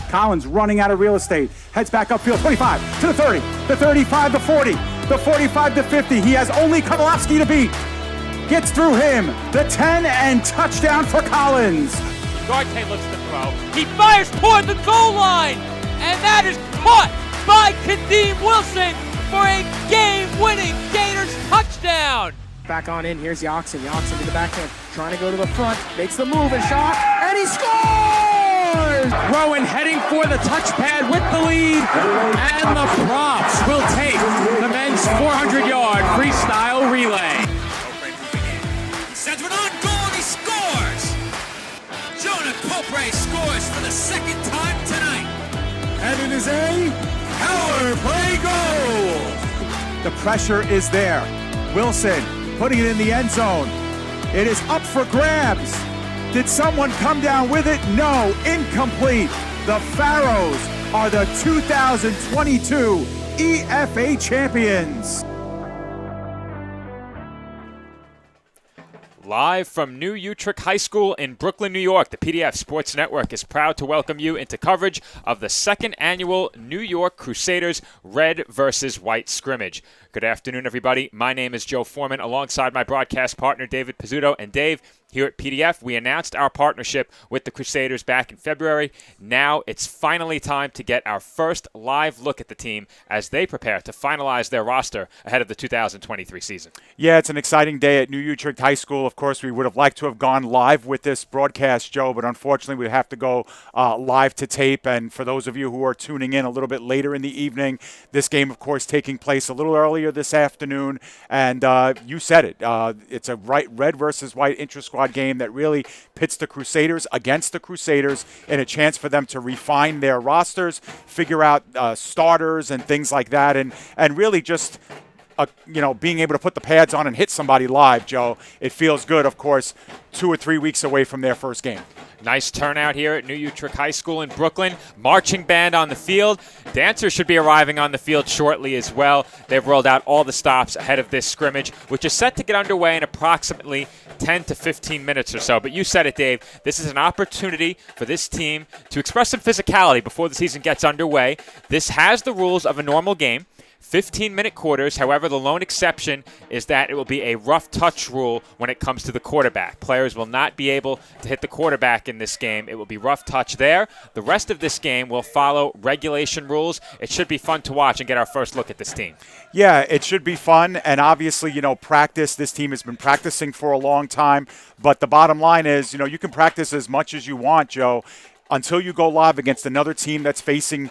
Collins running out of real estate. Heads back upfield. 25 to the 30. The 35 to 40. The 45 to 50. He has only Kovalevsky to beat. Gets through him. The 10 and touchdown for Collins. Duarte looks to throw. He fires toward the goal line. And that is caught by Kadeem Wilson for a game-winning Gators touchdown. Back on in, here's Yoxon. Yoxon to the backhand, trying to go to the front, makes the move and shot, and he scores! Rowan heading for the touchpad with the lead, and the Props will take the men's 400-yard freestyle relay. He sends one on goal and he scores! Jonah Popre scores for the second time tonight. And it is a power play goal. The pressure is there. Wilson putting it in the end zone. It is up for grabs. Did someone come down with it? No, incomplete. The Pharaohs are the 2022 EFA champions. Live from New Utrecht High School in Brooklyn, New York, the PDF Sports Network is proud to welcome you into coverage of the second annual New York Crusaders Red versus White scrimmage. Good afternoon, everybody. My name is Joe Foreman, alongside my broadcast partner, David Pizzuto. And Dave, here at PDF, we announced our partnership with the Crusaders back in February. Now it's finally time to get our first live look at the team as they prepare to finalize their roster ahead of the 2023 season. Yeah, it's an exciting day at New Utrecht High School. Of course, we would have liked to have gone live with this broadcast, Joe, but unfortunately we have to go live to tape. And for those of you who are tuning in a little bit later in the evening, this game, of course, taking place a little earlier this afternoon. And you said it. It's a red versus white intrasquad game that really pits the Crusaders against the Crusaders in a chance for them to refine their rosters, figure out starters and things like that, and really just being able to put the pads on and hit somebody live, Joe. It feels good, of course, 2 or 3 weeks away from their first game. Nice turnout here at New Utrecht High School in Brooklyn. Marching band on the field. Dancers should be arriving on the field shortly as well. They've rolled out all the stops ahead of this scrimmage, which is set to get underway in approximately 10 to 15 minutes or so. But you said it, Dave. This is an opportunity for this team to express some physicality before the season gets underway. This has the rules of a normal game. 15-minute quarters. However, the lone exception is that it will be a rough touch rule when it comes to the quarterback. Players will not be able to hit the quarterback in this game. It will be rough touch there. The rest of this game will follow regulation rules. It should be fun to watch and get our first look at this team. Yeah, it should be fun. And obviously, practice. This team has been practicing for a long time. But the bottom line is, you can practice as much as you want, Joe, until you go live against another team that's facing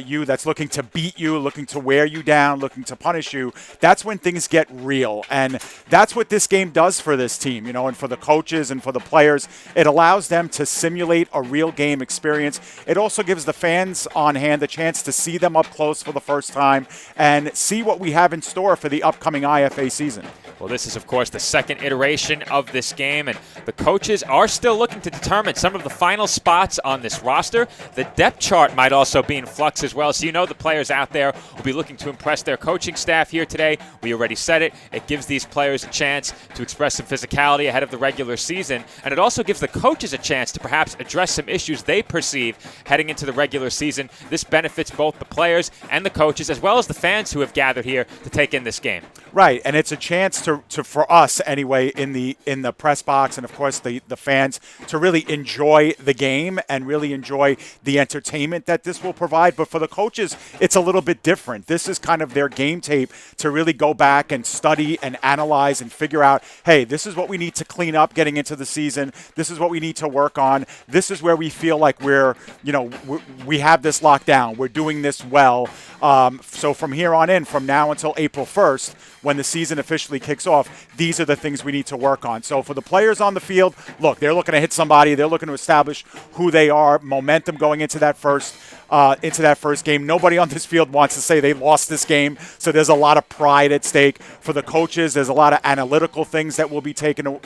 you, that's looking to beat you, looking to wear you down, looking to punish you. That's when things get real. And that's what this game does for this team, and for the coaches and for the players. It allows them to simulate a real game experience. It also gives the fans on hand a chance to see them up close for the first time and see what we have in store for the upcoming IFA season. Well, this is, of course, the second iteration of this game, and the coaches are still looking to determine some of the final spots on this roster. The depth chart might also be in flux as well, so the players out there will be looking to impress their coaching staff here today. We already said it. It gives these players a chance to express some physicality ahead of the regular season, and it also gives the coaches a chance to perhaps address some issues they perceive heading into the regular season. This benefits both the players and the coaches, as well as the fans who have gathered here to take in this game. Right, and it's a chance to for us anyway in the press box and of course the fans to really enjoy the game and really enjoy the entertainment that this will provide. But for the coaches, it's a little bit different. This is kind of their game tape to really go back and study and analyze and figure out, hey, this is what we need to clean up getting into the season. This is what we need to work on. This is where we feel like we have this locked down. We're doing this well. So from here on in, from now until April 1st, when the season officially kicks off, these are the things we need to work on. So for the players on the field, look, they're looking to hit somebody. They're looking to establish who they are, momentum going into that first game. Nobody on this field wants to say they lost this game, so there's a lot of pride at stake. For the coaches, there's a lot of analytical things that will be taken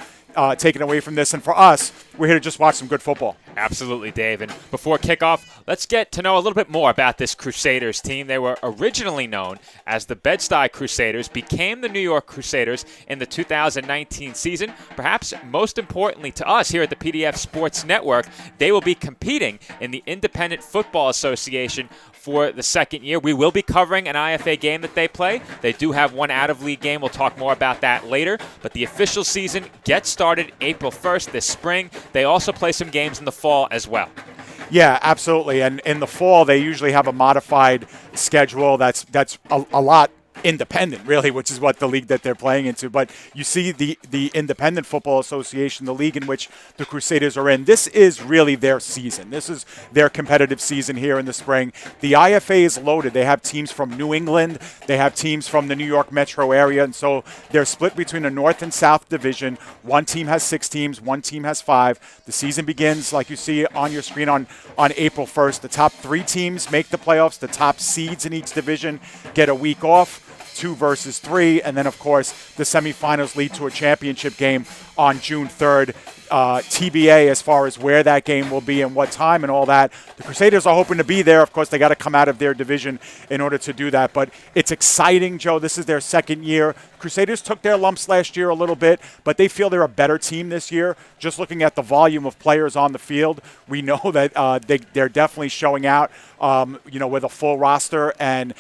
taken away from this. And for us, we're here to just watch some good football. Absolutely, Dave. And before kickoff, let's get to know a little bit more about this Crusaders team. They were originally known as the Bed-Stuy Crusaders, became the New York Crusaders in the 2019 season. Perhaps most importantly to us here at the PDF Sports Network, they will be competing in the Independent Football Association for the second year. We will be covering an IFA game that they play. They do have one out-of-league game. We'll talk more about that later. But the official season gets started April 1st this spring. They also play some games in the fall as well. Yeah, absolutely. And in the fall, they usually have a modified schedule that's a lot independent, really, which is what the league that they're playing into. But you see the Independent Football Association, the league in which the Crusaders are in, this is really their season. This is their competitive season here in the spring. The IFA is loaded. They have teams from New England. They have teams from the New York metro area. And so they're split between a North and South division. One team has 6 teams. One team has 5. The season begins, like you see on your screen, on April 1st. The top 3 teams make the playoffs. The top seeds in each division get a week off. 2 versus 3, and then of course the semifinals lead to a championship game on June 3rd. TBA as far as where that game will be and what time and all that. The Crusaders are hoping to be there. Of course, they got to come out of their division in order to do that. But it's exciting, Joe. This is their second year. Crusaders took their lumps last year a little bit, but they feel they're a better team this year. Just looking at the volume of players on the field, we know that they're definitely showing out, with a full roster, and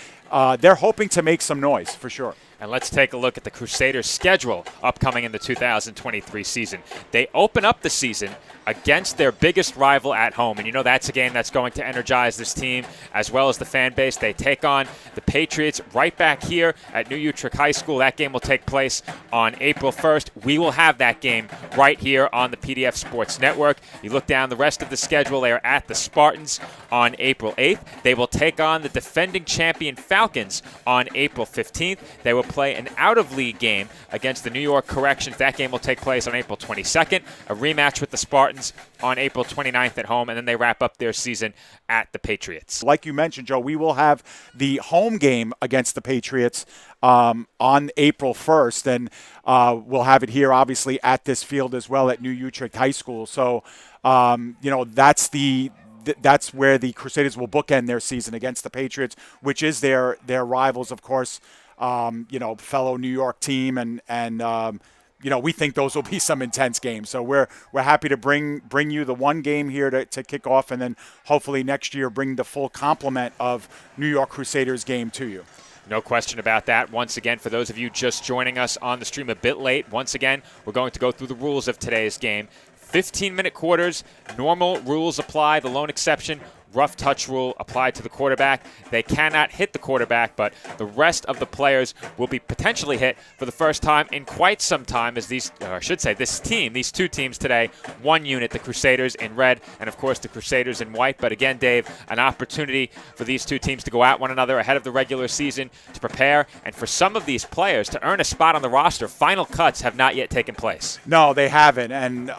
they're hoping to make some noise for sure. And let's take a look at the Crusaders' schedule upcoming in the 2023 season. They open up the season against their biggest rival at home. And that's a game that's going to energize this team as well as the fan base. They take on the Patriots right back here at New Utrecht High School. That game will take place on April 1st. We will have that game right here on the PDF Sports Network. You look down the rest of the schedule, they are at the Spartans on April 8th. They will take on the defending champion Falcons on April 15th. They will play an out-of-league game against the New York Corrections. That game will take place on April 22nd. A rematch with the Spartans on April 29th at home, and then they wrap up their season at the Patriots. Like you mentioned, Joe, we will have the home game against the Patriots on April 1st, and we'll have it here, obviously, at this field as well at New Utrecht High School. So, that's where the Crusaders will bookend their season against the Patriots, which is their rivals, of course. Fellow New York team, and we think those will be some intense games. So we're happy to bring you the one game here to kick off, and then hopefully next year bring the full complement of New York Crusaders game to you. No question about that. Once again, for those of you just joining us on the stream a bit late, once again, we're going to go through the rules of today's game. 15-minute quarters, normal rules apply. The lone exception, rough touch rule applied to the quarterback. They cannot hit the quarterback, but the rest of the players will be potentially hit for the first time in quite some time, as these two teams today, one unit, the Crusaders in red, and of course the Crusaders in white. But again, Dave, an opportunity for these two teams to go at one another ahead of the regular season to prepare, and for some of these players to earn a spot on the roster. Final cuts have not yet taken place. No, they haven't, and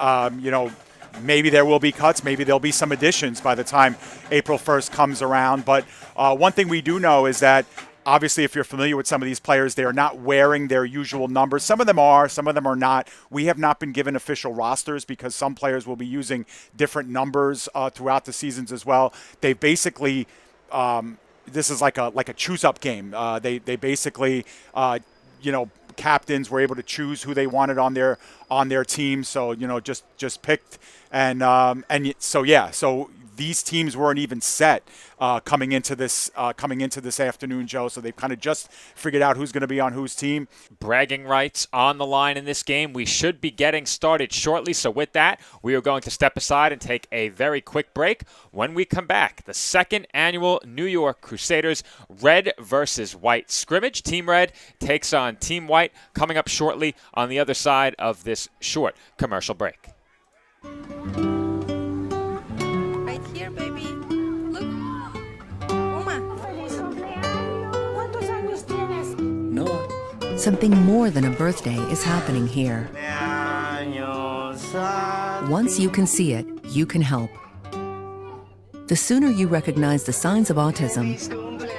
maybe there will be cuts. Maybe there'll be some additions by the time April 1st comes around. But one thing we do know is that, obviously, if you're familiar with some of these players, they are not wearing their usual numbers. Some of them are, some of them are not. We have not been given official rosters because some players will be using different numbers throughout the seasons as well. They basically, this is like a choose-up game. They basically, captains were able to choose who they wanted on their team. So just picked, so these teams weren't even set coming into this afternoon, Joe. So they've kind of just figured out who's going to be on whose team. Bragging rights on the line in this game. We should be getting started shortly. So with that, we are going to step aside and take a very quick break. When we come back, the second annual New York Crusaders red versus white scrimmage. Team Red takes on Team White, coming up shortly on the other side of this short commercial break. Here, baby. Look. Uma. Something more than a birthday is happening here. Once you can see it, you can help. The sooner you recognize the signs of autism,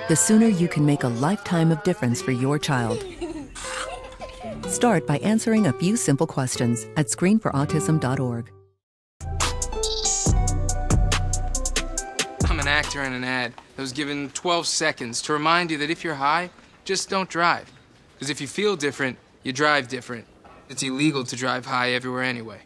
the sooner you can make a lifetime of difference for your child. Start by answering a few simple questions at screenforautism.org. I'm an actor in an ad that was given 12 seconds to remind you that if you're high, just don't drive. Because if you feel different, you drive different. It's illegal to drive high everywhere anyway.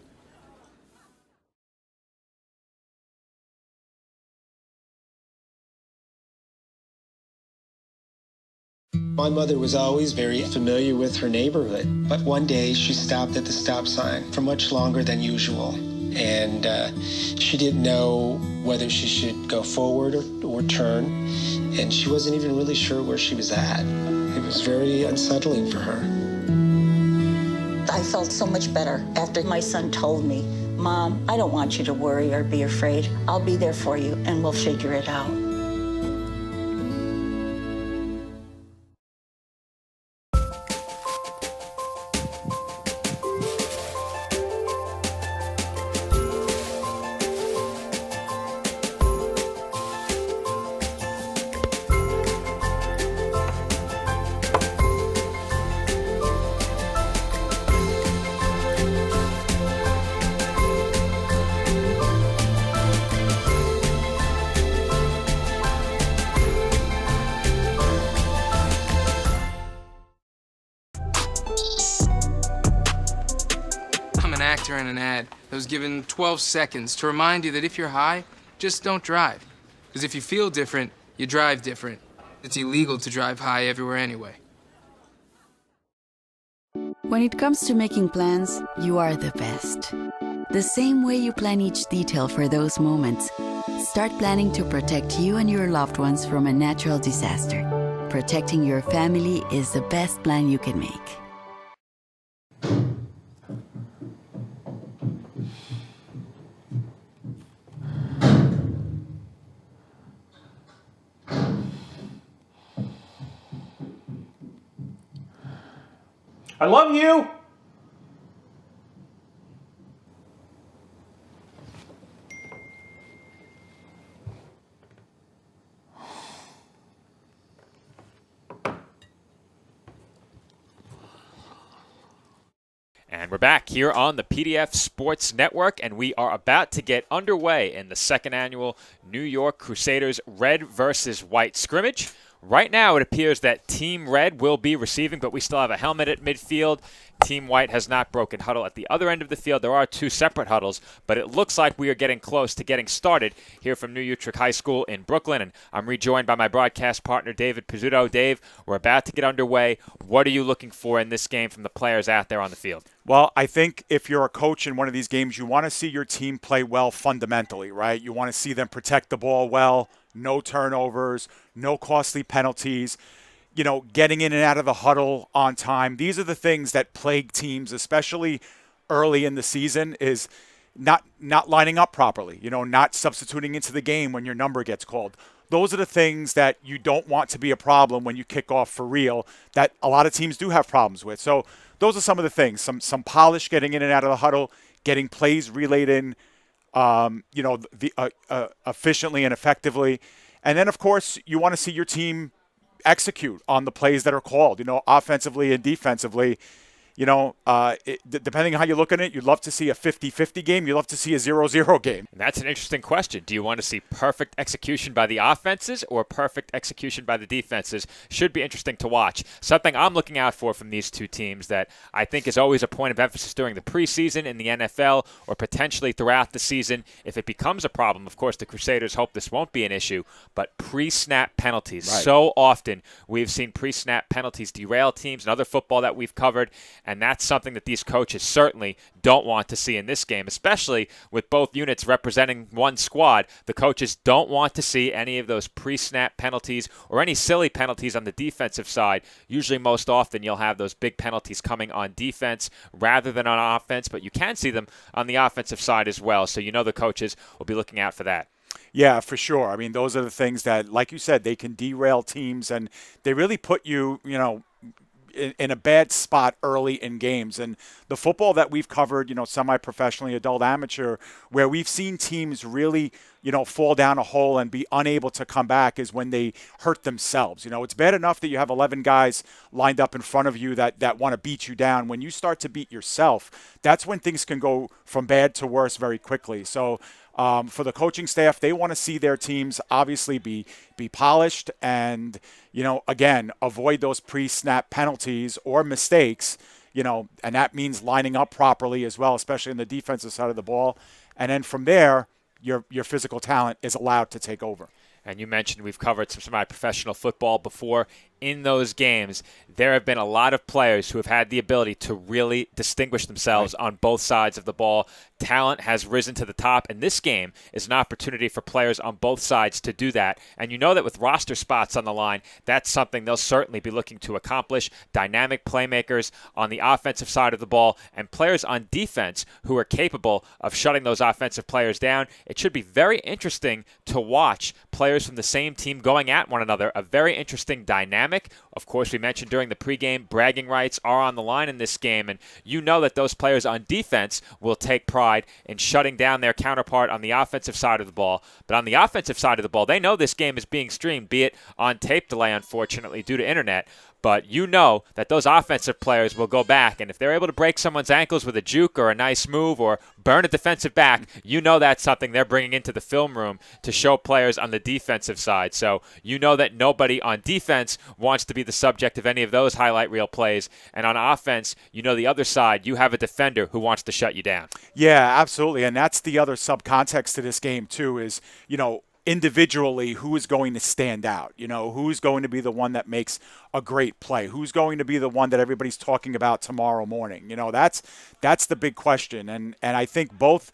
My mother was always very familiar with her neighborhood, but one day she stopped at the stop sign for much longer than usual. And she didn't know whether she should go forward or turn, and she wasn't even really sure where she was at. It was very unsettling for her. I felt so much better after my son told me, "Mom, I don't want you to worry or be afraid. I'll be there for you, and we'll figure it out." I'm an actor in an ad that was given 12 seconds to remind you that if you're high, just don't drive. Because if you feel different, you drive different. It's illegal to drive high everywhere anyway. When it comes to making plans, you are the best. The same way you plan each detail for those moments, start planning to protect you and your loved ones from a natural disaster. Protecting your family is the best plan you can make. I love you. And we're back here on the PDF Sports Network, and we are about to get underway in the second annual New York Crusaders Red versus White scrimmage. Right now, it appears that Team Red will be receiving, but we still have a helmet at midfield. Team White has not broken huddle at the other end of the field. There are two separate huddles, but it looks like we are getting close to getting started here from New Utrecht High School in Brooklyn. And I'm rejoined by my broadcast partner, David Pizzuto. Dave, we're about to get underway. What are you looking for in this game from the players out there on the field? Well, I think if you're a coach in one of these games, you want to see your team play well fundamentally, right? You want to see them protect the ball well, no turnovers, no costly penalties, you know, getting in and out of the huddle on time. These are the things that plague teams, especially early in the season, is not lining up properly, you know, not substituting into the game when your number gets called. Those are the things that you don't want to be a problem when you kick off for real, that a lot of teams do have problems with. So those are some of the things, some polish getting in and out of the huddle, getting plays relayed in, efficiently and effectively. And then, of course, you want to see your team execute on the plays that are called, you know, offensively and defensively. You know, depending on how you look at it, you'd love to see a 50-50 game. You'd love to see a 0-0 game. And that's an interesting question. Do you want to see perfect execution by the offenses or perfect execution by the defenses? Should be interesting to watch. Something I'm looking out for from these two teams that I think is always a point of emphasis during the preseason in the NFL or potentially throughout the season. If it becomes a problem, of course, the Crusaders hope this won't be an issue, but pre-snap penalties. Right. So often we've seen pre-snap penalties derail teams and other football that we've covered. And that's something that these coaches certainly don't want to see in this game, especially with both units representing one squad. The coaches don't want to see any of those pre-snap penalties or any silly penalties on the defensive side. Usually, most often, you'll have those big penalties coming on defense rather than on offense, but you can see them on the offensive side as well. So you know the coaches will be looking out for that. Yeah, for sure. I mean, those are the things that, like you said, they can derail teams, and they really put you, you know, in a bad spot early in games. And the football that we've covered, you know, semi-professionally, adult, amateur, where we've seen teams really, fall down a hole and be unable to come back is when they hurt themselves. It's bad enough that you have 11 guys lined up in front of you that want to beat you down. When you start to beat yourself, that's when things can go from bad to worse very quickly. So for the coaching staff, they want to see their teams obviously be polished and, again, avoid those pre-snap penalties or mistakes, and that means lining up properly as well, especially on the defensive side of the ball. And then from there, your physical talent is allowed to take over. And you mentioned we've covered some semi-professional football before. In those games, there have been a lot of players who have had the ability to really distinguish themselves on both sides of the ball. Talent has risen to the top, and this game is an opportunity for players on both sides to do that. And you know that with roster spots on the line, that's something they'll certainly be looking to accomplish. Dynamic playmakers on the offensive side of the ball and players on defense who are capable of shutting those offensive players down. It should be very interesting to watch players from the same team going at one another. A very interesting dynamic. Of course, we mentioned during the pregame, bragging rights are on the line in this game, and you know that those players on defense will take pride in shutting down their counterpart on the offensive side of the ball. But on the offensive side of the ball, they know this game is being streamed, be it on tape delay, unfortunately, due to internet. But you know that those offensive players will go back, and if they're able to break someone's ankles with a juke or a nice move or burn a defensive back, you know that's something they're bringing into the film room to show players on the defensive side. So you know that nobody on defense wants to be the subject of any of those highlight reel plays. And on offense, you know the other side, you have a defender who wants to shut you down. Yeah, absolutely. And that's the other subcontext to this game, too, is, individually, who is going to stand out? Who's going to be the one that makes a great play? Who's going to be the one that everybody's talking about tomorrow morning? That's the big question. And I think both,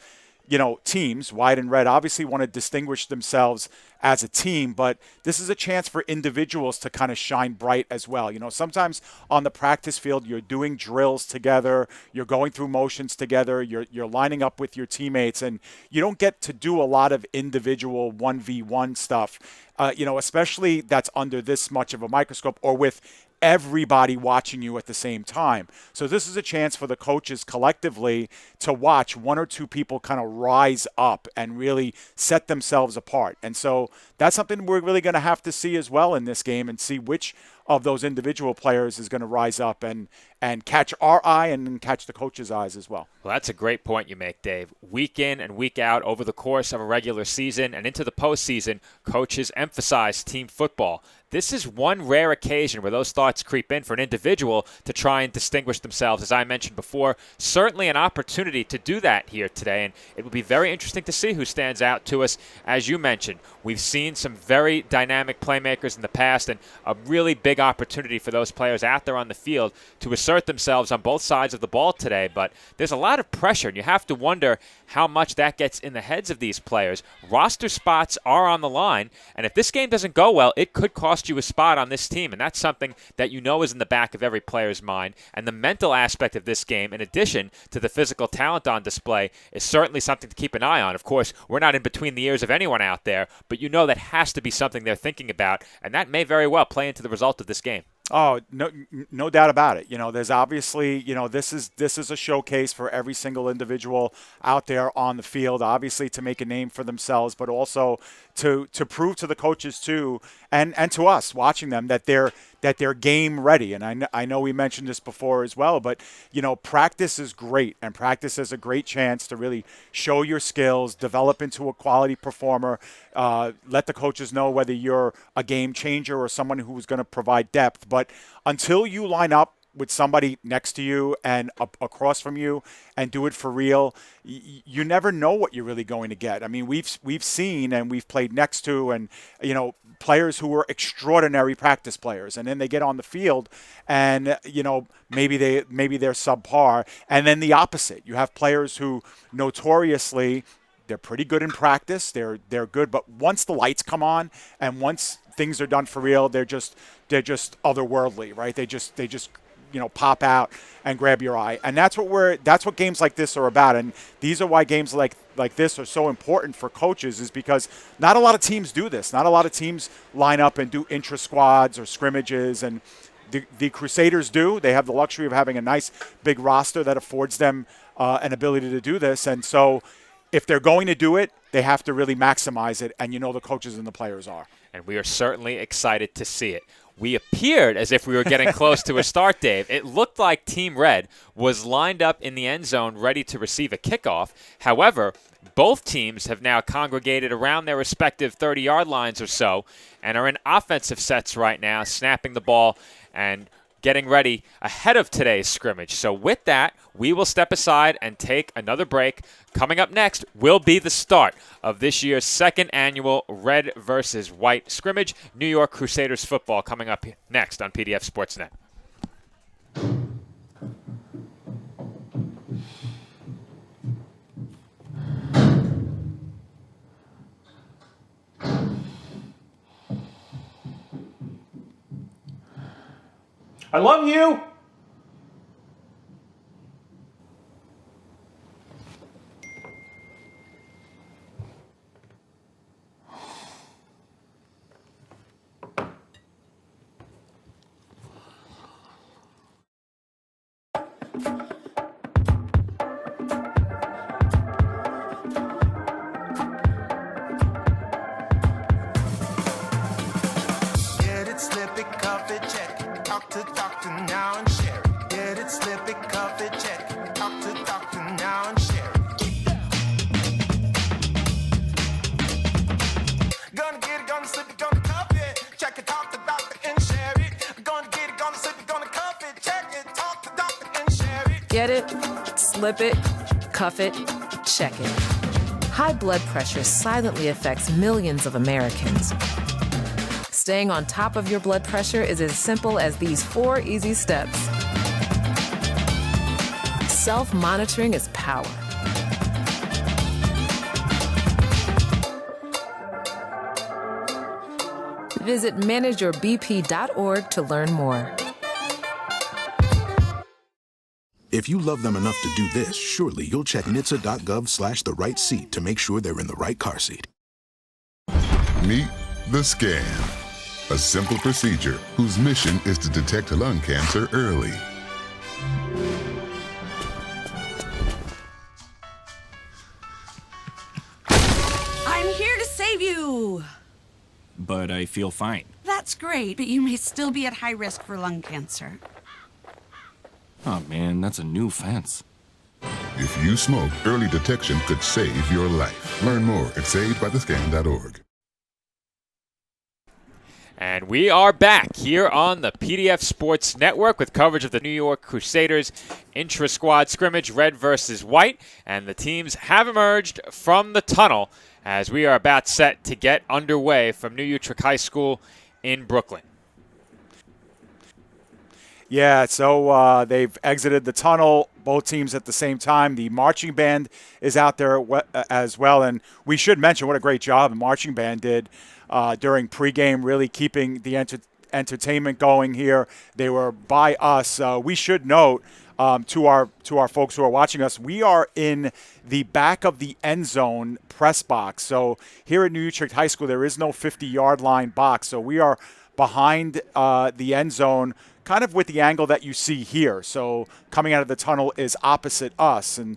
teams, white and red, obviously want to distinguish themselves as a team, but this is a chance for individuals to kind of shine bright as well. Sometimes on the practice field, you're doing drills together, you're going through motions together, you're lining up with your teammates, and you don't get to do a lot of individual 1v1 stuff, especially that's under this much of a microscope or with everybody watching you at the same time. So this is a chance for the coaches collectively to watch one or two people kind of rise up and really set themselves apart. And so that's something we're really going to have to see as well in this game and see which of those individual players is going to rise up and catch our eye and catch the coach's eyes as well. Well, that's a great point you make, Dave. Week in and week out over the course of a regular season and into the postseason, coaches emphasize team football. This is one rare occasion where those thoughts creep in for an individual to try and distinguish themselves. As I mentioned before, certainly an opportunity to do that here today, and it will be very interesting to see who stands out to us. As you mentioned, we've seen some very dynamic playmakers in the past, and a really big opportunity for those players out there on the field to assert themselves on both sides of the ball today. But there's a lot of pressure, and you have to wonder how much that gets in the heads of these players. Roster spots are on the line, and if this game doesn't go well, it could cost you a spot on this team, and that's something that you know is in the back of every player's mind. And the mental aspect of this game, in addition to the physical talent on display, is certainly something to keep an eye on. Of course, we're not in between the ears of anyone out there, but you know that has to be something they're thinking about, and that may very well play into the result of this game. Oh, no doubt about it. There's obviously, this is a showcase for every single individual out there on the field, obviously to make a name for themselves, but also to prove to the coaches too, and to us watching them that they're game ready. And I know we mentioned this before as well, but practice is great, and practice is a great chance to really show your skills, develop into a quality performer, let the coaches know whether you're a game changer or someone who's going to provide depth. But until you line up with somebody next to you and across from you and do it for real, you never know what you're really going to get. I mean, we've seen and we've played next to and players who were extraordinary practice players, and then they get on the field and maybe they're subpar, and then the opposite. You have players who notoriously they're pretty good in practice, they're good, but once the lights come on and once things are done for real, they're just otherworldly, right? They just pop out and grab your eye. And that's what games like this are about. And these are why games like this are so important for coaches, is because not a lot of teams do this. Not a lot of teams line up and do intra-squads or scrimmages, and the Crusaders do. They have the luxury of having a nice big roster that affords them an ability to do this. And so if they're going to do it, they have to really maximize it, and the coaches and the players are. And we are certainly excited to see it. We appeared as if we were getting close to a start, Dave. It looked like Team Red was lined up in the end zone ready to receive a kickoff. However, both teams have now congregated around their respective 30-yard lines or so and are in offensive sets right now, snapping the ball and getting ready ahead of today's scrimmage. So with that, we will step aside and take another break. Coming up next will be the start of this year's second annual Red versus White scrimmage. New York Crusaders football coming up next on PDF Sportsnet. I love you. Get it, slip it, cuff it, check it. Talk to doctor now and share it. Get it, slip it, cuff it, check it. Talk to doctor now and share it. Gonna get it, gonna slip it, gonna cuff it. Check it, talk to doctor and share it. Gonna get it, gonna slip it, gonna cuff it. Check it, talk to doctor and share it. Get it, slip it, cuff it, check it. High blood pressure silently affects millions of Americans. Staying on top of your blood pressure is as simple as these 4 easy steps. Self-monitoring is power. Visit manageyourbp.org to learn more. If you love them enough to do this, surely you'll check NHTSA.gov/the right seat to make sure they're in the right car seat. Meet the scan. A simple procedure whose mission is to detect lung cancer early. I'm here to save you! But I feel fine. That's great, but you may still be at high risk for lung cancer. Oh man, that's a new fence. If you smoke, early detection could save your life. Learn more at savedbythescan.org. And we are back here on the PDF Sports Network with coverage of the New York Crusaders Intrasquad scrimmage, Red versus White. And the teams have emerged from the tunnel as we are about set to get underway from New Utrecht High School in Brooklyn. Yeah, so they've exited the tunnel, both teams at the same time. The marching band is out there as well. And we should mention what a great job the marching band did during pregame, really keeping the entertainment going here. They were by us. We should note to our folks who are watching us, we are in the back of the end zone press box. So here at New Utrecht High School, there is no 50-yard line box. So we are behind the end zone, kind of with the angle that you see here. So coming out of the tunnel is opposite us, and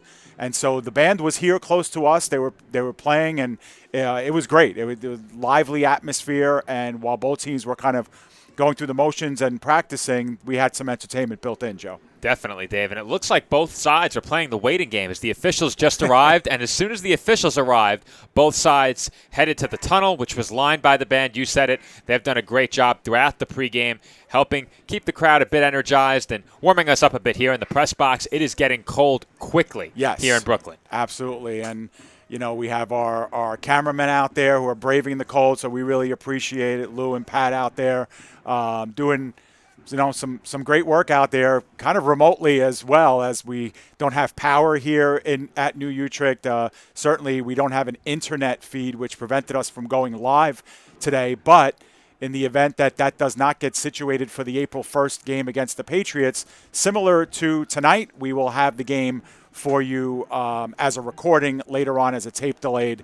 so the band was here close to us. They were playing, and it was great. It was a lively atmosphere, and while both teams were kind of going through the motions and practicing, we had some entertainment built in, Joe. Definitely, Dave. And it looks like both sides are playing the waiting game as the officials just arrived. And as soon as the officials arrived, both sides headed to the tunnel, which was lined by the band. You said it. They've done a great job throughout the pregame, helping keep the crowd a bit energized and warming us up a bit here in the press box. It is getting cold quickly here in Brooklyn. Absolutely. And, you know, we have our cameramen out there who are braving the cold, so we really appreciate it. Lou and Pat out there doing some great work out there, kind of remotely as well, as we don't have power here at New Utrecht. Certainly we don't have an internet feed, which prevented us from going live today. But in the event that does not get situated for the April 1st game against the Patriots, similar to tonight, we will have the game for you as a recording later on as a tape-delayed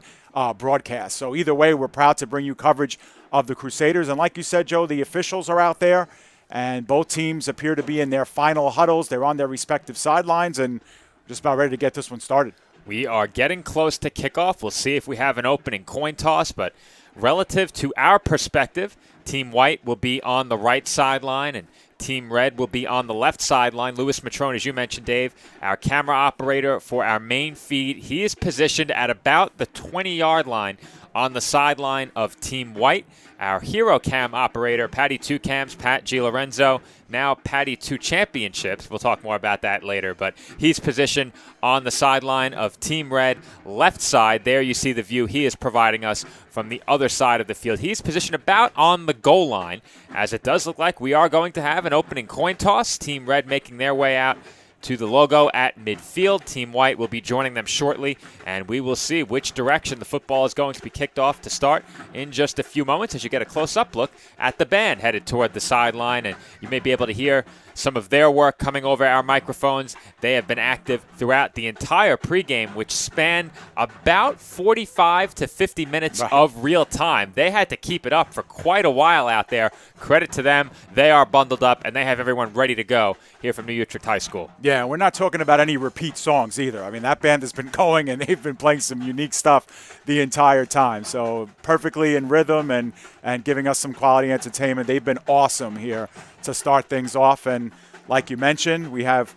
broadcast. So either way, we're proud to bring you coverage of the Crusaders. And like you said, Joe, the officials are out there. And both teams appear to be in their final huddles. They're on their respective sidelines and just about ready to get this one started. We are getting close to kickoff. We'll see if we have an opening coin toss, but relative to our perspective, Team White will be on the right sideline and Team Red will be on the left sideline. Louis Matrone, as you mentioned, Dave, our camera operator for our main feed, he is positioned at about the 20-yard line on the sideline of Team White. Our hero cam operator, Patty 2 Cams, Pat Gilorenzo, now Patty 2 Championships. We'll talk more about that later, but he's positioned on the sideline of Team Red, left side. There you see the view he is providing us from the other side of the field. He's positioned about on the goal line, as it does look like we are going to have an opening coin toss. Team Red making their way out to the logo at midfield. Team White will be joining them shortly, and we will see which direction the football is going to be kicked off to start in just a few moments as you get a close-up look at the band headed toward the sideline, and you may be able to hear some of their work coming over our microphones. They have been active throughout the entire pregame, which spanned about 45 to 50 minutes of real time. They had to keep it up for quite a while out there. Credit to them. They are bundled up, and they have everyone ready to go here from New Utrecht High School. Yeah, we're not talking about any repeat songs either. I mean, that band has been going, and they've been playing some unique stuff the entire time. So perfectly in rhythm and giving us some quality entertainment. They've been awesome here to start things off. And like you mentioned, we have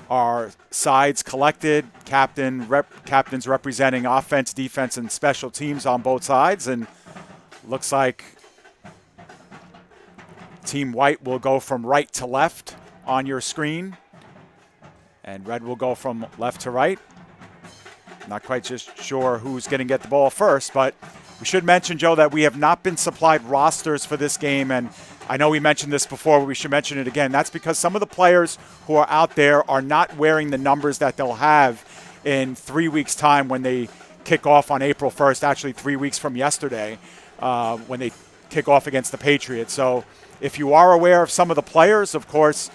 our sides collected, captains representing offense, defense, and special teams on both sides. And looks like Team White will go from right to left on your screen, and Red will go from left to right. Not quite just sure who's going to get the ball first, but we should mention, Joe, that we have not been supplied rosters for this game, and I know we mentioned this before, but we should mention it again. That's because some of the players who are out there are not wearing the numbers that they'll have in 3 weeks' time when they kick off on April 1st, actually 3 weeks from yesterday, when they kick off against the Patriots. So if you are aware of some of the players, of course,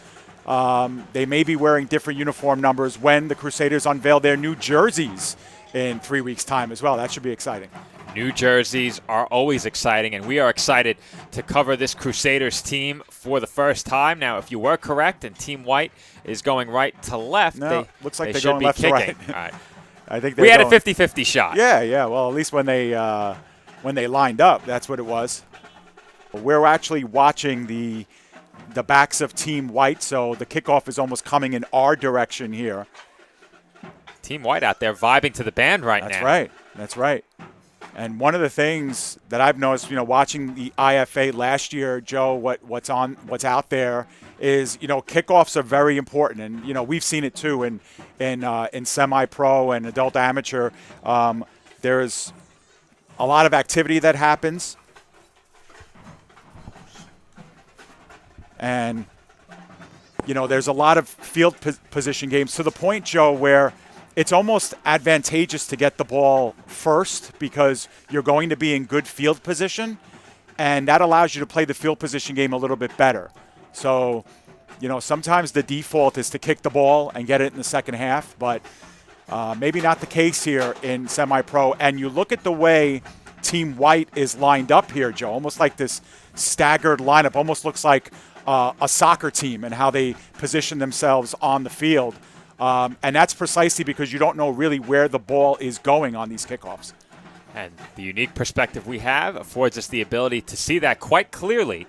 they may be wearing different uniform numbers when the Crusaders unveil their new jerseys in 3 weeks' time as well. That should be exciting. New jerseys are always exciting, and we are excited to cover this Crusaders team for the first time. Now, if you were correct and Team White is going right to left, looks like they they're should going be left kicking. to right. All right. I think we had a 50-50 shot. Yeah. Well, at least when they lined up, that's what it was. We're actually watching the backs of Team White, so the kickoff is almost coming in our direction here. Team White out there vibing to the band now. That's right. And one of the things that I've noticed, watching the IFA last year, Joe, what's out there is, kickoffs are very important, and we've seen it too in semi-pro and adult amateur. There's a lot of activity that happens, and there's a lot of field position games to the point, Joe, where it's almost advantageous to get the ball first because you're going to be in good field position, and that allows you to play the field position game a little bit better. So, sometimes the default is to kick the ball and get it in the second half, but maybe not the case here in semi-pro. And you look at the way Team White is lined up here, Joe, almost like this staggered lineup, almost looks like a soccer team and how they position themselves on the field. And that's precisely because you don't know really where the ball is going on these kickoffs. And the unique perspective we have affords us the ability to see that quite clearly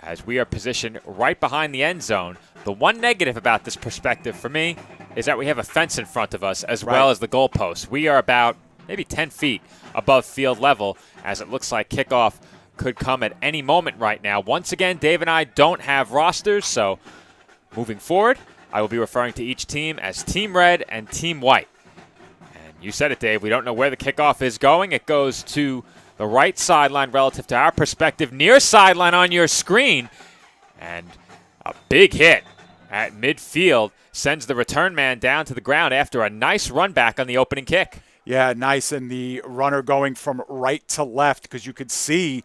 as we are positioned right behind the end zone. The one negative about this perspective for me is that we have a fence in front of us as well as the goalpost. We are about maybe 10 feet above field level as it looks like kickoff could come at any moment right now. Once again, Dave and I don't have rosters, so moving forward, I will be referring to each team as Team Red and Team White. And you said it, Dave. We don't know where the kickoff is going. It goes to the right sideline relative to our perspective, near sideline on your screen. And a big hit at midfield sends the return man down to the ground after a nice run back on the opening kick. Yeah, nice. And the runner going from right to left because you could see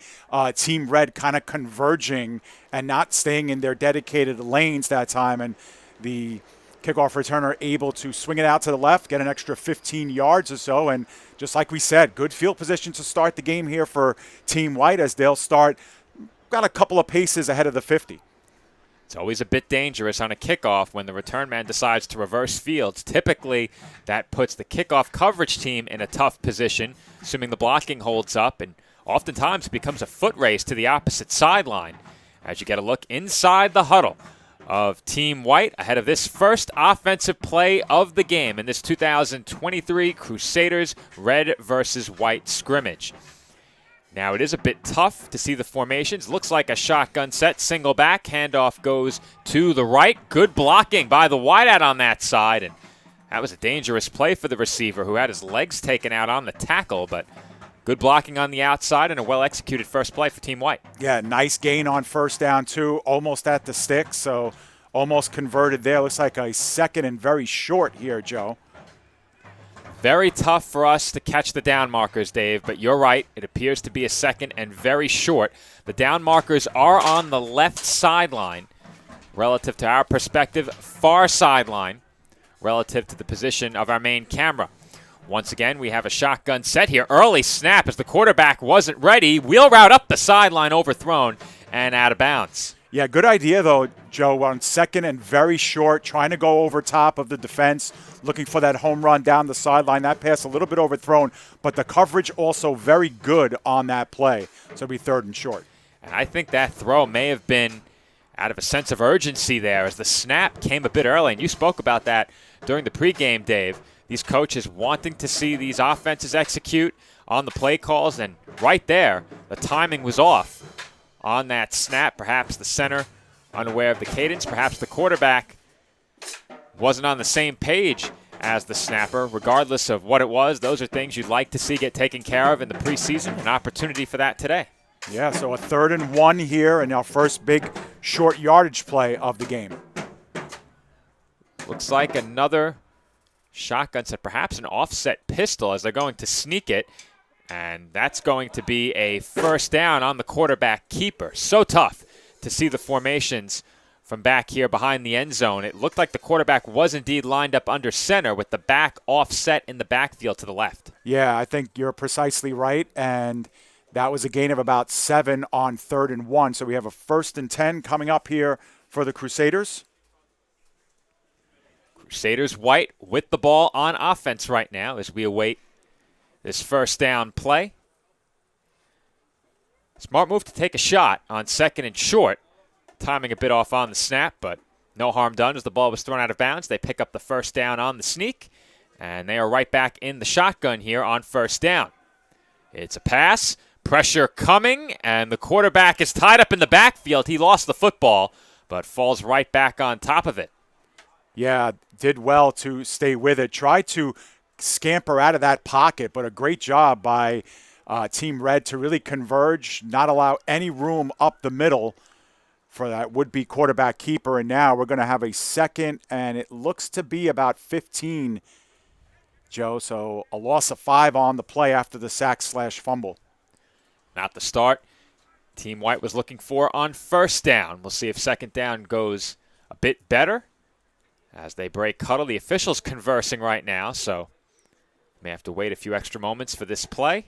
Team Red kind of converging and not staying in their dedicated lanes that time. And the kickoff returner able to swing it out to the left, get an extra 15 yards or so. And just like we said, good field position to start the game here for Team White as they'll start got a couple of paces ahead of the 50. It's always a bit dangerous on a kickoff when the return man decides to reverse fields. Typically, that puts the kickoff coverage team in a tough position, assuming the blocking holds up, and oftentimes it becomes a foot race to the opposite sideline as you get a look inside the huddle of Team White ahead of this first offensive play of the game in this 2023 Crusaders Red versus White scrimmage. Now, it is a bit tough to see the formations. Looks like a shotgun set, single back. Handoff goes to the right. Good blocking by the wideout on that side. And that was a dangerous play for the receiver who had his legs taken out on the tackle. But good blocking on the outside and a well-executed first play for Team White. Yeah, nice gain on first down, too. Almost at the stick, so almost converted there. Looks like a second and very short here, Joe. Very tough for us to catch the down markers, Dave, but you're right. It appears to be a second and very short. The down markers are on the left sideline relative to our perspective, far sideline relative to the position of our main camera. Once again, we have a shotgun set here. Early snap as the quarterback wasn't ready. Wheel route up the sideline, overthrown and out of bounds. Yeah, good idea, though, Joe, on second and very short, trying to go over top of the defense, looking for that home run down the sideline. That pass a little bit overthrown, but the coverage also very good on that play. So it'll be third and short. And I think that throw may have been out of a sense of urgency there as the snap came a bit early. And you spoke about that during the pregame, Dave. These coaches wanting to see these offenses execute on the play calls, and right there, the timing was off on that snap. Perhaps the center unaware of the cadence. Perhaps the quarterback wasn't on the same page as the snapper. Regardless of what it was, those are things you'd like to see get taken care of in the preseason. An opportunity for that today. Yeah, so a 3rd and 1 here, and our first big short yardage play of the game. Looks like another shotgun set, perhaps an offset pistol as they're going to sneak it. And that's going to be a first down on the quarterback keeper. So tough to see the formations from back here behind the end zone. It looked like the quarterback was indeed lined up under center with the back offset in the backfield to the left. Yeah, I think you're precisely right. And that was a gain of about 7 on 3rd and 1. So we have a 1st and 10 coming up here for the Crusaders. Crusaders White with the ball on offense right now as we await this first down play. Smart move to take a shot on second and short. Timing a bit off on the snap, but no harm done as the ball was thrown out of bounds. They pick up the first down on the sneak, and they are right back in the shotgun here on first down. It's a pass, pressure coming, and the quarterback is tied up in the backfield. He lost the football, but falls right back on top of it. Yeah, did well to stay with it. Tried to scamper out of that pocket, but a great job by Team Red to really converge, not allow any room up the middle for that would-be quarterback keeper. And now we're going to have a second, and it looks to be about 15, Joe. So a loss of 5 on the play after the sack/fumble. Not the start Team White was looking for on first down. We'll see if second down goes a bit better as they break huddle. The officials conversing right now, so may have to wait a few extra moments for this play.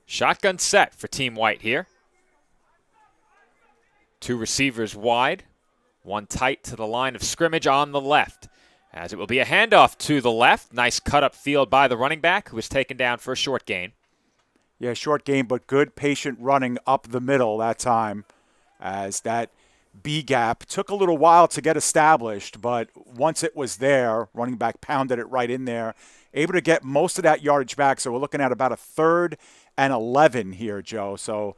Shotgun set for Team White here. 2 receivers wide, 1 tight to the line of scrimmage on the left. As it will be a handoff to the left. Nice cut up field by the running back who was taken down for a short gain. Yeah, short gain, but good patient running up the middle that time as that B gap took a little while to get established, but once it was there, running back pounded it right in there, able to get most of that yardage back. So we're looking at about a 3rd and 11 here, Joe. So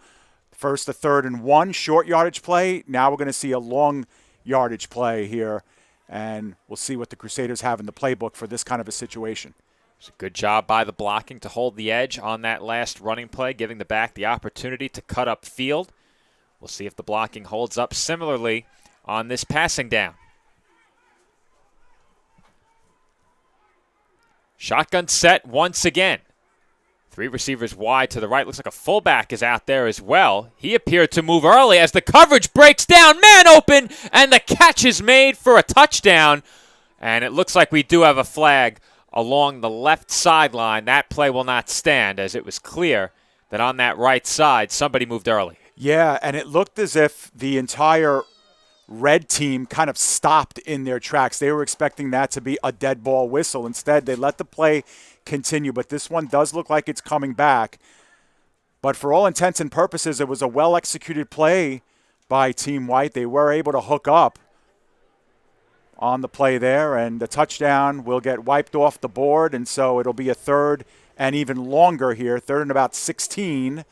first a 3rd and 1 short yardage play. Now we're going to see a long yardage play here, and we'll see what the Crusaders have in the playbook for this kind of a situation. It's a good job by the blocking to hold the edge on that last running play, giving the back the opportunity to cut up field. We'll see if the blocking holds up similarly on this passing down. Shotgun set once again. 3 receivers wide to the right. Looks like a fullback is out there as well. He appeared to move early as the coverage breaks down. Man open, and the catch is made for a touchdown. And it looks like we do have a flag along the left sideline. That play will not stand as it was clear that on that right side somebody moved early. Yeah, and it looked as if the entire red team kind of stopped in their tracks. They were expecting that to be a dead ball whistle. Instead, they let the play continue, but this one does look like it's coming back. But for all intents and purposes, it was a well-executed play by Team White. They were able to hook up on the play there, and the touchdown will get wiped off the board, and so it'll be a third and even longer here, third and about 16,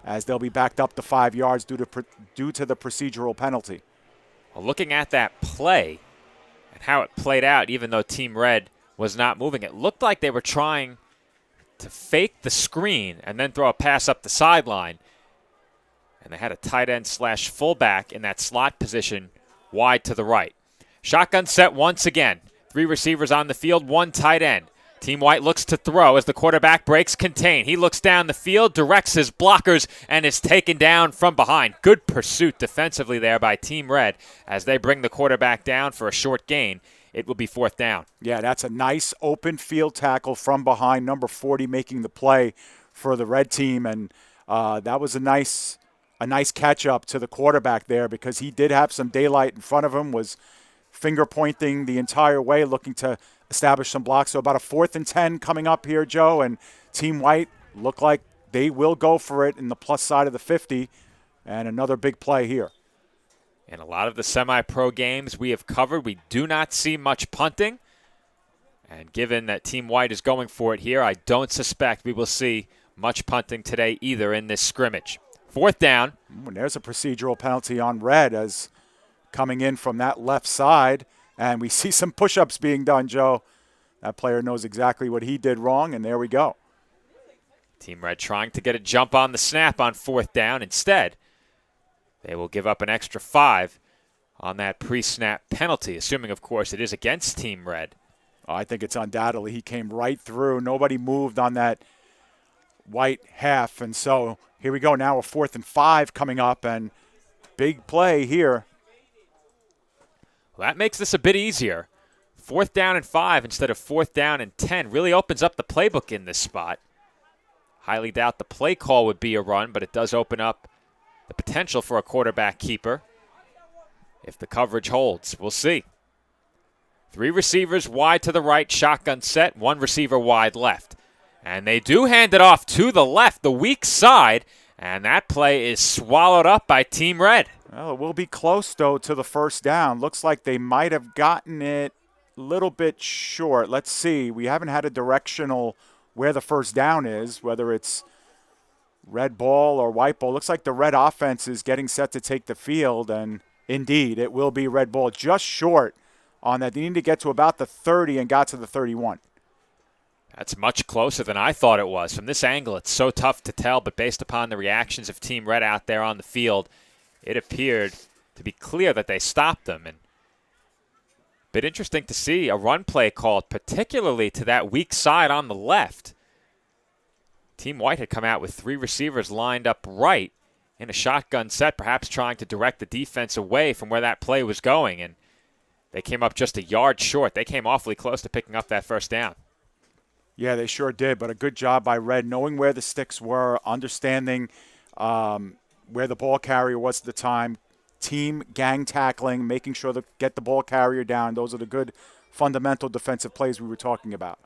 as they'll be backed up to 5 yards due to the procedural penalty. Well, looking at that play and how it played out, even though Team Red was not moving, it looked like they were trying to fake the screen and then throw a pass up the sideline. And they had a tight end / fullback in that slot position wide to the right. Shotgun set once again. 3 receivers on the field, 1 tight end. Team White looks to throw as the quarterback breaks contain. He looks down the field, directs his blockers, and is taken down from behind. Good pursuit defensively there by Team Red as they bring the quarterback down for a short gain. It will be 4th down. Yeah, that's a nice open field tackle from behind, number 40 making the play for the red team, and that was a nice catch up to the quarterback there because he did have some daylight in front of him, was finger pointing the entire way, looking to establish some blocks. So about a 4th and 10 coming up here, Joe, and Team White look like they will go for it in the plus side of the 50, and another big play here. In a lot of the semi-pro games we have covered, we do not see much punting. And given that Team White is going for it here, I don't suspect we will see much punting today either in this scrimmage. 4th down. And there's a procedural penalty on red as coming in from that left side. And we see some push-ups being done, Joe. That player knows exactly what he did wrong, and there we go. Team Red trying to get a jump on the snap on 4th down. Instead, they will give up an extra 5 on that pre-snap penalty, assuming, of course, it is against Team Red. I think it's undoubtedly. He came right through. Nobody moved on that White half. And so here we go. Now a 4th and 5 coming up, and big play here. Well, that makes this a bit easier. 4th down and 5 instead of 4th down and 10 really opens up the playbook in this spot. Highly doubt the play call would be a run, but it does open up the potential for a quarterback keeper if the coverage holds. We'll see. 3 receivers wide to the right, shotgun set, 1 receiver wide left. And they do hand it off to the left, the weak side, and that play is swallowed up by Team Red. Well, it will be close, though, to the 1st down. Looks like they might have gotten it a little bit short. Let's see. We haven't had a directional where the 1st down is, whether it's red ball or white ball. Looks like the red offense is getting set to take the field, and indeed, it will be red ball. Just short on that. They need to get to about the 30 and got to the 31. That's much closer than I thought it was. From this angle, it's so tough to tell, but based upon the reactions of Team Red out there on the field, it appeared to be clear that they stopped them. And a bit interesting to see a run play called, particularly to that weak side on the left. Team White had come out with 3 receivers lined up right in a shotgun set, perhaps trying to direct the defense away from where that play was going. And they came up just a yard short. They came awfully close to picking up that 1st down. Yeah, they sure did, but a good job by Red, knowing where the sticks were, understanding where the ball carrier was at the time, team gang tackling, making sure to get the ball carrier down. Those are the good fundamental defensive plays we were talking about.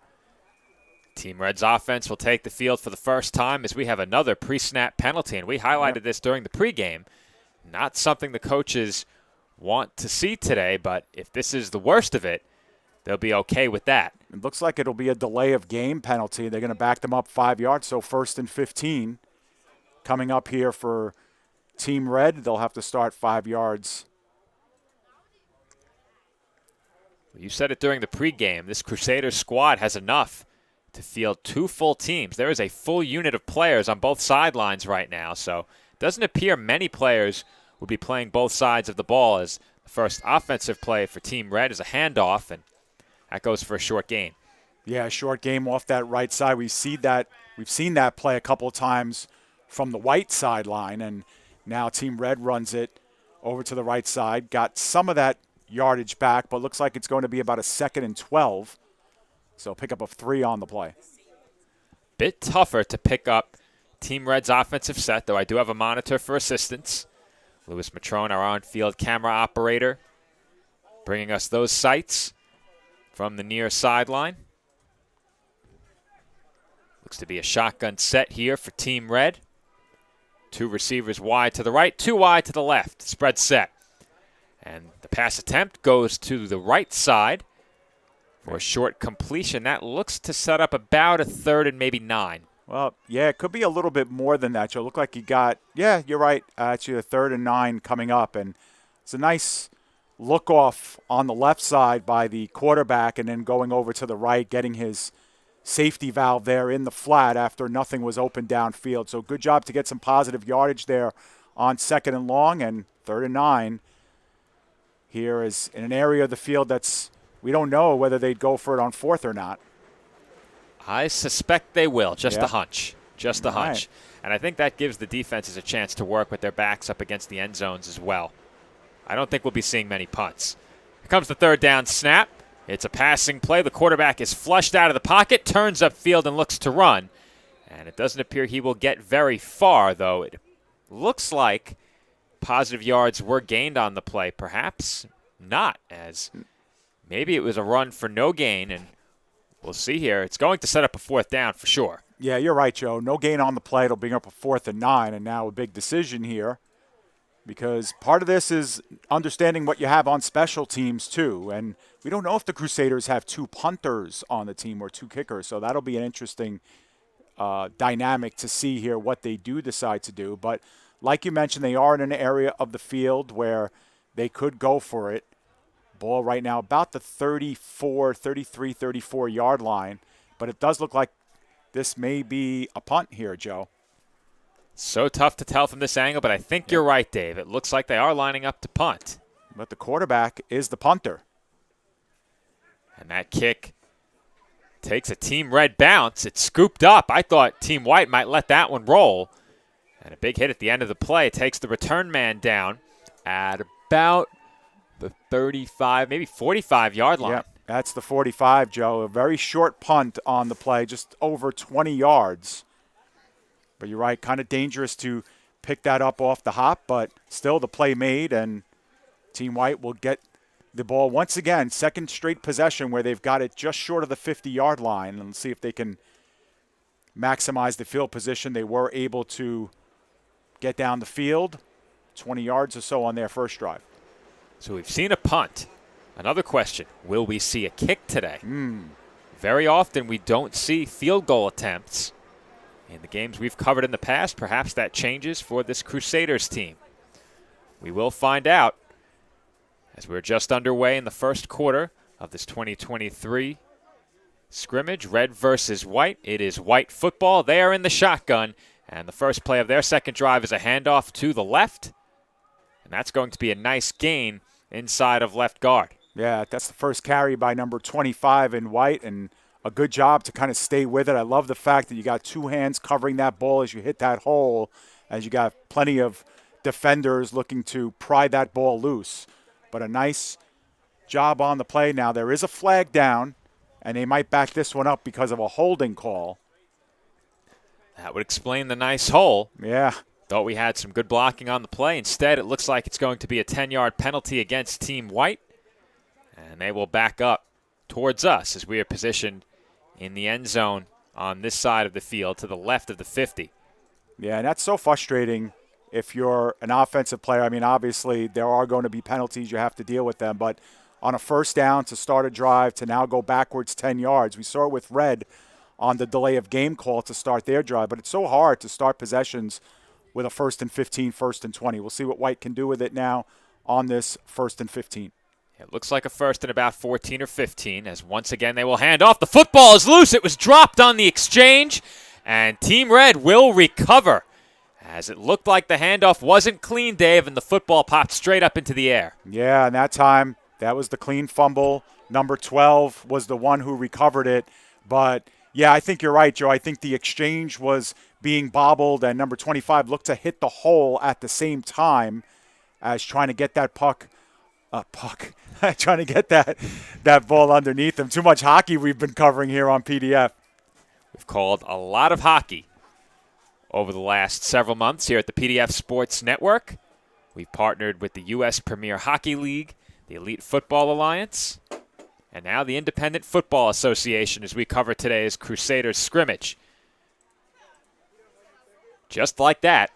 Team Red's offense will take the field for the first time as we have another pre-snap penalty, and we highlighted this during the pregame. Not something the coaches want to see today, but if this is the worst of it, they'll be okay with that. It looks like it'll be a delay of game penalty. They're going to back them up 5 yards, so 1st and 15 coming up here for Team Red. They'll have to start 5 yards. You said it during the pregame. This Crusaders squad has enough to field 2 full teams. There is a full unit of players on both sidelines right now, so it doesn't appear many players will be playing both sides of the ball, as the first offensive play for Team Red is a handoff, and that goes for a short gain. Yeah, a short game off that right side. We've seen that play a couple of times from the white sideline, and now Team Red runs it over to the right side. Got some of that yardage back, but looks like it's going to be about a 2nd and 12. So pick up of 3 on the play. Bit tougher to pick up Team Red's offensive set, though I do have a monitor for assistance. Louis Matrone, our on-field camera operator, bringing us those sights from the near sideline. Looks to be a shotgun set here for Team Red. 2 receivers wide to the right, 2 wide to the left. Spread set. And the pass attempt goes to the right side for a short completion. That looks to set up about a 3rd and maybe 9. Well, yeah, it could be a little bit more than that, Joe. Look like you got, yeah, you're right, actually a 3rd and 9 coming up. And it's a nice look off on the left side by the quarterback and then going over to the right, getting his safety valve there in the flat after nothing was open downfield. So good job to get some positive yardage there on 2nd and long, and 3rd and 9 here is in an area of the field that's, we don't know whether they'd go for it on 4th or not. I suspect they will. Just Yeah. a hunch. Just a hunch. Right. And I think that gives the defenses a chance to work with their backs up against the end zones as well. I don't think we'll be seeing many punts. Here comes the 3rd down snap. It's a passing play. The quarterback is flushed out of the pocket, turns upfield and looks to run. And it doesn't appear he will get very far, though. It looks like positive yards were gained on the play. Perhaps not, as maybe it was a run for no gain, and we'll see here. It's going to set up a 4th down for sure. Yeah, you're right, Joe. No gain on the play. It'll bring up a 4th and 9, and now a big decision here, because part of this is understanding what you have on special teams too. And we don't know if the Crusaders have 2 punters on the team or 2 kickers, so that'll be an interesting dynamic to see here what they do decide to do. But like you mentioned, they are in an area of the field where they could go for it. Ball right now about the 34, 33, 34 yard line, but it does look like this may be a punt here, Joe. So tough to tell from this angle, but I think you're right, Dave. It looks like they are lining up to punt. But the quarterback is the punter. And that kick takes a Team Red bounce. It's scooped up. I thought Team White might let that one roll. And a big hit at the end of the play takes the return man down at about the 35, maybe 45-yard line. Yep, that's the 45, Joe. A very short punt on the play, just over 20 yards. But you're right, kind of dangerous to pick that up off the hop, but still the play made, and Team White will get the ball once again, 2nd straight possession where they've got it just short of the 50-yard line, and see if they can maximize the field position. They were able to get down the field, 20 yards or so on their first drive. So we've seen a punt. Another question, will we see a kick today? Very often we don't see field goal attempts. In the games we've covered in the past, perhaps that changes for this Crusaders team. We will find out as we're just underway in the first quarter of this 2023 scrimmage, Red versus White. It is White football. They are in the shotgun, and the first play of their second drive is a handoff to the left, and that's going to be a nice gain inside of left guard. Yeah, that's the first carry by number 25 in White, and a good job to kind of stay with it. I love the fact that you got 2 hands covering that ball as you hit that hole, as you got plenty of defenders looking to pry that ball loose. But a nice job on the play. Now there is a flag down, and they might back this one up because of a holding call. That would explain the nice hole. Yeah. Thought we had some good blocking on the play. Instead, it looks like it's going to be a 10-yard penalty against Team White, and they will back up towards us as we are positioned in the end zone on this side of the field to the left of the 50. Yeah, and that's so frustrating if you're an offensive player. I mean, obviously there are going to be penalties. You have to deal with them. But on a first down to start a drive to now go backwards 10 yards, we saw it with Red on the delay of game call to start their drive. But it's so hard to start possessions with a 1st and 15, 1st and 20. We'll see what White can do with it now on this 1st and 15. It looks like a 1st and about 14 or 15, as once again they will hand off. The football is loose. It was dropped on the exchange, and Team Red will recover, as it looked like the handoff wasn't clean, Dave, and the football popped straight up into the air. Yeah, and that time, that was the clean fumble. Number 12 was the one who recovered it. But, yeah, I think you're right, Joe. I think the exchange was being bobbled, and number 25 looked to hit the hole at the same time as trying to get that trying to get that ball underneath him. Too much hockey we've been covering here on PDF. We've called a lot of hockey over the last several months here at the PDF Sports Network. We've partnered with the U.S. Premier Hockey League, the Elite Football Alliance, and now the Independent Football Association as we cover today's Crusaders scrimmage. Just like that,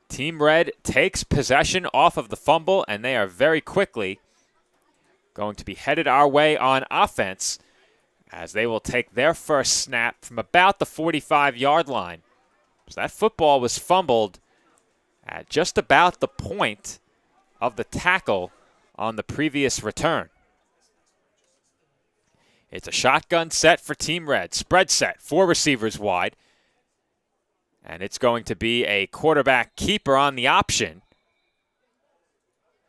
Team Red takes possession off of the fumble, and they are very quickly going to be headed our way on offense as they will take their first snap from about the 45-yard line. So that football was fumbled at just about the point of the tackle on the previous return. It's a shotgun set for Team Red. Spread set, 4 receivers wide. And it's going to be a quarterback keeper on the option.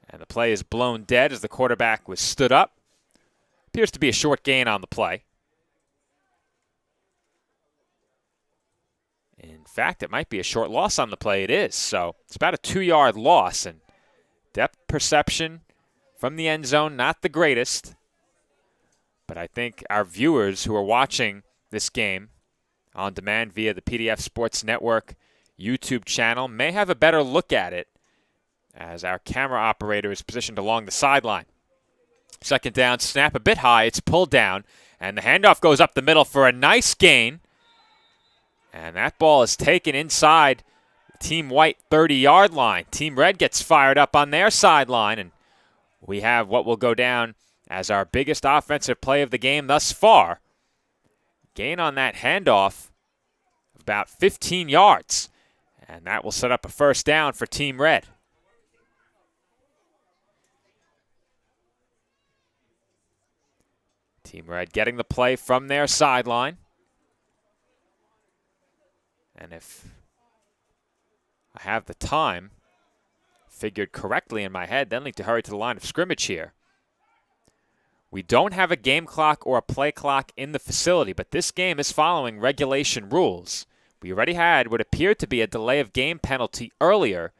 And the play is blown dead as the quarterback was stood up. Appears to be a short gain on the play. In fact, it might be a short loss on the play. It is. So it's about a 2-yard loss. And depth perception from the end zone, not the greatest. But I think our viewers who are watching this game on demand via the PDF Sports Network YouTube channel may have a better look at it as our camera operator is positioned along the sideline. Second down, snap a bit high. It's pulled down, and the handoff goes up the middle for a nice gain. And that ball is taken inside Team White 30-yard line. Team Red gets fired up on their sideline, and we have what will go down as our biggest offensive play of the game thus far. Gain on that handoff of about 15 yards, and that will set up a first down for Team Red. Team Red getting the play from their sideline. And if I have the time figured correctly in my head, then need to hurry to the line of scrimmage here. We don't have a game clock or a play clock in the facility, but this game is following regulation rules. We already had what appeared to be a delay of game penalty earlier,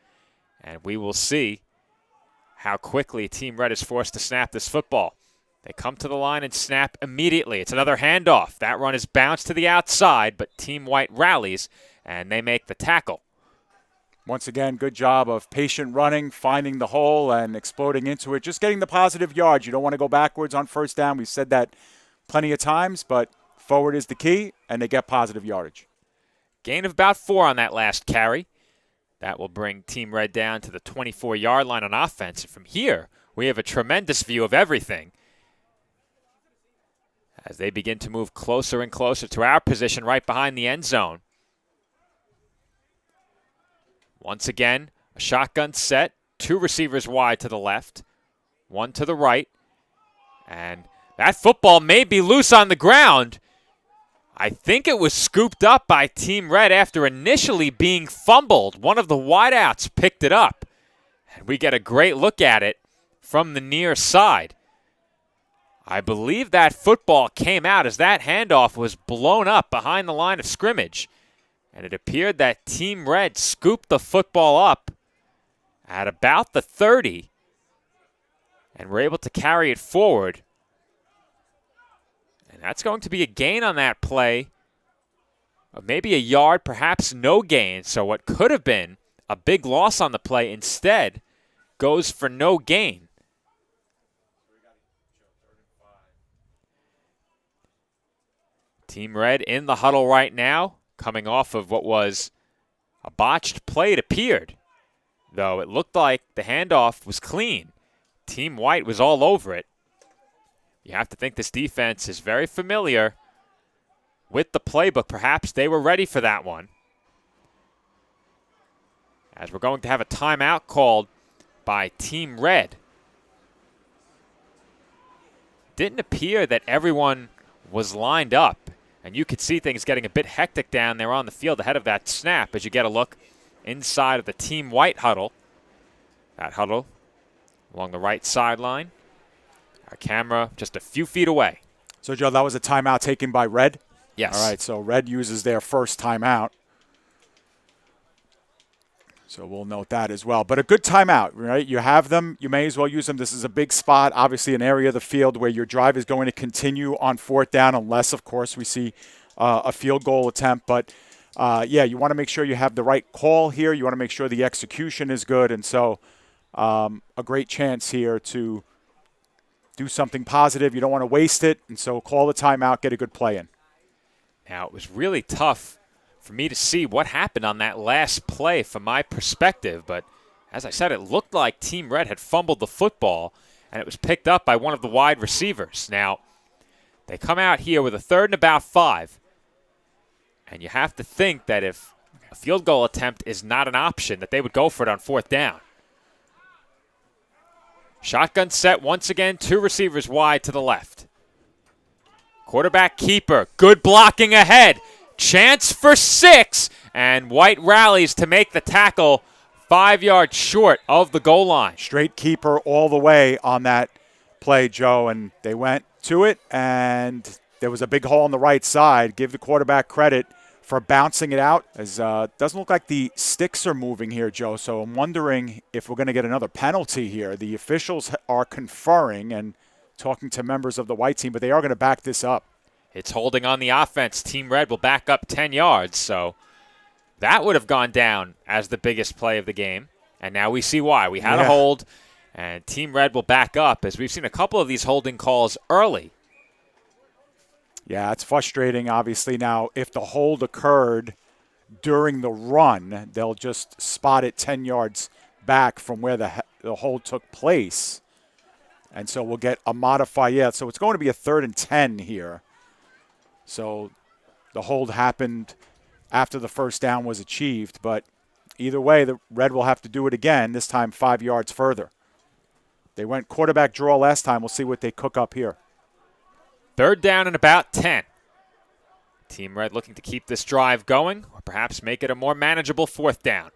and we will see how quickly Team Red is forced to snap this football. They come to the line and snap immediately. It's another handoff. That run is bounced to the outside, but Team White rallies, and they make the tackle. Once again, good job of patient running, finding the hole, and exploding into it. Just getting the positive yards. You don't want to go backwards on first down. We've said that plenty of times, but forward is the key, and they get positive yardage. Gain of about 4 on that last carry. That will bring Team Red down to the 24-yard line on offense. And from here, we have a tremendous view of everything as they begin to move closer and closer to our position right behind the end zone. Once again, a shotgun set, 2 receivers wide to the left, 1 to the right, and that football may be loose on the ground. I think it was scooped up by Team Red after initially being fumbled. One of the wideouts picked it up, and we get a great look at it from the near side. I believe that football came out as that handoff was blown up behind the line of scrimmage. And it appeared that Team Red scooped the football up at about the 30 and were able to carry it forward. And that's going to be a gain on that play of maybe a yard, perhaps no gain. So what could have been a big loss on the play instead goes for no gain. Team Red in the huddle right now, coming off of what was a botched play, it appeared. Though it looked like the handoff was clean. Team White was all over it. You have to think this defense is very familiar with the playbook. Perhaps they were ready for that one. As we're going to have a timeout called by Team Red. Didn't appear that everyone was lined up. And you could see things getting a bit hectic down there on the field ahead of that snap as you get a look inside of the Team White huddle. That huddle along the right sideline. Our camera just a few feet away. So, Joe, that was a timeout taken by Red? Yes. All right, so Red uses their first timeout. So we'll note that as well. But a good timeout, right? You have them. You may as well use them. This is a big spot, obviously an area of the field where your drive is going to continue on fourth down unless, of course, we see a field goal attempt. But yeah, you want to make sure you have the right call here. You want to make sure the execution is good. And so a great chance here to do something positive. You don't want to waste it. And so call the timeout, get a good play in. Now, it was really tough for me to see what happened on that last play from my perspective. But as I said, it looked like Team Red had fumbled the football, and it was picked up by one of the wide receivers. Now, they come out here with a 3rd and about 5. And you have to think that if a field goal attempt is not an option, that they would go for it on 4th down. Shotgun set once again, 2 receivers wide to the left. Quarterback keeper, good blocking ahead. Chance for 6, and White rallies to make the tackle 5 yards short of the goal line. Straight keeper all the way on that play, Joe, and they went to it, and there was a big hole on the right side. Give the quarterback credit for bouncing it out. As doesn't look like the sticks are moving here, Joe, so I'm wondering if we're going to get another penalty here. The officials are conferring and talking to members of the white team, but they are going to back this up. It's holding on the offense. Team Red will back up 10 yards, so that would have gone down as the biggest play of the game. And now we see why. We had a hold, and Team Red will back up, as we've seen a couple of these holding calls early. Yeah, it's frustrating, obviously. Now, if the hold occurred during the run, they'll just spot it 10 yards back from where the hold took place. And so we'll get a modified. Yeah, so it's going to be a 3rd and 10 here. So the hold happened after the first down was achieved. But either way, the Red will have to do it again, this time 5 yards further. They went quarterback draw last time. We'll see what they cook up here. 3rd down and about 10. Team Red looking to keep this drive going, or perhaps make it a more manageable 4th down.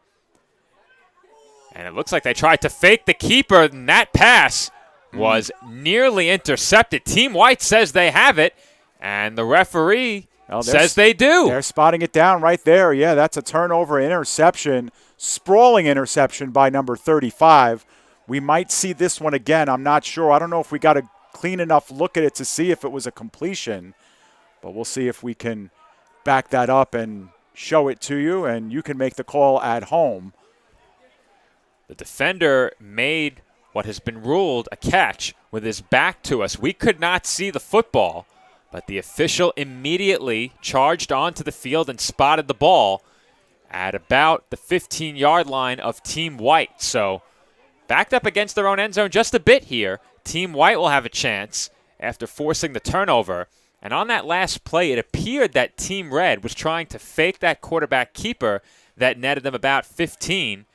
And it looks like they tried to fake the keeper, and that pass was nearly intercepted. Team White says they have it, and the referee says they do. They're spotting it down right there. Yeah, that's a turnover interception, sprawling interception by number 35. We might see this one again. I'm not sure. I don't know if we got a clean enough look at it to see if it was a completion, but we'll see if we can back that up and show it to you, and you can make the call at home. The defender made what has been ruled a catch with his back to us. We could not see the football, but the official immediately charged onto the field and spotted the ball at about the 15-yard line of Team White. So backed up against their own end zone just a bit here. Team White will have a chance after forcing the turnover. And on that last play, it appeared that Team Red was trying to fake that quarterback keeper that netted them about 15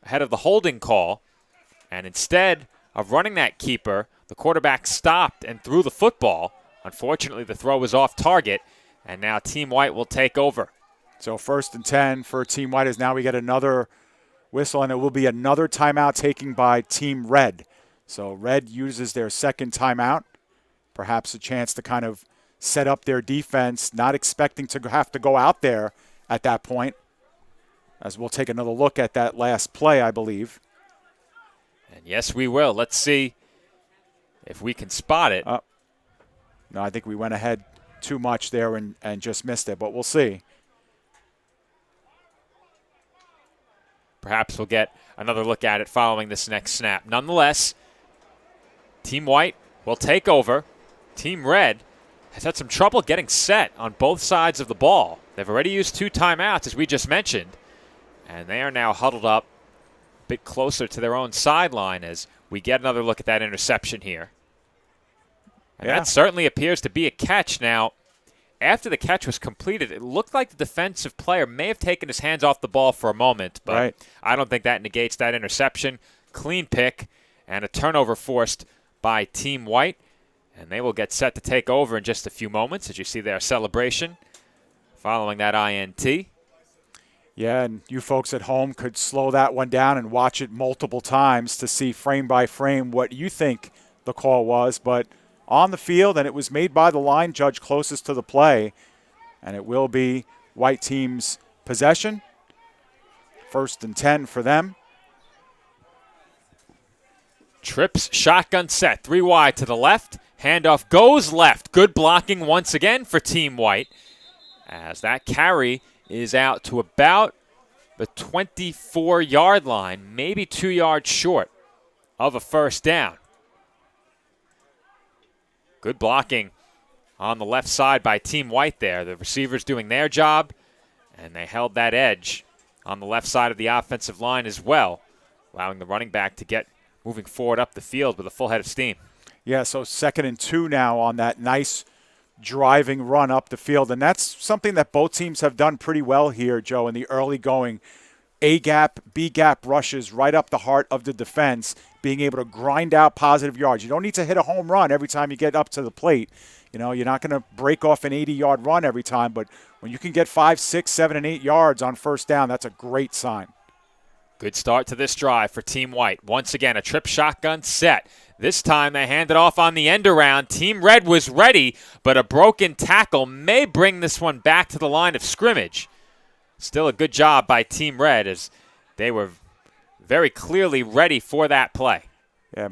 ahead of the holding call. And instead of running that keeper, the quarterback stopped and threw the football. Unfortunately, the throw was off target, and now Team White will take over. So 1st and 10 for Team White as now we get another whistle, and it will be another timeout taken by Team Red. So Red uses their 2nd timeout, perhaps a chance to kind of set up their defense, not expecting to have to go out there at that point, as we'll take another look at that last play, I believe. And yes, we will. Let's see if we can spot it. No, I think we went ahead too much there and just missed it, but we'll see. Perhaps we'll get another look at it following this next snap. Nonetheless, Team White will take over. Team Red has had some trouble getting set on both sides of the ball. They've already used 2 timeouts, as we just mentioned, and they are now huddled up a bit closer to their own sideline as we get another look at that interception here. And that certainly appears to be a catch. Now, after the catch was completed, it looked like the defensive player may have taken his hands off the ball for a moment, but I don't think that negates that interception. Clean pick and a turnover forced by Team White, and they will get set to take over in just a few moments as you see their celebration following that INT. Yeah, and you folks at home could slow that one down and watch it multiple times to see frame by frame what you think the call was, but on the field, and it was made by the line judge closest to the play, and it will be White team's possession. 1st and 10 for them. Trips shotgun set, 3 wide to the left. Handoff goes left. Good blocking once again for Team White as that carry is out to about the 24-yard line, maybe 2 yards short of a first down. Good blocking on the left side by Team White there. The receivers doing their job, and they held that edge on the left side of the offensive line as well, allowing the running back to get moving forward up the field with a full head of steam. Yeah, so 2nd and 2 now on that nice driving run up the field. And that's something that both teams have done pretty well here, Joe, in the early going. A-gap, B-gap rushes right up the heart of the defense, being able to grind out positive yards. You don't need to hit a home run every time you get up to the plate. You know, you're not going to break off an 80-yard run every time, but when you can get 5, 6, 7, and 8 yards on first down, that's a great sign. Good start to this drive for Team White. Once again, a trip shotgun set. This time they hand it off on the end around. Team Red was ready, but a broken tackle may bring this one back to the line of scrimmage. Still a good job by Team Red as they were very clearly ready for that play. Yeah,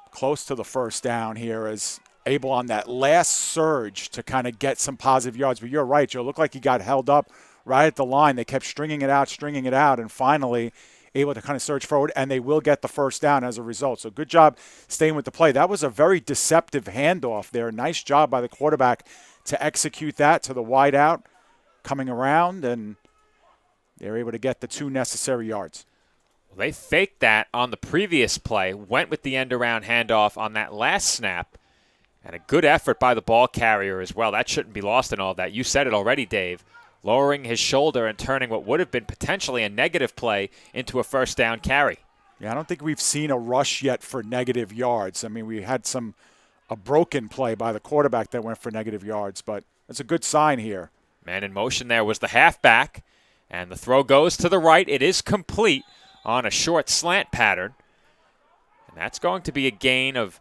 close to the first down here as able on that last surge to kind of get some positive yards. But you're right, Joe. It looked like he got held up right at the line. They kept stringing it out, and finally able to kind of surge forward, and they will get the first down as a result. So good job staying with the play. That was a very deceptive handoff there. Nice job by the quarterback to execute that to the wide out, coming around, and they're able to get the 2 necessary yards. Well, they faked that on the previous play, went with the end-around handoff on that last snap, and a good effort by the ball carrier as well. That shouldn't be lost in all of that. You said it already, Dave. Lowering his shoulder and turning what would have been potentially a negative play into a first down carry. Yeah, I don't think we've seen a rush yet for negative yards. I mean, we had a broken play by the quarterback that went for negative yards, but it's a good sign here. Man in motion there was the halfback, and the throw goes to the right. It is complete on a short slant pattern, and that's going to be a gain of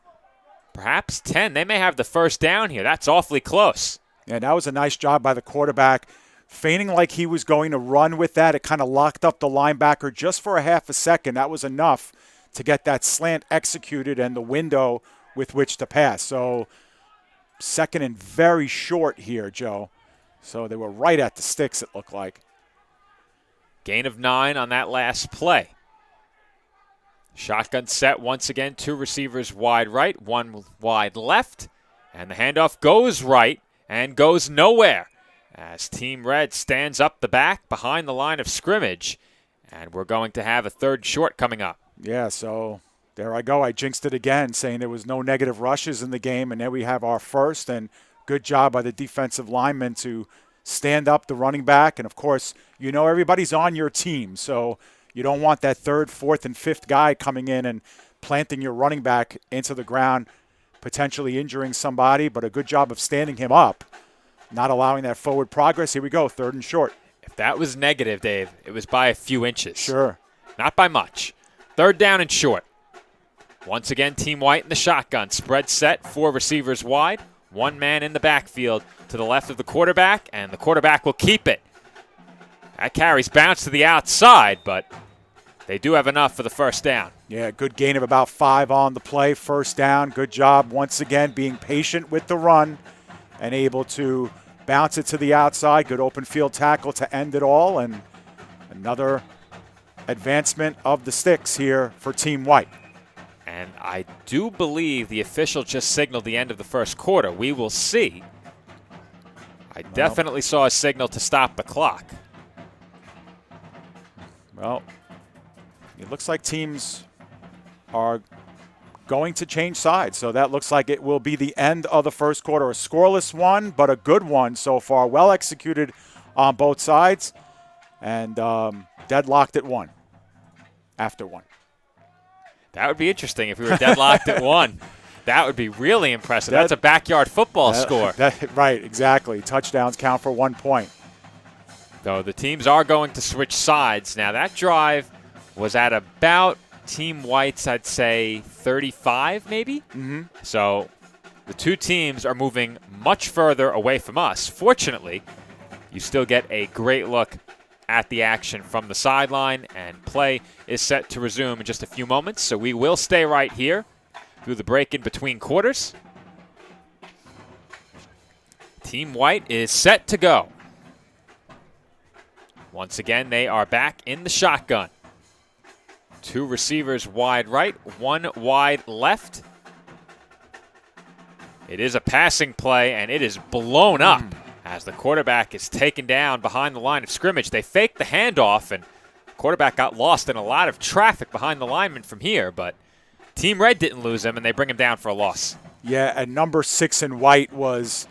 perhaps 10. They may have the first down here. That's awfully close. Yeah, that was a nice job by the quarterback. Feigning like he was going to run with that, it kind of locked up the linebacker just for a half a second. That was enough to get that slant executed and the window with which to pass. So 2nd and very short here, Joe. So they were right at the sticks, it looked like. Gain of 9 on that last play. Shotgun set once again, 2 receivers wide right, 1 wide left. And the handoff goes right and goes nowhere as Team Red stands up the back behind the line of scrimmage. And we're going to have a 3rd short coming up. Yeah, so there I go. I jinxed it again, saying there was no negative rushes in the game, and there we have our first. And good job by the defensive lineman to stand up the running back. And, of course, you know everybody's on your team, so you don't want that 3rd, 4th, and 5th guy coming in and planting your running back into the ground, potentially injuring somebody. But a good job of standing him up, not allowing that forward progress. Here we go, 3rd and short. If that was negative, Dave, it was by a few inches. Sure. Not by much. 3rd down and short. Once again, Team White in the shotgun. Spread set, 4 receivers wide, 1 man in the backfield to the left of the quarterback, and the quarterback will keep it. That carry's bounced to the outside, but they do have enough for the first down. Yeah, good gain of about 5 on the play. First down. Good job once again being patient with the run and able to bounce it to the outside. Good open field tackle to end it all, and another advancement of the sticks here for Team White. And I do believe the official just signaled the end of the first quarter. We will see. I definitely saw a signal to stop the clock. Well, it looks like teams are going to change sides. So that looks like it will be the end of the first quarter. A scoreless one, but a good one so far. Well executed on both sides. And deadlocked at 1 after 1. That would be interesting if we were deadlocked at 1. That would be really impressive. That's a backyard football score. Right, exactly. Touchdowns count for 1 point. So the teams are going to switch sides. Now that drive was at about Team White's, I'd say, 35 maybe. Mm-hmm. So the 2 teams are moving much further away from us. Fortunately, you still get a great look at the action from the sideline, and play is set to resume in just a few moments. So we will stay right here through the break in between quarters. Team White is set to go. Once again, they are back in the shotgun. 2 receivers wide right, 1 wide left. It is a passing play, and it is blown up as the quarterback is taken down behind the line of scrimmage. They faked the handoff, and the quarterback got lost in a lot of traffic behind the lineman from here, but Team Red didn't lose him, and they bring him down for a loss. Yeah, and number 6 in white was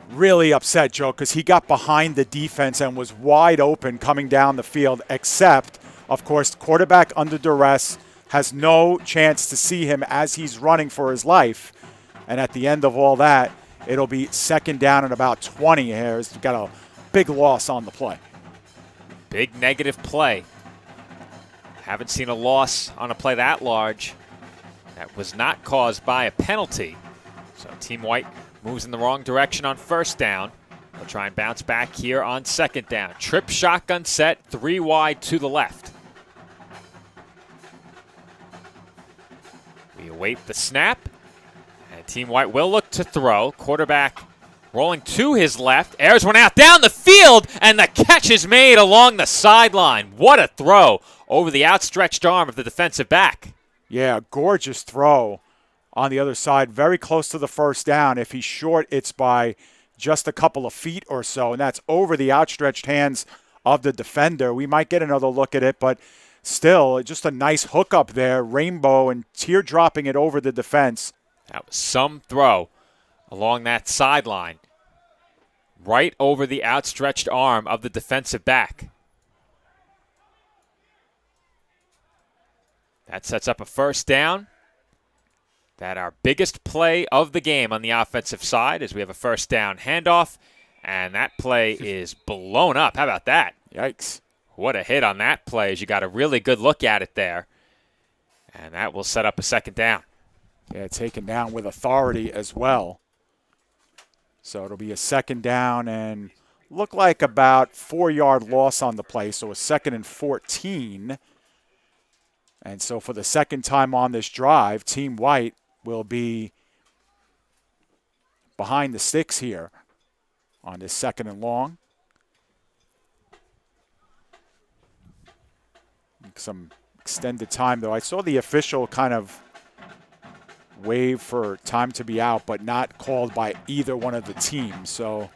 really upset, Joe, because he got behind the defense and was wide open coming down the field, except, of course, the quarterback under duress has no chance to see him as he's running for his life. And at the end of all that, it'll be 2nd down and about 20 here. He's got a big loss on the play. Big negative play. Haven't seen a loss on a play that large. That was not caused by a penalty. So Team White moves in the wrong direction on 1st down. They'll try and bounce back here on 2nd down. Trip shotgun set, 3 wide to the left. We await the snap. And Team White will look to throw. Quarterback rolling to his left. Airs one out down the field, and the catch is made along the sideline. What a throw over the outstretched arm of the defensive back. Yeah, gorgeous throw on the other side, very close to the 1st down. If he's short, it's by just a couple of feet or so, and that's over the outstretched hands of the defender. We might get another look at it, but still, just a nice hook up there, rainbow, and teardropping it over the defense. That was some throw along that sideline, right over the outstretched arm of the defensive back. That sets up a 1st down. That our biggest play of the game on the offensive side, as we have a 1st down handoff, and that play is blown up. How about that? Yikes. What a hit on that play, as you got a really good look at it there. And that will set up a 2nd down. Yeah, taken down with authority as well. So it'll be a 2nd down and look like about 4-yard loss on the play, so a 2nd and 14. And so for the 2nd time on this drive, Team White will be behind the sticks here on this 2nd and long. Some extended time, though. I saw the official kind of wave for time to be out, but not called by either one of the teams. So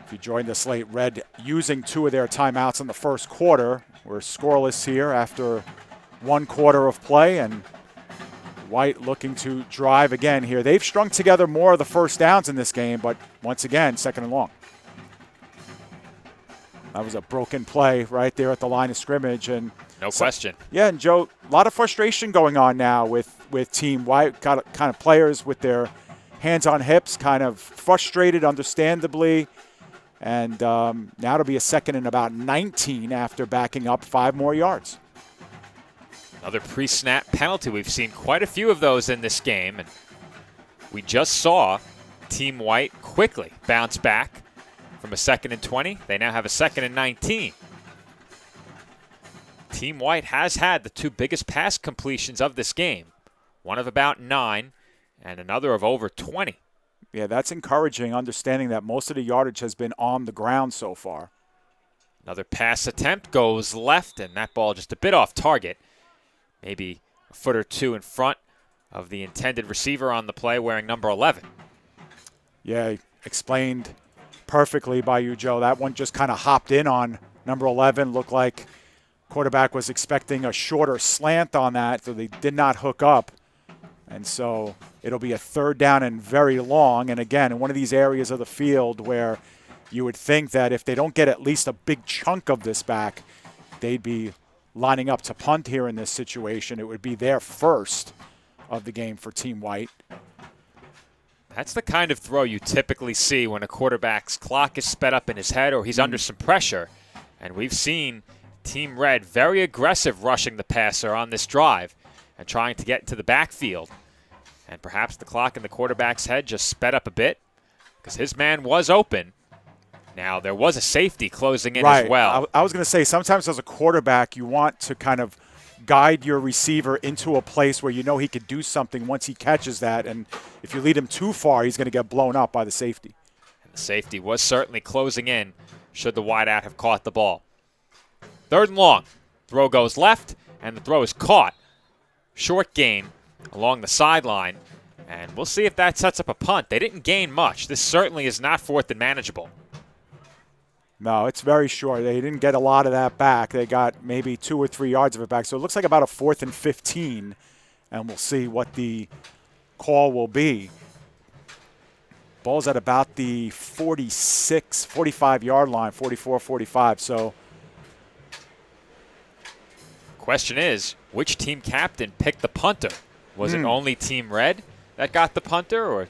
if you joined us late, Red using 2 of their timeouts in the 1st quarter. We're scoreless here after 1 quarter of play, and White looking to drive again here. They've strung together more of the 1st downs in this game, but once again, 2nd and long. That was a broken play right there at the line of scrimmage. And no question. Yeah, and Joe, a lot of frustration going on now with Team White. Got kind of players with their hands on hips, kind of frustrated, understandably. And now it'll be a 2nd and about 19 after backing up 5 more yards. Another pre-snap penalty. We've seen quite a few of those in this game. And we just saw Team White quickly bounce back from a 2nd and 20. They now have a 2nd and 19. Team White has had the 2 biggest pass completions of this game. One of about 9 and another of over 20. Yeah, that's encouraging, understanding that most of the yardage has been on the ground so far. Another pass attempt goes left, and that ball just a bit off target. Maybe a foot or 2 in front of the intended receiver on the play wearing number 11. Yeah, explained perfectly by you, Joe. That one just kind of hopped in on number 11. Looked like quarterback was expecting a shorter slant on that, so they did not hook up. And so it'll be a 3rd down and very long. And again, in one of these areas of the field where you would think that if they don't get at least a big chunk of this back, they'd be lining up to punt here in this situation. It would be their 1st of the game for Team White. That's the kind of throw you typically see when a quarterback's clock is sped up in his head or he's under some pressure. And we've seen Team Red very aggressive rushing the passer on this drive and trying to get into the backfield. And perhaps the clock in the quarterback's head just sped up a bit because his man was open. Now, there was a safety closing in as well. I was going to say, sometimes as a quarterback, you want to kind of guide your receiver into a place where you know he could do something once he catches that. And if you lead him too far, he's going to get blown up by the safety. And the safety was certainly closing in should the wideout have caught the ball. 3rd and long. Throw goes left, and the throw is caught. Short gain along the sideline, and we'll see if that sets up a punt. They didn't gain much. This certainly is not 4th and manageable. No, it's very short. They didn't get a lot of that back. They got maybe 2 or 3 yards of it back. So it looks like about a 4th and 15, and we'll see what the call will be. Ball's at about the 45-yard line, 44, 45. So question is, which team captain picked the punter? Was it only Team Red that got the punter, or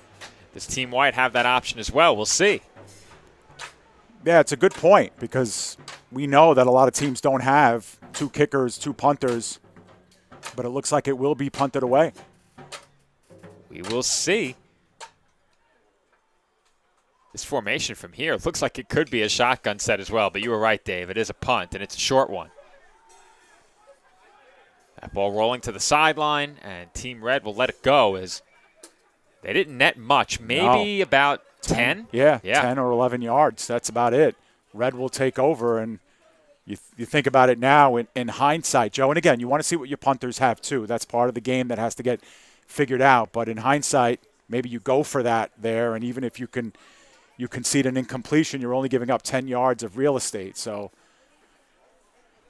does Team White have that option as well? We'll see. yeah, it's a good point because we know that a lot of teams don't have 2 kickers, 2 punters, but it looks like it will be punted away. We will see. This formation from here looks like it could be a shotgun set as well, but you were right, Dave. It is a punt, and it's a short one. That ball rolling to the sideline, and Team Red will let it go as they didn't net much, maybe about 10? Yeah, 10 or 11 yards. That's about it. Red will take over, and you think about it now in hindsight, Joe. And again, you want to see what your punters have too. That's part of the game that has to get figured out. But in hindsight, maybe you go for that there, and even if you concede an incompletion, you're only giving up 10 yards of real estate. So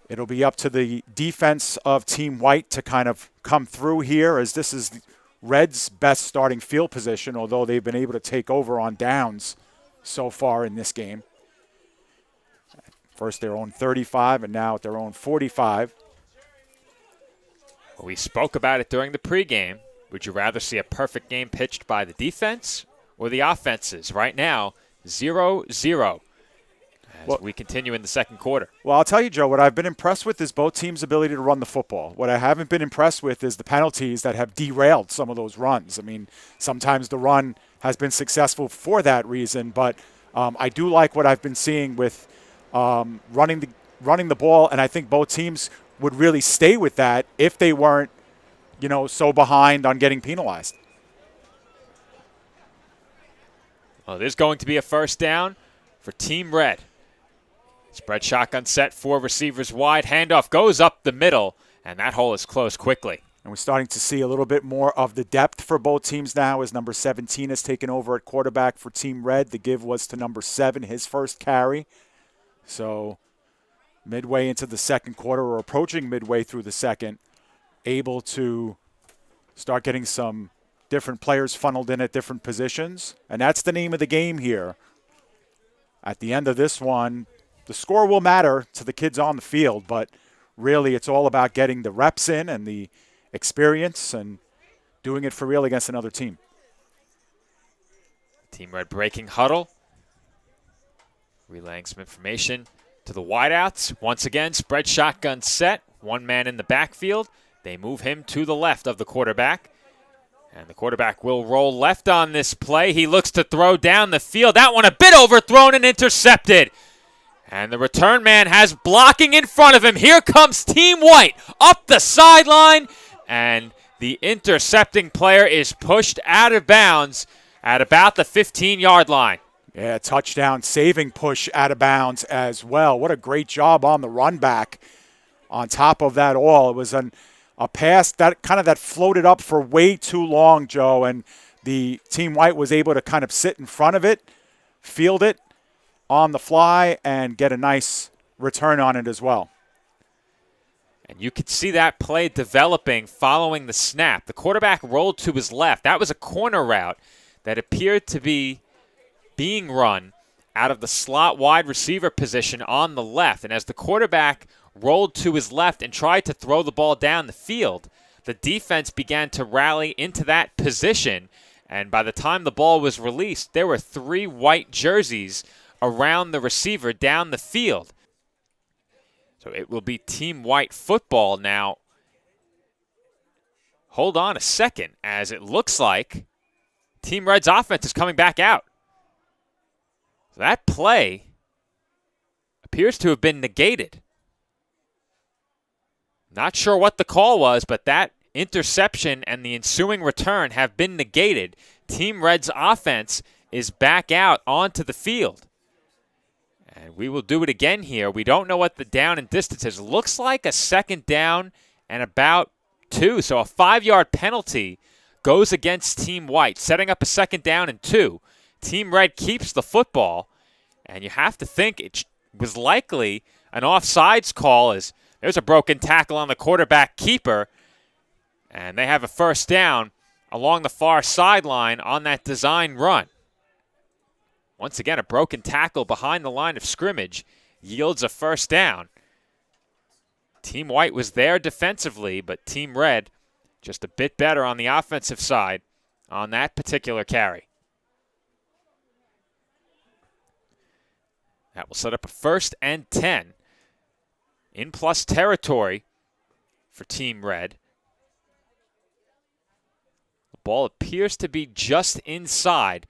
it'll be up to the defense of Team White to kind of come through here, as this is Red's best starting field position, although they've been able to take over on downs so far in this game. First their own 35 and now at their own 45. We spoke about it during the pregame. Would you rather see a perfect game pitched by the defense or the offenses? Right now, 0-0 as we continue in the second quarter. Well, I'll tell you, Joe, what I've been impressed with is both teams' ability to run the football. What I haven't been impressed with is the penalties that have derailed some of those runs. I mean, sometimes the run has been successful for that reason, but I do like what I've been seeing with running the ball, and I think both teams would really stay with that if they weren't, so behind on getting penalized. Well, there's going to be a first down for Team Red. Spread shotgun set, 4 receivers wide. Handoff goes up the middle, and that hole is closed quickly. And we're starting to see a little bit more of the depth for both teams now as number 17 has taken over at quarterback for Team Red. The give was to number 7, his first carry. So midway into the second quarter, or approaching midway through the second, able to start getting some different players funneled in at different positions. And that's the name of the game here. At the end of this one, the score will matter to the kids on the field, but really it's all about getting the reps in and the experience and doing it for real against another team. Team Red breaking huddle. Relaying some information to the wideouts. Once again, spread shotgun set. 1 man in the backfield. They move him to the left of the quarterback. And the quarterback will roll left on this play. He looks to throw down the field. That one a bit overthrown and intercepted. And the return man has blocking in front of him. Here comes Team White up the sideline. And the intercepting player is pushed out of bounds at about the 15-yard line. Yeah, touchdown saving push out of bounds as well. What a great job on the run back. On top of that all, it was a pass that floated up for way too long, Joe, and the Team White was able to kind of sit in front of it, field it on the fly, and get a nice return on it as well. And you could see that play developing following the snap. The quarterback rolled to his left. That was a corner route that appeared to be being run out of the slot wide receiver position on the left. And as the quarterback rolled to his left and tried to throw the ball down the field, the defense began to rally into that position. And by the time the ball was released, there were 3 white jerseys around the receiver down the field. So it will be Team White football now. Hold on a second, as it looks like Team Red's offense is coming back out. So that play appears to have been negated. Not sure what the call was, but that interception and the ensuing return have been negated. Team Red's offense is back out onto the field. And we will do it again here. We don't know what the down and distance is. Looks like a second down and about 2. So a 5-yard penalty goes against Team White, setting up a second down and 2. Team Red keeps the football, and you have to think it was likely an offsides call, as there's a broken tackle on the quarterback keeper, and they have a first down along the far sideline on that design run. Once again, a broken tackle behind the line of scrimmage yields a first down. Team White was there defensively, but Team Red just a bit better on the offensive side on that particular carry. That will set up a 1st and 10 in plus territory for Team Red. The ball appears to be just inside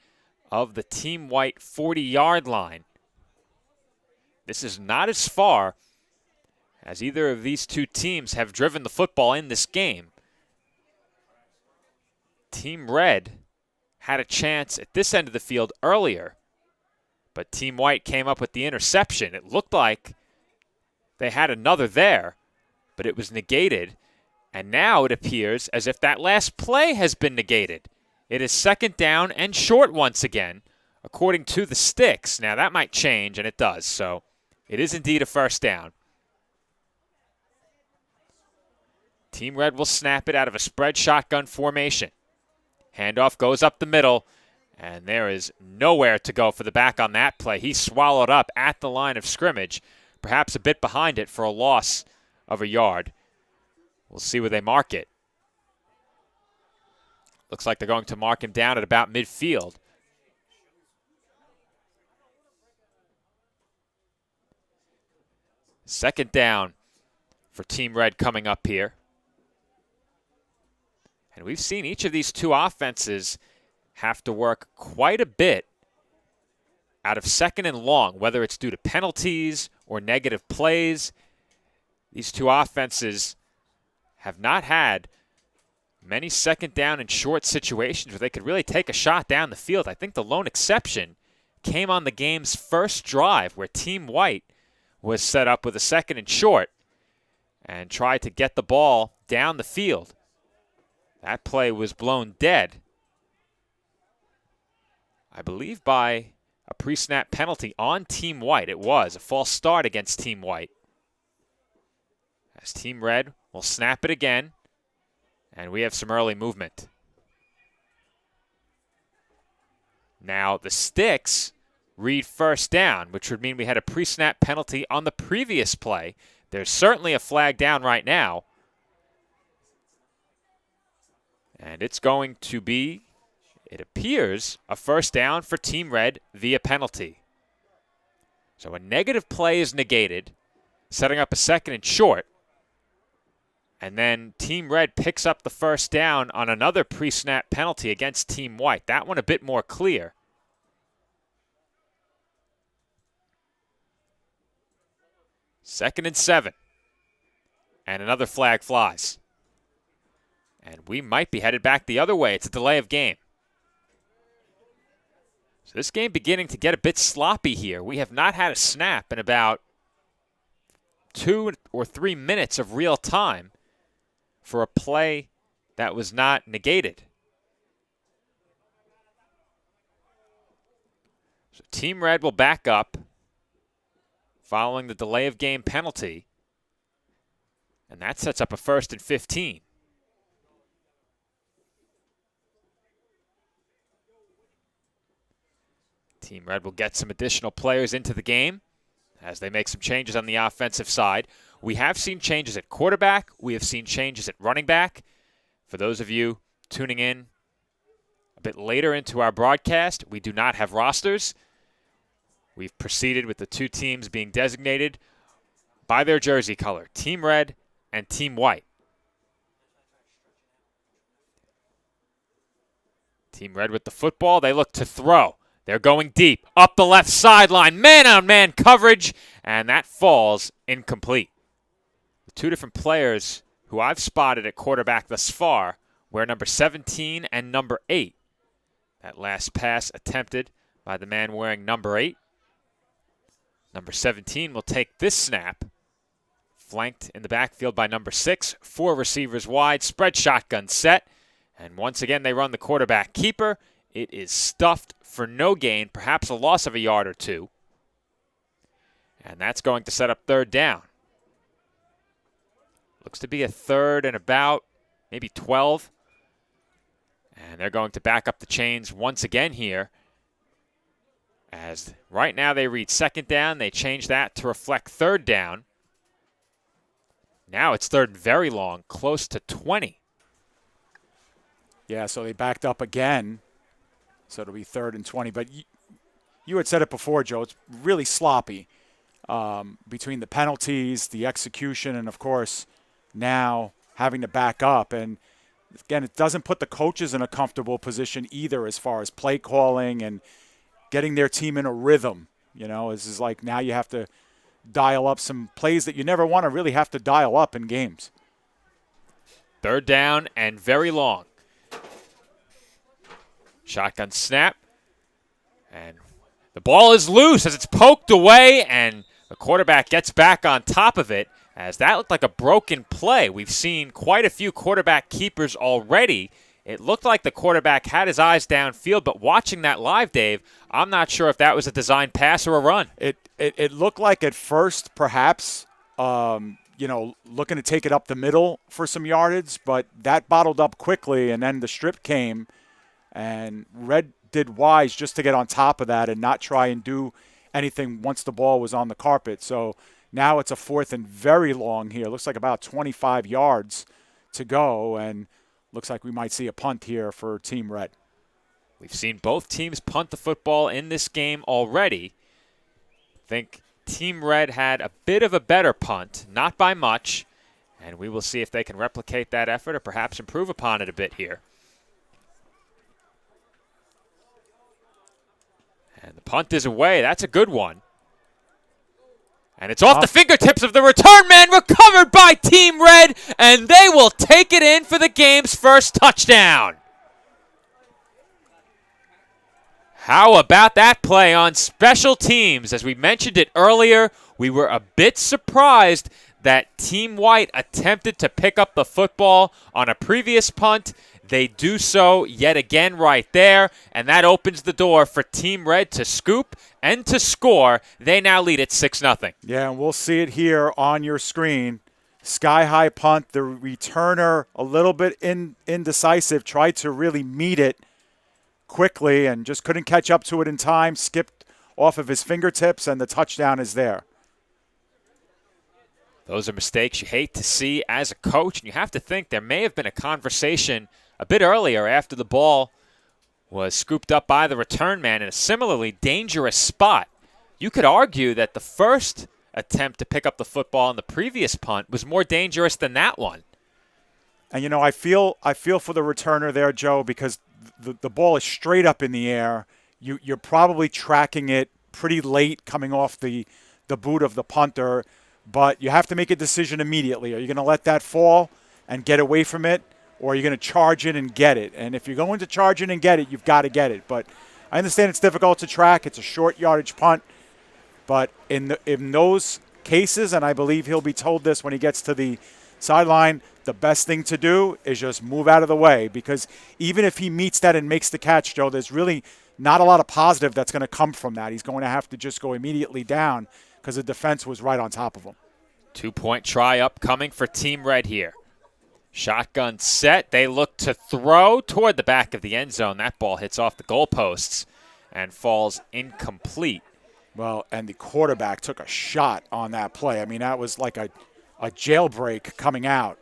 of the Team White 40-yard line. This is not as far as either of these two teams have driven the football in this game. Team Red had a chance at this end of the field earlier, but Team White came up with the interception. It looked like they had another there, but it was negated, and now it appears as if that last play has been negated. It is second down and short once again, according to the sticks. Now, that might change, and it does, so it is indeed a first down. Team Red will snap it out of a spread shotgun formation. Handoff goes up the middle, and there is nowhere to go for the back on that play. He's swallowed up at the line of scrimmage, perhaps a bit behind it for a loss of a yard. We'll see where they mark it. Looks like they're going to mark him down at about midfield. Second down for Team Red coming up here. And we've seen each of these two offenses have to work quite a bit out of second and long, whether it's due to penalties or negative plays. These two offenses have not had many second down and short situations where they could really take a shot down the field. I think the lone exception came on the game's first drive, where Team White was set up with a second and short and tried to get the ball down the field. That play was blown dead, I believe, by a pre-snap penalty on Team White. It was a false start against Team White. As Team Red will snap it again, and we have some early movement. Now the sticks read first down, which would mean we had a pre-snap penalty on the previous play. There's certainly a flag down right now. And it's going to be, it appears, a first down for Team Red via penalty. So a negative play is negated, setting up a second and short. And then Team Red picks up the first down on another pre-snap penalty against Team White. That one a bit more clear. Second and 7. And another flag flies. And we might be headed back the other way. It's a delay of game. So this game beginning to get a bit sloppy here. We have not had a snap in about 2 or 3 minutes of real time for a play that was not negated. So Team Red will back up following the delay of game penalty. And that sets up a 1st and 15. Team Red will get some additional players into the game as they make some changes on the offensive side. We have seen changes at quarterback. We have seen changes at running back. For those of you tuning in a bit later into our broadcast, we do not have rosters. We've proceeded with the two teams being designated by their jersey color, Team Red and Team White. Team Red with the football. They look to throw. They're going deep, up the left sideline, man-on-man coverage, and that falls incomplete. The two different players who I've spotted at quarterback thus far were number 17 and number 8. That last pass attempted by the man wearing number 8 Number 17 will take this snap. Flanked in the backfield by number 6. 4 receivers wide. Spread shotgun set. And once again, they run the quarterback keeper. It is stuffed for no gain, perhaps a loss of a yard or two. And that's going to set up third down. Looks to be a third and about maybe 12. And they're going to back up the chains once again here. As right now they read second down. They change that to reflect third down. Now it's third and very long, close to 20. Yeah, so they backed up again. So it'll be third and 20. But you had said it before, Joe. It's really sloppy between the penalties, the execution, and, of course, now having to back up. And, again, it doesn't put the coaches in a comfortable position either as far as play calling and getting their team in a rhythm. You know, this is like now you have to dial up some plays that you never want to really have to dial up in games. Third down and very long. Shotgun snap. And the ball is loose as it's poked away, and the quarterback gets back on top of it as that looked like a broken play. We've seen quite a few quarterback keepers already. It looked like the quarterback had his eyes downfield, but watching that live, Dave, I'm not sure if that was a designed pass or a run. It looked like at first perhaps, looking to take it up the middle for some yardage, but that bottled up quickly, and then the strip came, and Red did wise just to get on top of that and not try and do anything once the ball was on the carpet. So now it's a fourth and very long here. Looks like about 25 yards to go, and looks like we might see a punt here for Team Red. We've seen both teams punt the football in this game already. I think Team Red had a bit of a better punt, not by much, and we will see if they can replicate that effort or perhaps improve upon it a bit here. And the punt is away. That's a good one. And it's off the fingertips of the return man, recovered by Team Red, and they will take it in for the game's first touchdown. How about that play on special teams? As we mentioned it earlier, we were a bit surprised that Team White attempted to pick up the football on a previous punt. They do so yet again right there, and that opens the door for Team Red to scoop and to score. They now lead at 6-0. Yeah, and we'll see it here on your screen. Sky-high punt. The returner a little bit indecisive, tried to really meet it quickly and just couldn't catch up to it in time, skipped off of his fingertips, and the touchdown is there. Those are mistakes you hate to see as a coach, and you have to think there may have been a conversation a bit earlier after the ball was scooped up by the return man in a similarly dangerous spot. You could argue that the first attempt to pick up the football on the previous punt was more dangerous than that one. And, I feel for the returner there, Joe, because the ball is straight up in the air. You're probably tracking it pretty late coming off the boot of the punter, but you have to make a decision immediately. Are you going to let that fall and get away from it, or are you going to charge it and get it? And if you're going to charge it and get it, you've got to get it. But I understand it's difficult to track. It's a short yardage punt. But in those cases, and I believe he'll be told this when he gets to the sideline, the best thing to do is just move out of the way, because even if he meets that and makes the catch, Joe, there's really not a lot of positive that's going to come from that. He's going to have to just go immediately down because the defense was right on top of him. 2-point try upcoming for Team Red here. Shotgun set. They look to throw toward the back of the end zone. That ball hits off the goalposts and falls incomplete. Well, and the quarterback took a shot on that play. I mean, that was like a jailbreak coming out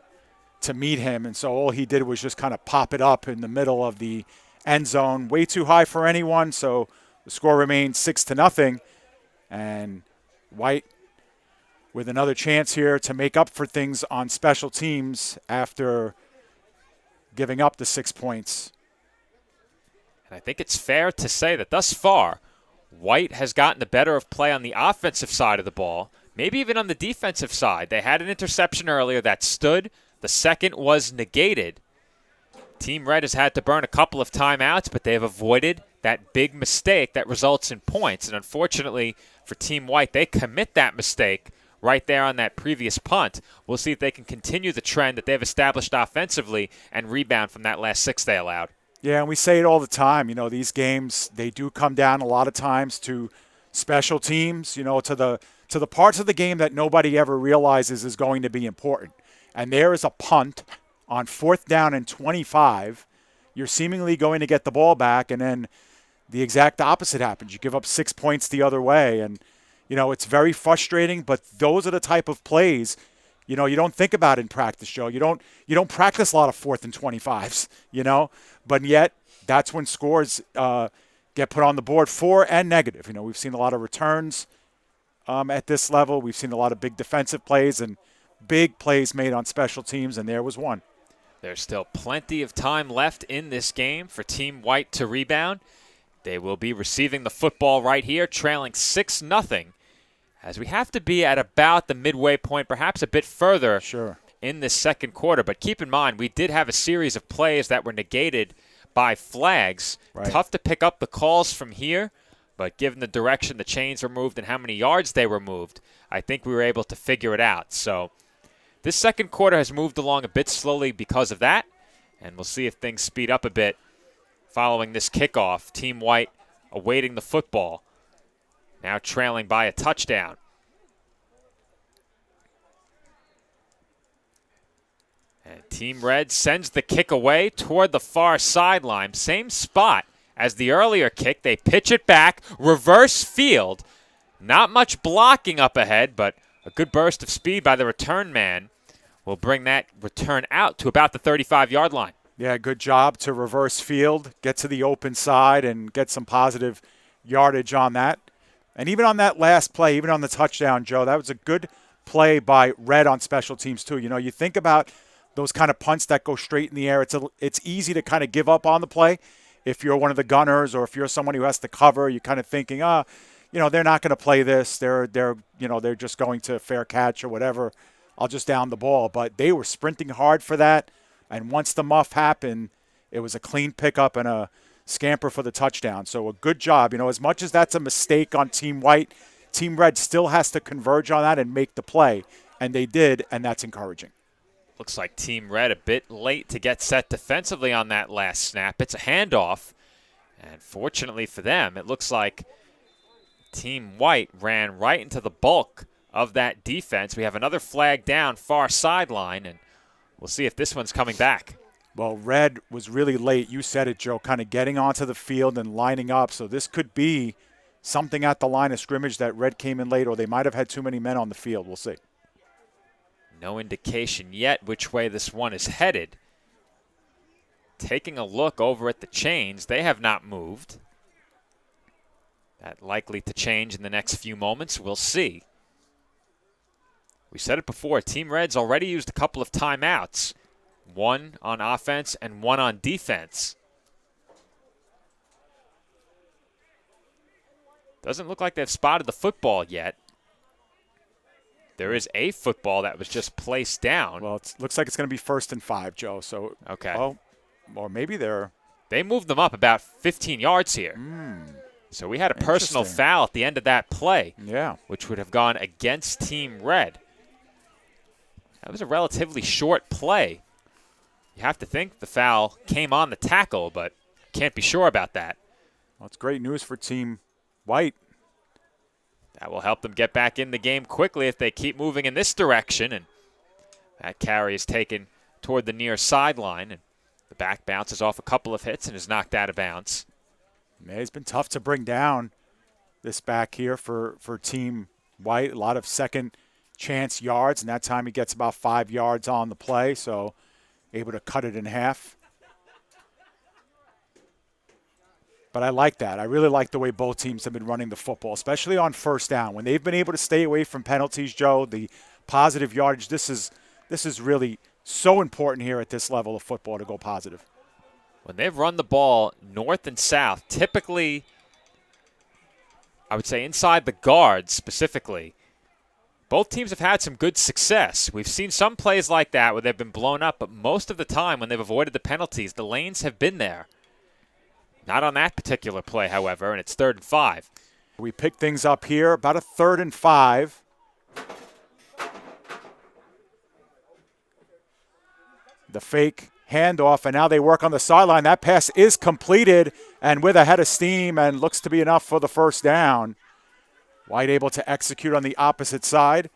to meet him, and so all he did was just kind of pop it up in the middle of the end zone. Way too high for anyone, so the score remains 6-0, and White with another chance here to make up for things on special teams after giving up the 6 points. And I think it's fair to say that thus far, White has gotten the better of play on the offensive side of the ball, maybe even on the defensive side. They had an interception earlier that stood. The second was negated. Team Red has had to burn a couple of timeouts, but they have avoided that big mistake that results in points. And unfortunately for Team White, they commit that mistake right there on that previous punt. We'll see if they can continue the trend that they've established offensively and rebound from that last 6 they allowed. Yeah, and we say it all the time. You know, these games, they do come down a lot of times to special teams, you know, to the parts of the game that nobody ever realizes is going to be important. And there is a punt on 4th down and 25. You're seemingly going to get the ball back, and then the exact opposite happens. You give up 6 points the other way, and, you know, it's very frustrating, but those are the type of plays, you know, you don't think about in practice, Joe. You don't practice a lot of 4th and 25s, you know, but yet that's when scores get put on the board, for and negative. You know, we've seen a lot of returns at this level. We've seen a lot of big defensive plays and big plays made on special teams, and there was one. There's still plenty of time left in this game for Team White to rebound. They will be receiving the football right here, trailing 6-0, as we have to be at about the midway point, perhaps a bit further in this second quarter. But keep in mind, we did have a series of plays that were negated by flags. Right. Tough to pick up the calls from here, but given the direction the chains were moved and how many yards they were moved, I think we were able to figure it out. So this second quarter has moved along a bit slowly because of that, and we'll see if things speed up a bit following this kickoff. Team White awaiting the football, now trailing by a touchdown. And Team Red sends the kick away toward the far sideline. Same spot as the earlier kick. They pitch it back, reverse field. Not much blocking up ahead, but a good burst of speed by the return man will bring that return out to about the 35-yard line. Yeah, good job to reverse field, get to the open side, and get some positive yardage on that. And even on that last play, even on the touchdown, Joe, that was a good play by Red on special teams too. You know, you think about those kind of punts that go straight in the air. It's easy to kind of give up on the play if you're one of the gunners, or if you're someone who has to cover. You're kind of thinking, you know, they're not going to play this. They're just going to fair catch or whatever. I'll just down the ball. But they were sprinting hard for that. And once the muff happened, it was a clean pickup and a scamper for the touchdown. So a good job. You know, as much as that's a mistake on Team White, Team Red still has to converge on that and make the play. And they did, and that's encouraging. Looks like Team Red a bit late to get set defensively on that last snap. It's a handoff. And fortunately for them, it looks like Team White ran right into the bulk of that defense. We have another flag down far sideline, and we'll see if this one's coming back. Well, Red was really late. You said it, Joe, kind of getting onto the field and lining up. So this could be something at the line of scrimmage that Red came in late, or they might have had too many men on the field. We'll see. No indication yet which way this one is headed. Taking a look over at the chains, they have not moved. That likely to change in the next few moments. We'll see. We said it before, Team Red's already used a couple of timeouts. One on offense and one on defense. Doesn't look like they've spotted the football yet. There is a football that was just placed down. Well, it looks like it's going to be 1st and 5, Joe. So okay. Well, or maybe they moved them up about 15 yards here. So we had a personal foul at the end of that play. Yeah. Which would have gone against Team Red. That was a relatively short play. You have to think the foul came on the tackle, but can't be sure about that. Well, it's great news for Team White. That will help them get back in the game quickly if they keep moving in this direction. And that carry is taken toward the near sideline. And the back bounces off a couple of hits and is knocked out of bounds. Man, it's been tough to bring down this back here for Team White. A lot of second chance yards, and that time he gets about 5 yards on the play, so able to cut it in half. But I like that. I really like the way both teams have been running the football, especially on 1st down. When they've been able to stay away from penalties, Joe, the positive yardage, this is really so important here at this level of football to go positive. When they've run the ball north and south, typically, I would say inside the guards specifically, Both teams have had some good success. We've seen some plays like that where they've been blown up, but most of the time when they've avoided the penalties, the lanes have been there. Not on that particular play, however, and it's 3rd and 5. We pick things up here, about a 3rd and 5. The fake handoff, and now they work on the sideline. That pass is completed and with a head of steam and looks to be enough for the first down. White able to execute on the opposite side.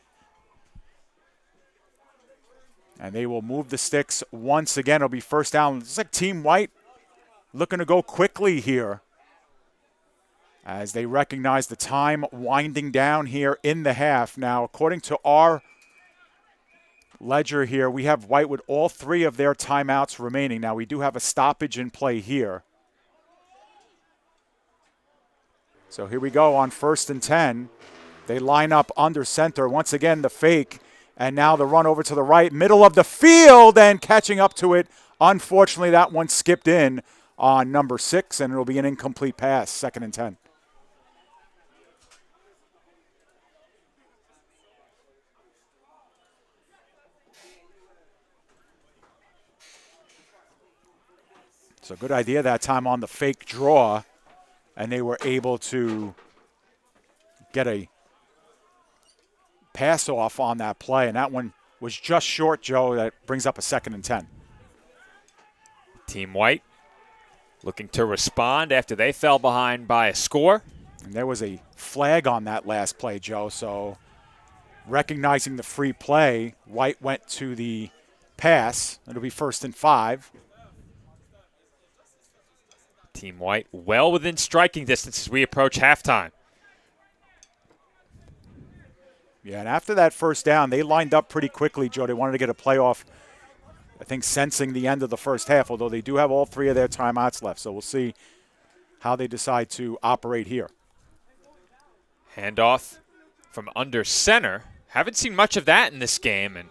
And they will move the sticks once again. It'll be first down. It's like Team White looking to go quickly here as they recognize the time winding down here in the half. Now, according to our ledger here, we have White with all 3 of their timeouts remaining. Now, we do have a stoppage in play here. So here we go on 1st and 10. They line up under center. Once again, the fake. And now the run over to the right, middle of the field, and catching up to it. Unfortunately, that one skipped in on number 6, and it'll be an incomplete pass, 2nd and 10. So good idea that time on the fake draw, and they were able to get a pass off on that play, and that one was just short, Joe. That brings up a 2nd and 10. Team White looking to respond after they fell behind by a score. And there was a flag on that last play, Joe, so recognizing the free play, White went to the pass. It'll be 1st and 5. Team White well within striking distance as we approach halftime. Yeah, and after that first down, they lined up pretty quickly, Joe. They wanted to get a playoff, I think, sensing the end of the first half, although they do have all 3 of their timeouts left. So we'll see how they decide to operate here. Handoff from under center. Haven't seen much of that in this game. And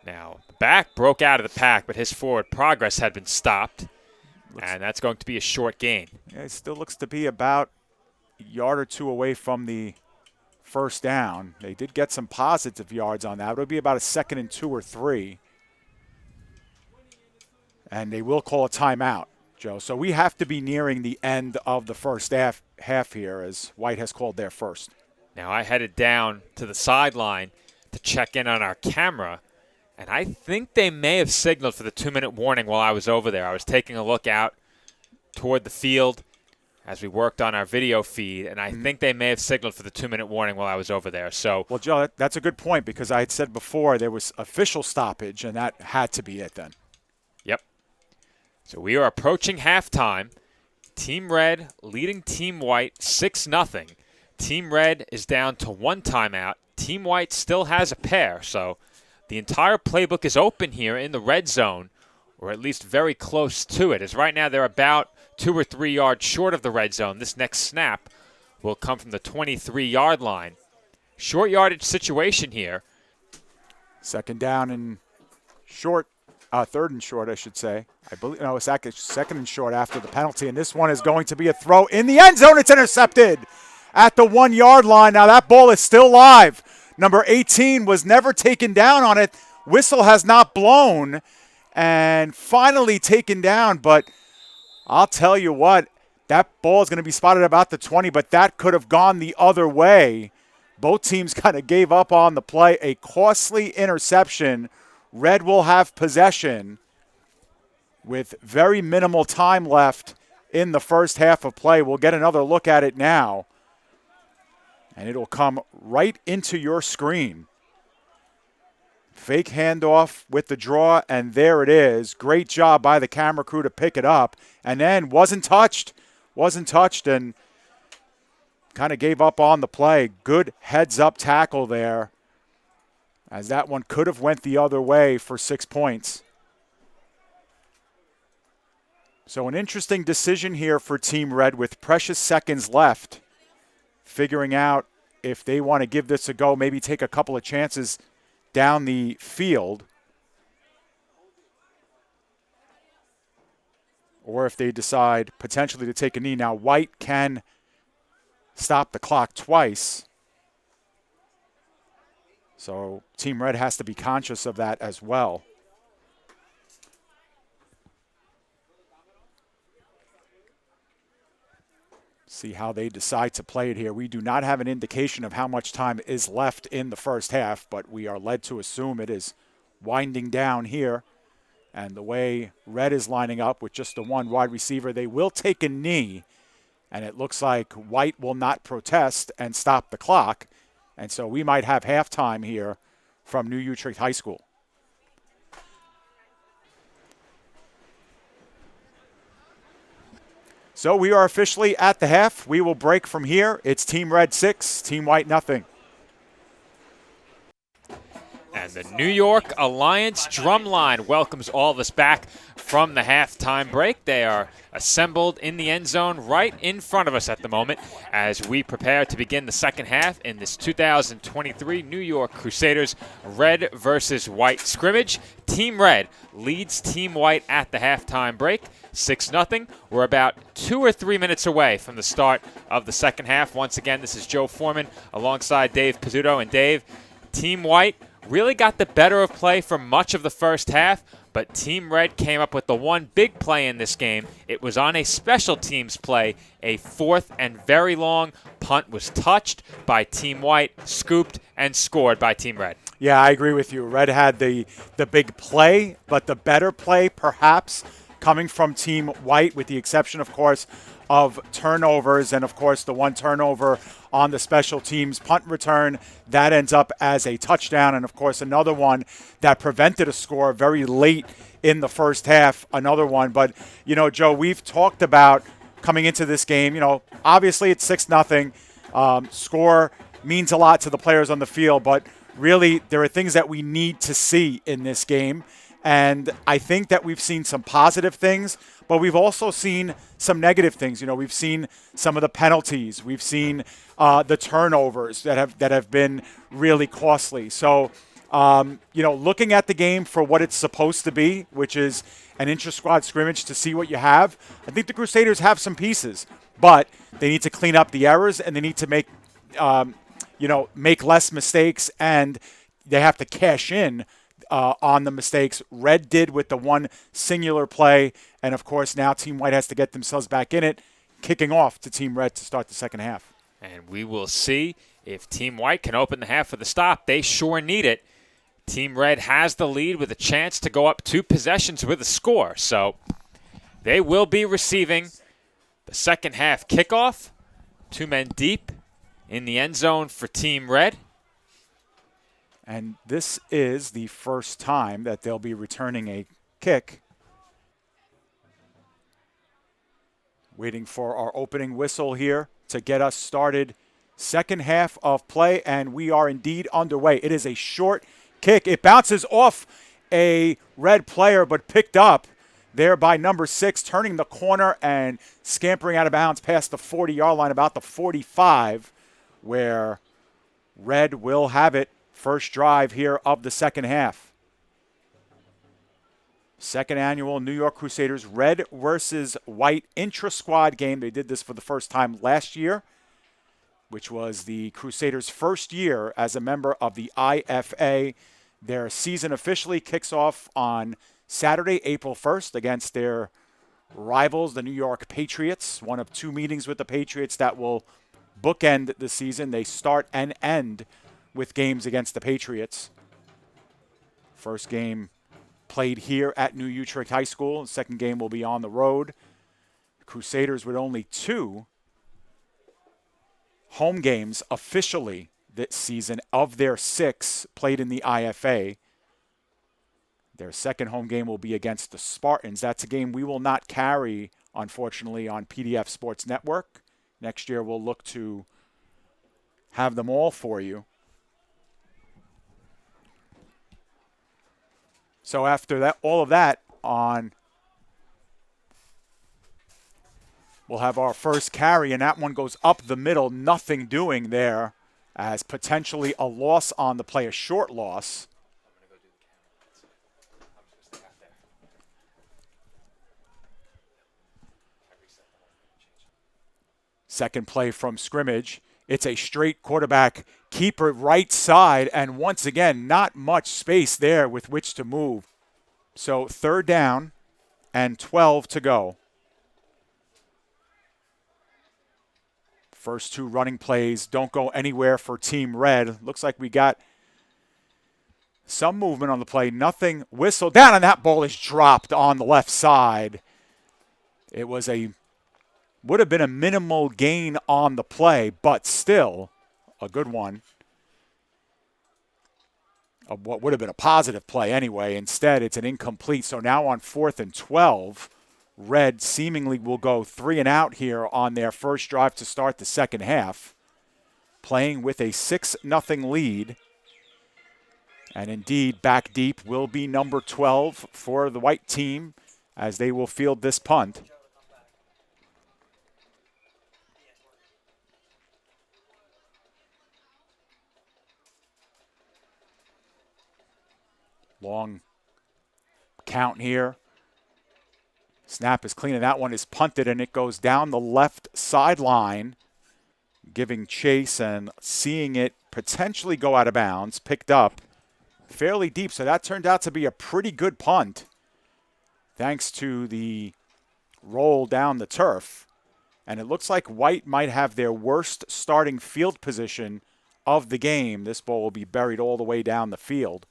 now the back broke out of the pack, but his forward progress had been stopped. And that's going to be a short gain. Yeah, it still looks to be about a yard or 2 away from the first down. They did get some positive yards on that. It would be about a 2nd and 2 or 3. And they will call a timeout, Joe. So we have to be nearing the end of the first half here, as White has called their first. Now I headed down to the sideline to check in on our camera, and I think they may have signaled for the 2-minute warning while I was over there. I was taking a look out toward the field as we worked on our video feed, and I think they may have signaled for the 2-minute warning while I was over there. So, well, Joe, that's a good point, because I had said before there was official stoppage, and that had to be it then. Yep. So we are approaching halftime. Team Red leading Team White 6-0. Team Red is down to 1 timeout. Team White still has a pair, so the entire playbook is open here in the red zone, or at least very close to it, as right now they're about 2 or 3 yards short of the red zone. This next snap will come from the 23-yard line. Short yardage situation here. 2nd down and short, 3rd and short, I should say. I believe, no, it's 2nd and short after the penalty, and this one is going to be a throw in the end zone. It's intercepted at the 1-yard line. Now that ball is still live. Number 18 was never taken down on it. Whistle has not blown, and finally taken down. But I'll tell you what, that ball is going to be spotted about the 20, but that could have gone the other way. Both teams kind of gave up on the play. A costly interception. Red will have possession with very minimal time left in the first half of play. We'll get another look at it now, and it'll come right into your screen. Fake handoff with the draw, and there it is. Great job by the camera crew to pick it up, and then wasn't touched, and kind of gave up on the play. Good heads-up tackle there, as that one could have went the other way for 6 points. So an interesting decision here for Team Red with precious seconds left, figuring out if they want to give this a go, maybe take a couple of chances down the field, or if they decide potentially to take a knee. Now, White can stop the clock twice. So Team Red has to be conscious of that as well. See how they decide to play it here. We do not have an indication of how much time is left in the first half, but we are led to assume it is winding down here. And the way Red is lining up with just the one wide receiver, they will take a knee. And it looks like White will not protest and stop the clock. And so we might have halftime here from New Utrecht High School. So we are officially at the half. We will break from here. It's Team Red 6, Team White nothing. And the New York Alliance Drumline welcomes all of us back from the halftime break. They are assembled in the end zone right in front of us at the moment as we prepare to begin the second half in this 2023 New York Crusaders Red versus White scrimmage. Team Red leads Team White at the halftime break, 6-0. We're about 2 or 3 minutes away from the start of the second half. Once again, this is Joe Foreman alongside Dave Pizzuto. And Dave, Team White really got the better of play for much of the first half, but Team Red came up with the one big play in this game. It was on a special teams play. A 4th and very long punt was touched by Team White, scooped, and scored by Team Red. Yeah, I agree with you. Red had the big play, but the better play perhaps coming from Team White, with the exception, of course, of turnovers, and of course the one turnover on the special teams punt return that ends up as a touchdown, and of course another one that prevented a score very late in the first half, another one. But Joe, we've talked about coming into this game, obviously it's 6-0. Score means a lot to the players on the field, but really there are things that we need to see in this game. And I think that we've seen some positive things, but we've also seen some negative things. We've seen some of the penalties. We've seen the turnovers that have been really costly. So, looking at the game for what it's supposed to be, which is an intra-squad scrimmage to see what you have, I think the Crusaders have some pieces, but they need to clean up the errors and they need to make less mistakes, and they have to cash in on the mistakes Red did with the one singular play. And, of course, now Team White has to get themselves back in it, kicking off to Team Red to start the second half. And we will see if Team White can open the half with a stop. They sure need it. Team Red has the lead with a chance to go up 2 possessions with a score. So they will be receiving the second half kickoff. 2 men deep in the end zone for Team Red. And this is the first time that they'll be returning a kick. Waiting for our opening whistle here to get us started. Second half of play, and we are indeed underway. It is a short kick. It bounces off a Red player, but picked up there by number 6, turning the corner and scampering out of bounds past the 40-yard line, about the 45, where Red will have it. First drive here of the second half. Second annual New York Crusaders Red versus White intra-squad game. They did this for the first time last year, which was the Crusaders' first year as a member of the IFA. Their season officially kicks off on Saturday, April 1st against their rivals, the New York Patriots. One of 2 meetings with the Patriots that will bookend the season. They start and end with games against the Patriots. First game played here at New Utrecht High School. The second game will be on the road. Crusaders with only 2 home games officially this season of their 6 played in the IFA. Their second home game will be against the Spartans. That's a game we will not carry, unfortunately, on PDF Sports Network. Next year we'll look to have them all for you. So after that, all of that on, we'll have our first carry, and that one goes up the middle. Nothing doing there, as potentially a loss on the play, a short loss. Second play from scrimmage It's a straight quarterback keeper right side, and once again, not much space there with which to move. So 3rd down and 12 to go. First 2 running plays don't go anywhere for Team Red. Looks like we got some movement on the play. Nothing whistled down, and that ball is dropped on the left side. It would have been a minimal gain on the play, but still a good one. What would have been a positive play anyway. Instead, it's an incomplete. So now on 4th and 12, Red seemingly will go 3 and out here on their first drive to start the second half, playing with a 6-0 lead. And indeed, back deep will be number 12 for the white team as they will field this punt. Long count here. Snap is clean, and that one is punted, and it goes down the left sideline, giving chase and seeing it potentially go out of bounds, picked up fairly deep. So that turned out to be a pretty good punt, thanks to the roll down the turf. And it looks like White might have their worst starting field position of the game. This ball will be buried all the way down the field.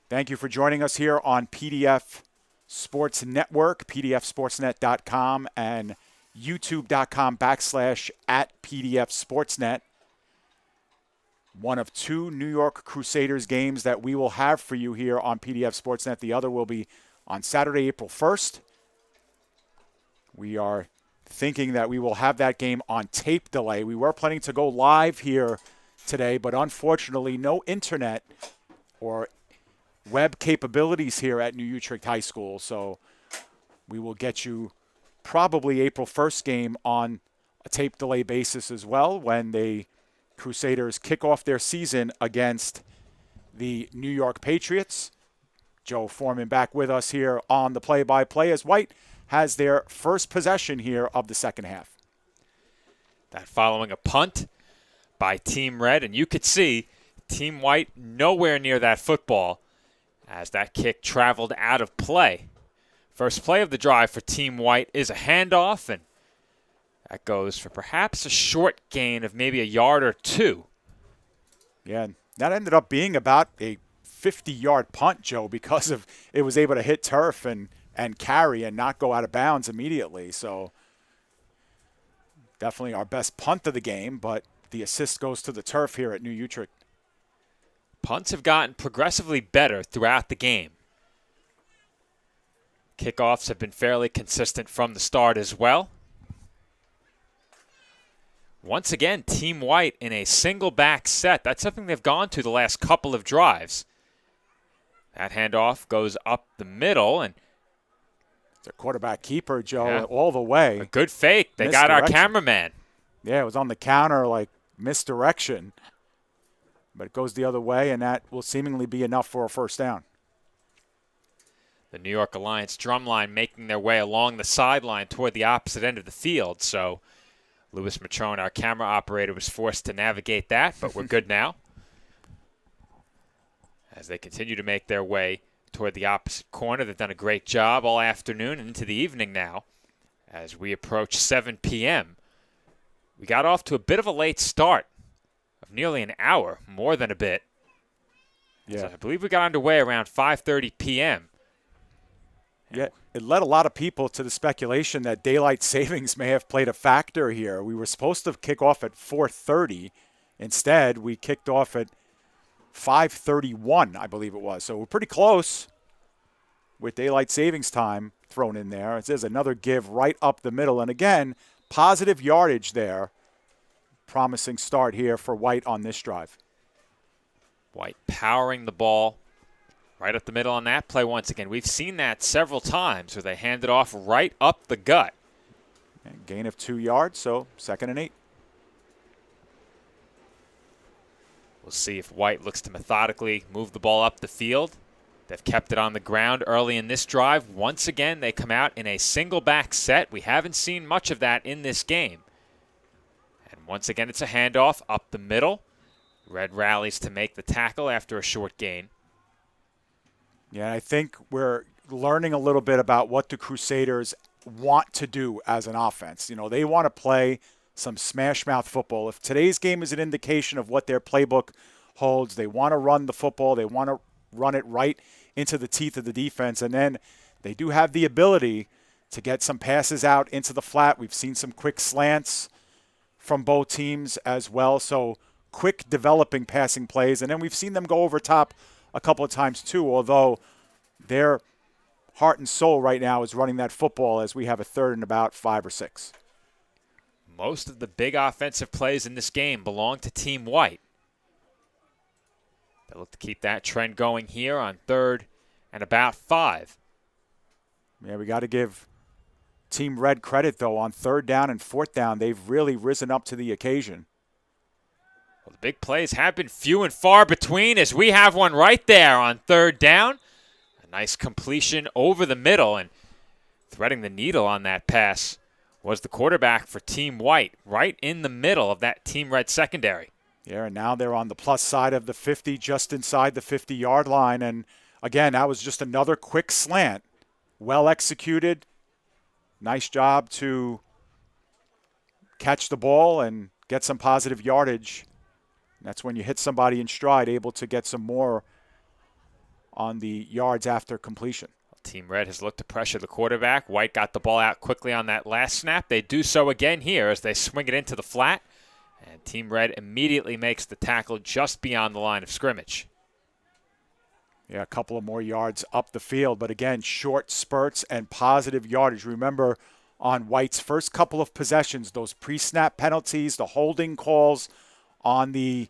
Thank you for joining us here on PDF Sports Network, pdfsportsnet.com, and youtube.com/@pdfsportsnet. One of 2 New York Crusaders games that we will have for you here on PDF Sportsnet. The other will be on Saturday, April 1st. We are thinking that we will have that game on tape delay. We were planning to go live here today, but unfortunately no internet or web capabilities here at New Utrecht High School. So we will get you probably April 1st game on a tape delay basis as well when the Crusaders kick off their season against the New York Patriots. Joe Foreman back with us here on the play-by-play as White has their first possession here of the second half. That following a punt by Team Red, and you could see Team White nowhere near that football as that kick traveled out of play. First play of the drive for Team White is a handoff, and that goes for perhaps a short gain of maybe a yard or 2. Yeah, that ended up being about a 50-yard punt, Joe, because of it was able to hit turf and carry and not go out of bounds immediately. So definitely our best punt of the game, but the assist goes to the turf here at New Utrecht. Punts have gotten progressively better throughout the game. Kickoffs have been fairly consistent from the start as well. Once again, Team White in a single back set. That's something they've gone to the last couple of drives. That handoff goes up the middle, and it's a quarterback keeper, Joe, all the way. A good fake. They got our cameraman. Yeah, it was on the counter, like misdirection. But it goes the other way, and that will seemingly be enough for a first down. The New York Alliance drumline making their way along the sideline toward the opposite end of the field. So Louis Matrone, our camera operator, was forced to navigate that, but we're good now. As they continue to make their way toward the opposite corner. They've done a great job all afternoon and into the evening now as we approach 7 p.m. We got off to a bit of a late start of nearly an hour, more than a bit. Yeah. So I believe we got underway around 5:30 p.m. Yeah, it led a lot of people to the speculation that daylight savings may have played a factor here. We were supposed to kick off at 4:30. Instead, we kicked off at 5:31, I believe it was. So we're pretty close with daylight savings time thrown in there. There's another give right up the middle. And again, positive yardage there. Promising start here for White on this drive. White powering the ball right up the middle on that play once again. We've seen that several times where they hand it off right up the gut. And gain of 2 yards, so 2nd and 8. We'll see if White looks to methodically move the ball up the field. They've kept it on the ground early in this drive. Once again, they come out in a single back set. We haven't seen much of that in this game. Once again, it's a handoff up the middle. Red rallies to make the tackle after a short gain. Yeah, I think we're learning a little bit about what the Crusaders want to do as an offense. You know, they want to play some smash mouth football. If today's game is an indication of what their playbook holds, they want to run the football. They want to run it right into the teeth of the defense. And then they do have the ability to get some passes out into the flat. We've seen some quick slants from both teams as well. So quick developing passing plays. And then we've seen them go over top a couple of times too, although their heart and soul right now is running that football as we have a third and about 5 or 6. Most of the big offensive plays in this game belong to Team White. They look to keep that trend going here on 3rd and about 5. Yeah, we got to give Team Red credit, though. On 3rd down and 4th down, they've really risen up to the occasion. Well, the big plays have been few and far between as we have one right there on 3rd down. A nice completion over the middle, and threading the needle on that pass was the quarterback for Team White, right in the middle of that Team Red secondary. Yeah, and now they're on the plus side of the 50, just inside the 50-yard line. And, again, that was just another quick slant. Well executed. Nice job to catch the ball and get some positive yardage. That's when you hit somebody in stride, able to get some more on the yards after completion. Team Red has looked to pressure the quarterback. White got the ball out quickly on that last snap. They do so again here as they swing it into the flat. And Team Red immediately makes the tackle just beyond the line of scrimmage. Yeah, a couple of more yards up the field. But again, short spurts and positive yardage. Remember, on White's first couple of possessions, those pre-snap penalties, the holding calls on the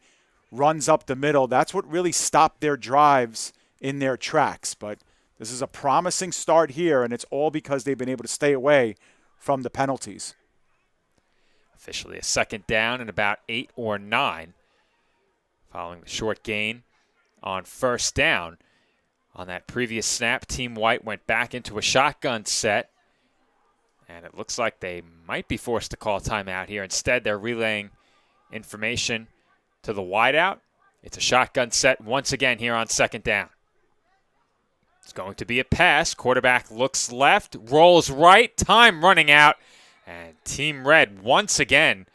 runs up the middle, that's what really stopped their drives in their tracks. But this is a promising start here, and it's all because they've been able to stay away from the penalties. Officially a 2nd down and about 8 or 9. Following the short gain on 1st down. On that previous snap, Team White went back into a shotgun set, and it looks like they might be forced to call timeout here. Instead, they're relaying information to the wideout. It's a shotgun set once again here on 2nd down. It's going to be a pass. Quarterback looks left, rolls right, time running out, and Team Red once again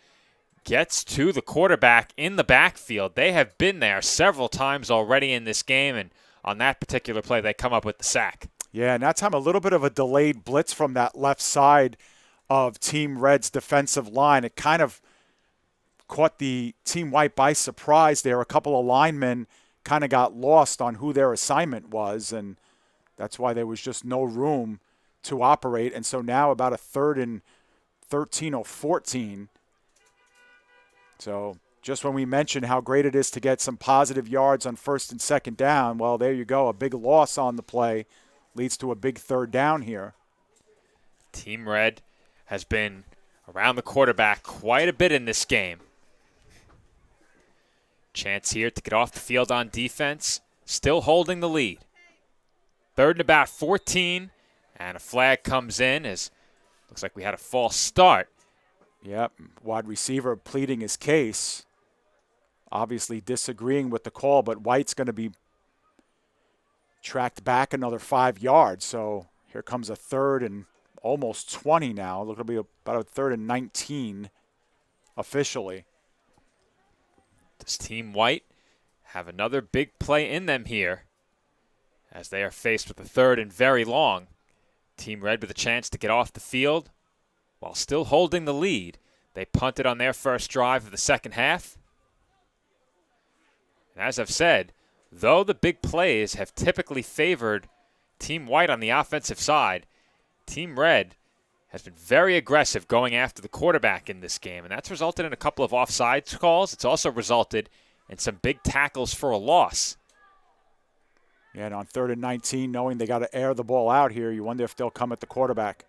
gets to the quarterback in the backfield. They have been there several times already in this game, and on that particular play, they come up with the sack. Yeah, and that time a little bit of a delayed blitz from that left side of Team Red's defensive line. It kind of caught the Team White by surprise there. A couple of linemen kind of got lost on who their assignment was, and that's why there was just no room to operate. And so now about a 3rd and 13 or 14. So just when we mentioned how great it is to get some positive yards on 1st and 2nd down, well, there you go. A big loss on the play leads to a big 3rd down here. Team Red has been around the quarterback quite a bit in this game. Chance here to get off the field on defense, still holding the lead. 3rd and about 14, and a flag comes in as looks like we had a false start. Yep, wide receiver pleading his case, obviously disagreeing with the call, but White's going to be tracked back another 5 yards. So here comes a 3rd and almost 20 now. Look, it'll be about a 3rd and 19 officially. Does Team White have another big play in them here as they are faced with a 3rd and very long? Team Red with a chance to get off the field while still holding the lead. They punted on their first drive of the second half. And as I've said, though the big plays have typically favored Team White on the offensive side, Team Red has been very aggressive going after the quarterback in this game, and that's resulted in a couple of offsides calls. It's also resulted in some big tackles for a loss. Yeah, and on 3rd and 19, knowing they got to air the ball out here, you wonder if they'll come at the quarterback.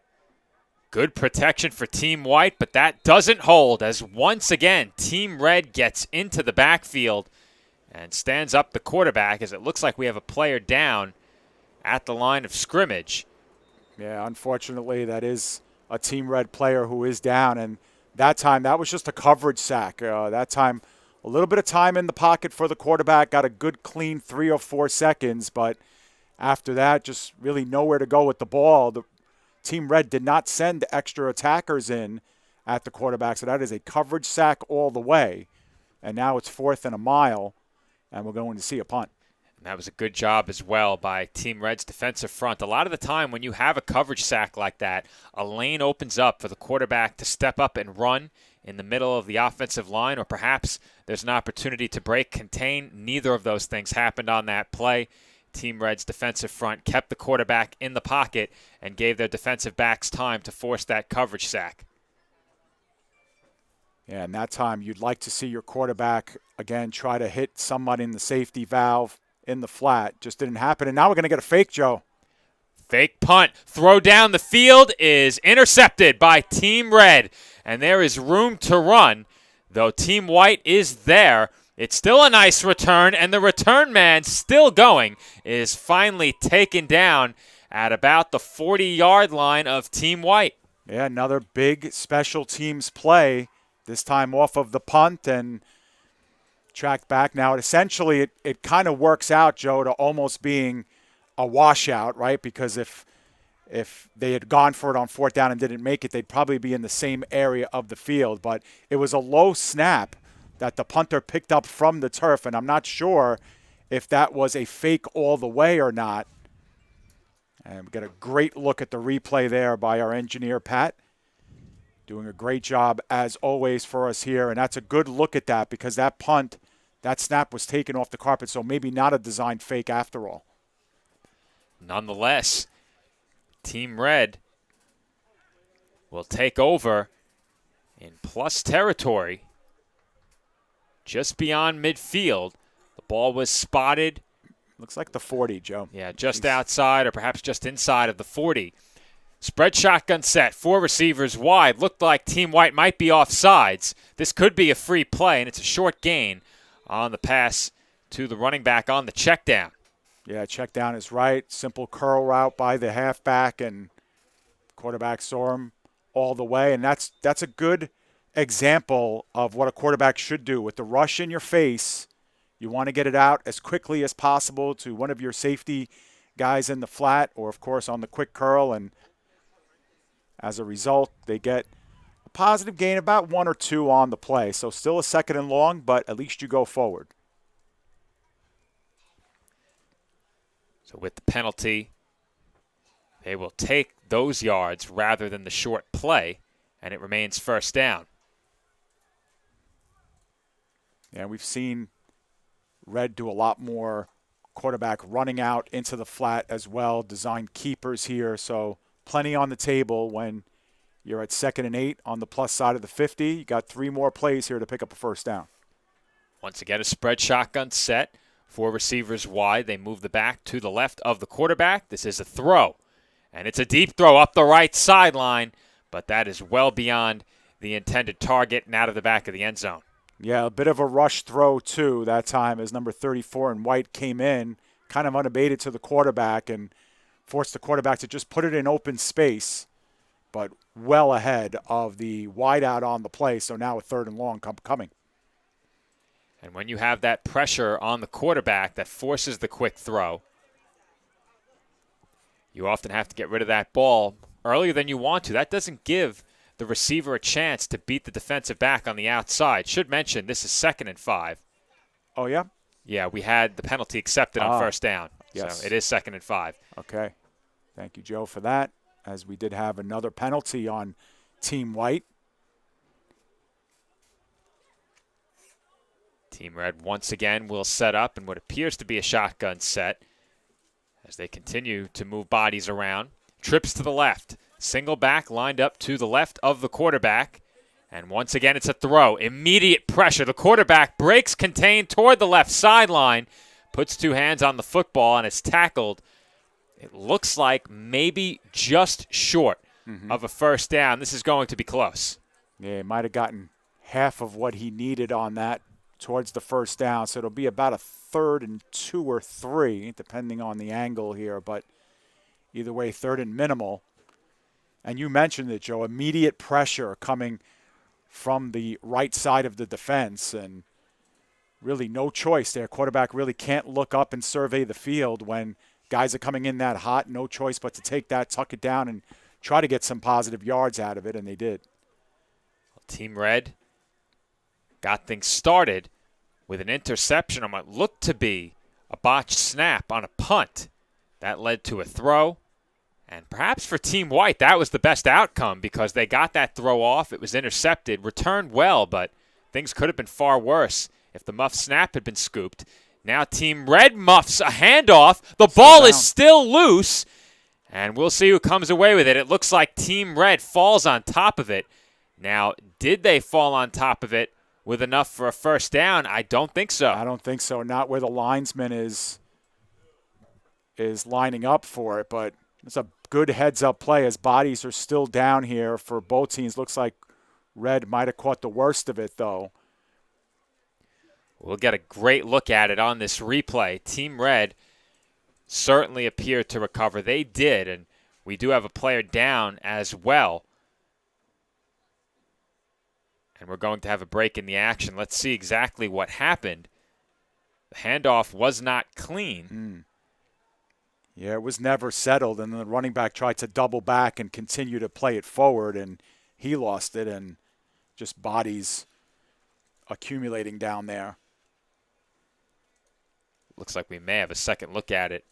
Good protection for Team White, but that doesn't hold as once again Team Red gets into the backfield and stands up the quarterback as it looks like we have a player down at the line of scrimmage. Yeah, unfortunately, that is a Team Red player who is down, and that time, that was just a coverage sack. That time, a little bit of time in the pocket for the quarterback, got a good clean 3 or 4 seconds, but after that, just really nowhere to go with the ball. The Team Red did not send extra attackers in at the quarterback, so that is a coverage sack all the way. And now it's 4th and a mile, and we're going to see a punt. And that was a good job as well by Team Red's defensive front. A lot of the time when you have a coverage sack like that, a lane opens up for the quarterback to step up and run in the middle of the offensive line, or perhaps there's an opportunity to break, contain. Neither of those things happened on that play. Team Red's defensive front kept the quarterback in the pocket and gave their defensive backs time to force that coverage sack. Yeah, and that time you'd like to see your quarterback, again, try to hit somebody in the safety valve in the flat. Just didn't happen. And now we're going to get a fake, Joe. Fake punt. Throw down the field is intercepted by Team Red. And there is room to run, though Team White is there. It's still a nice return, and the return man still going is finally taken down at about the 40-yard line of Team White. Yeah, another big special teams play, this time off of the punt and tracked back. Now, essentially, it kind of works out, Joe, to almost being a washout, right? Because if they had gone for it on 4th down and didn't make it, they'd probably be in the same area of the field. But it was a low snap that the punter picked up from the turf, and I'm not sure if that was a fake all the way or not. And we get a great look at the replay there by our engineer, Pat. Doing a great job, as always, for us here. And that's a good look at that because that punt, that snap was taken off the carpet, so maybe not a designed fake after all. Nonetheless, Team Red will take over in plus territory just beyond midfield. The ball was spotted. Looks like the 40, Joe. Yeah, just outside or perhaps just inside of the 40. Spread shotgun set, 4 receivers wide. Looked like Team White might be off sides. This could be a free play, and it's a short gain on the pass to the running back on the check down. Yeah, check down is right. Simple curl route by the halfback, and quarterback saw him all the way. And that's a good example of what a quarterback should do. With the rush in your face, you want to get it out as quickly as possible to one of your safety guys in the flat or, of course, on the quick curl. And as a result, they get a positive gain, about 1 or 2 on the play. So still a 2nd and long, but at least you go forward. So with the penalty, they will take those yards rather than the short play, and it remains 1st down. Yeah, we've seen Red do a lot more quarterback running out into the flat as well, designed keepers here. So plenty on the table when you're at 2nd and 8 on the plus side of the 50. You got 3 more plays here to pick up a 1st down. Once again, a spread shotgun set. 4 receivers wide. They move the back to the left of the quarterback. This is a throw, and it's a deep throw up the right sideline, but that is well beyond the intended target and out of the back of the end zone. Yeah, a bit of a rush throw, too, that time as number 34 and White came in, kind of unabated to the quarterback and forced the quarterback to just put it in open space, but well ahead of the wideout on the play. So now a 3rd and long coming. And when you have that pressure on the quarterback that forces the quick throw, you often have to get rid of that ball earlier than you want to. That doesn't give the receiver a chance to beat the defensive back on the outside. Should mention this is 2nd and 5. Oh, yeah? Yeah, we had the penalty accepted on 1st down. Yes. So it is 2nd and 5. Okay. Thank you, Joe, for that, as we did have another penalty on Team White. Team Red once again will set up in what appears to be a shotgun set as they continue to move bodies around. Trips to the left. Single back lined up to the left of the quarterback. And once again, it's a throw. Immediate pressure. The quarterback breaks contained toward the left sideline, puts 2 hands on the football, and is tackled. It looks like maybe just short of a 1st down. This is going to be close. Yeah, he might have gotten half of what he needed on that towards the 1st down. So it'll be about a 3rd and 2 or 3, depending on the angle here. But either way, 3rd and minimal. And you mentioned it, Joe, immediate pressure coming from the right side of the defense, and really no choice there. Quarterback really can't look up and survey the field when guys are coming in that hot. No choice but to take that, tuck it down, and try to get some positive yards out of it, and they did. Team Red got things started with an interception on what looked to be a botched snap on a punt. That led to a throw. And perhaps for Team White, that was the best outcome because they got that throw off. It was intercepted, returned well, but things could have been far worse if the muff snap had been scooped. Now Team Red muffs a handoff. The ball is still loose, and we'll see who comes away with it. It looks like Team Red falls on top of it. Now, did they fall on top of it with enough for a first down? I don't think so. I don't think so. Not where the linesman is lining up for it, but it's a good heads-up play as bodies are still down here for both teams. Looks like Red might have caught the worst of it, though. We'll get a great look at it on this replay. Team Red certainly appeared to recover. They did, and we do have a player down as well. And we're going to have a break in the action. Let's see exactly what happened. The handoff was not clean. Yeah, it was never settled, and then the running back tried to double back and continue to play it forward, and he lost it, and just bodies accumulating down there. Looks like we may have a second look at it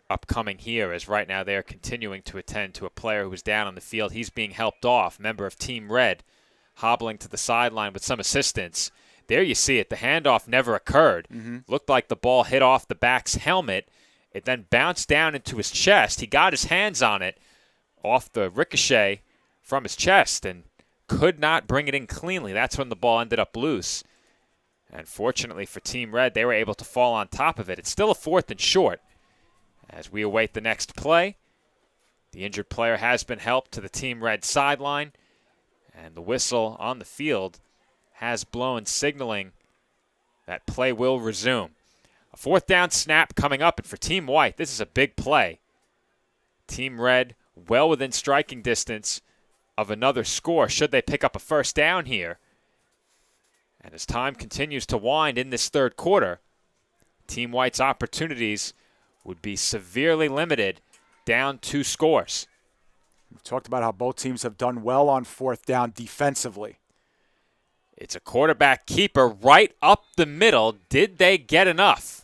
upcoming here, as right now they're continuing to attend to a player who was down on the field. He's being helped off, member of Team Red, hobbling to the sideline with some assistance. There you see it. The handoff never occurred. Looked like the ball hit off the back's helmet. It then bounced down into his chest. He got his hands on it off the ricochet from his chest and could not bring it in cleanly. That's when the ball ended up loose. And fortunately for Team Red, they were able to fall on top of it. It's still a 4th and short as we await the next play. The injured player has been helped to the Team Red sideline, and the whistle on the field has blown, signaling that play will resume. A 4th down snap coming up, and for Team White, this is a big play. Team Red well within striking distance of another score should they pick up a first down here. And as time continues to wind in this third quarter, Team White's opportunities would be severely limited, down 2 scores. We've talked about how both teams have done well on 4th down defensively. It's a quarterback keeper right up the middle. Did they get enough?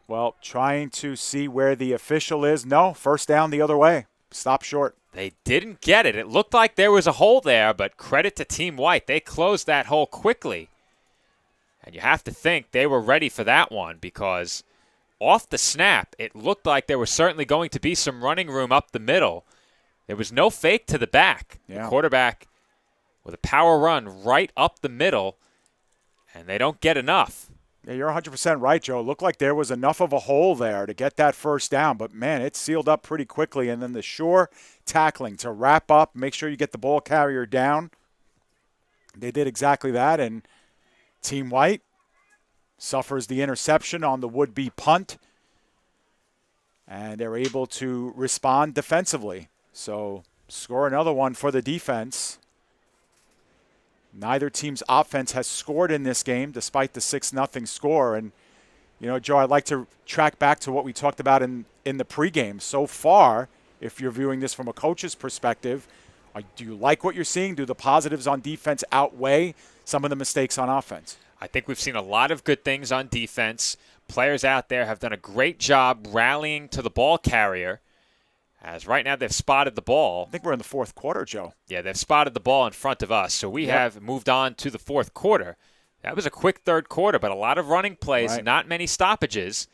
Well, trying to see where the official is. No, first down the other way. Stop short. They didn't get it. It looked like there was a hole there, but credit to Team White. They closed that hole quickly. And you have to think they were ready for that one because off the snap, it looked like there was certainly going to be some running room up the middle. There was no fake to the back. Yeah. The quarterback with a power run right up the middle, and they don't get enough. Yeah, you're 100% right, Joe. It looked like there was enough of a hole there to get that first down, but, man, it sealed up pretty quickly. And then the sure tackling to wrap up, make sure you get the ball carrier down. They did exactly that, and Team White suffers the interception on the would-be punt, and they're able to respond defensively. So score another one for the defense. Neither team's offense has scored in this game despite the 6-0 score. And, you know, Joe, I'd like to track back to what we talked about in the pregame. So far, if you're viewing this from a coach's perspective, do you like what you're seeing? Do the positives on defense outweigh some of the mistakes on offense? I think we've seen a lot of good things on defense. Players out there have done a great job rallying to the ball carrier. As right now they've spotted the ball. I think we're in the 4th quarter, Joe. Yeah, they've spotted the ball in front of us. So we have moved on to the 4th quarter. That was a quick third quarter, but a lot of running plays, not many stoppages.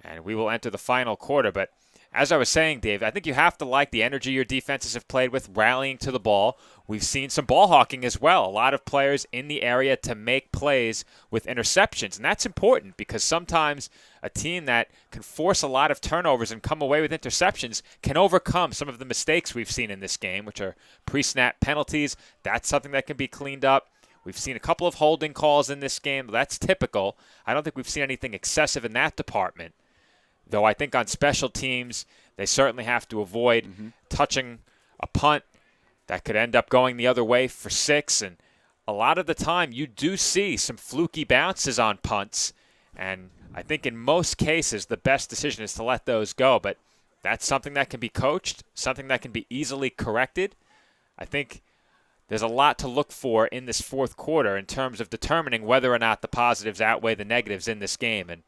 And we will enter the final quarter. But as I was saying, Dave, I think you have to like the energy your defenses have played with, rallying to the ball. We've seen some ball hawking as well. A lot of players in the area to make plays with interceptions. And that's important because sometimes a team that can force a lot of turnovers and come away with interceptions can overcome some of the mistakes we've seen in this game, which are pre-snap penalties. That's something that can be cleaned up. We've seen a couple of holding calls in this game. That's typical. I don't think we've seen anything excessive in that department. Though I think on special teams, they certainly have to avoid touching a punt that could end up going the other way for 6. And a lot of the time you do see some fluky bounces on punts. And I think in most cases the best decision is to let those go. But that's something that can be coached, something that can be easily corrected. I think there's a lot to look for in this fourth quarter in terms of determining whether or not the positives outweigh the negatives in this game. And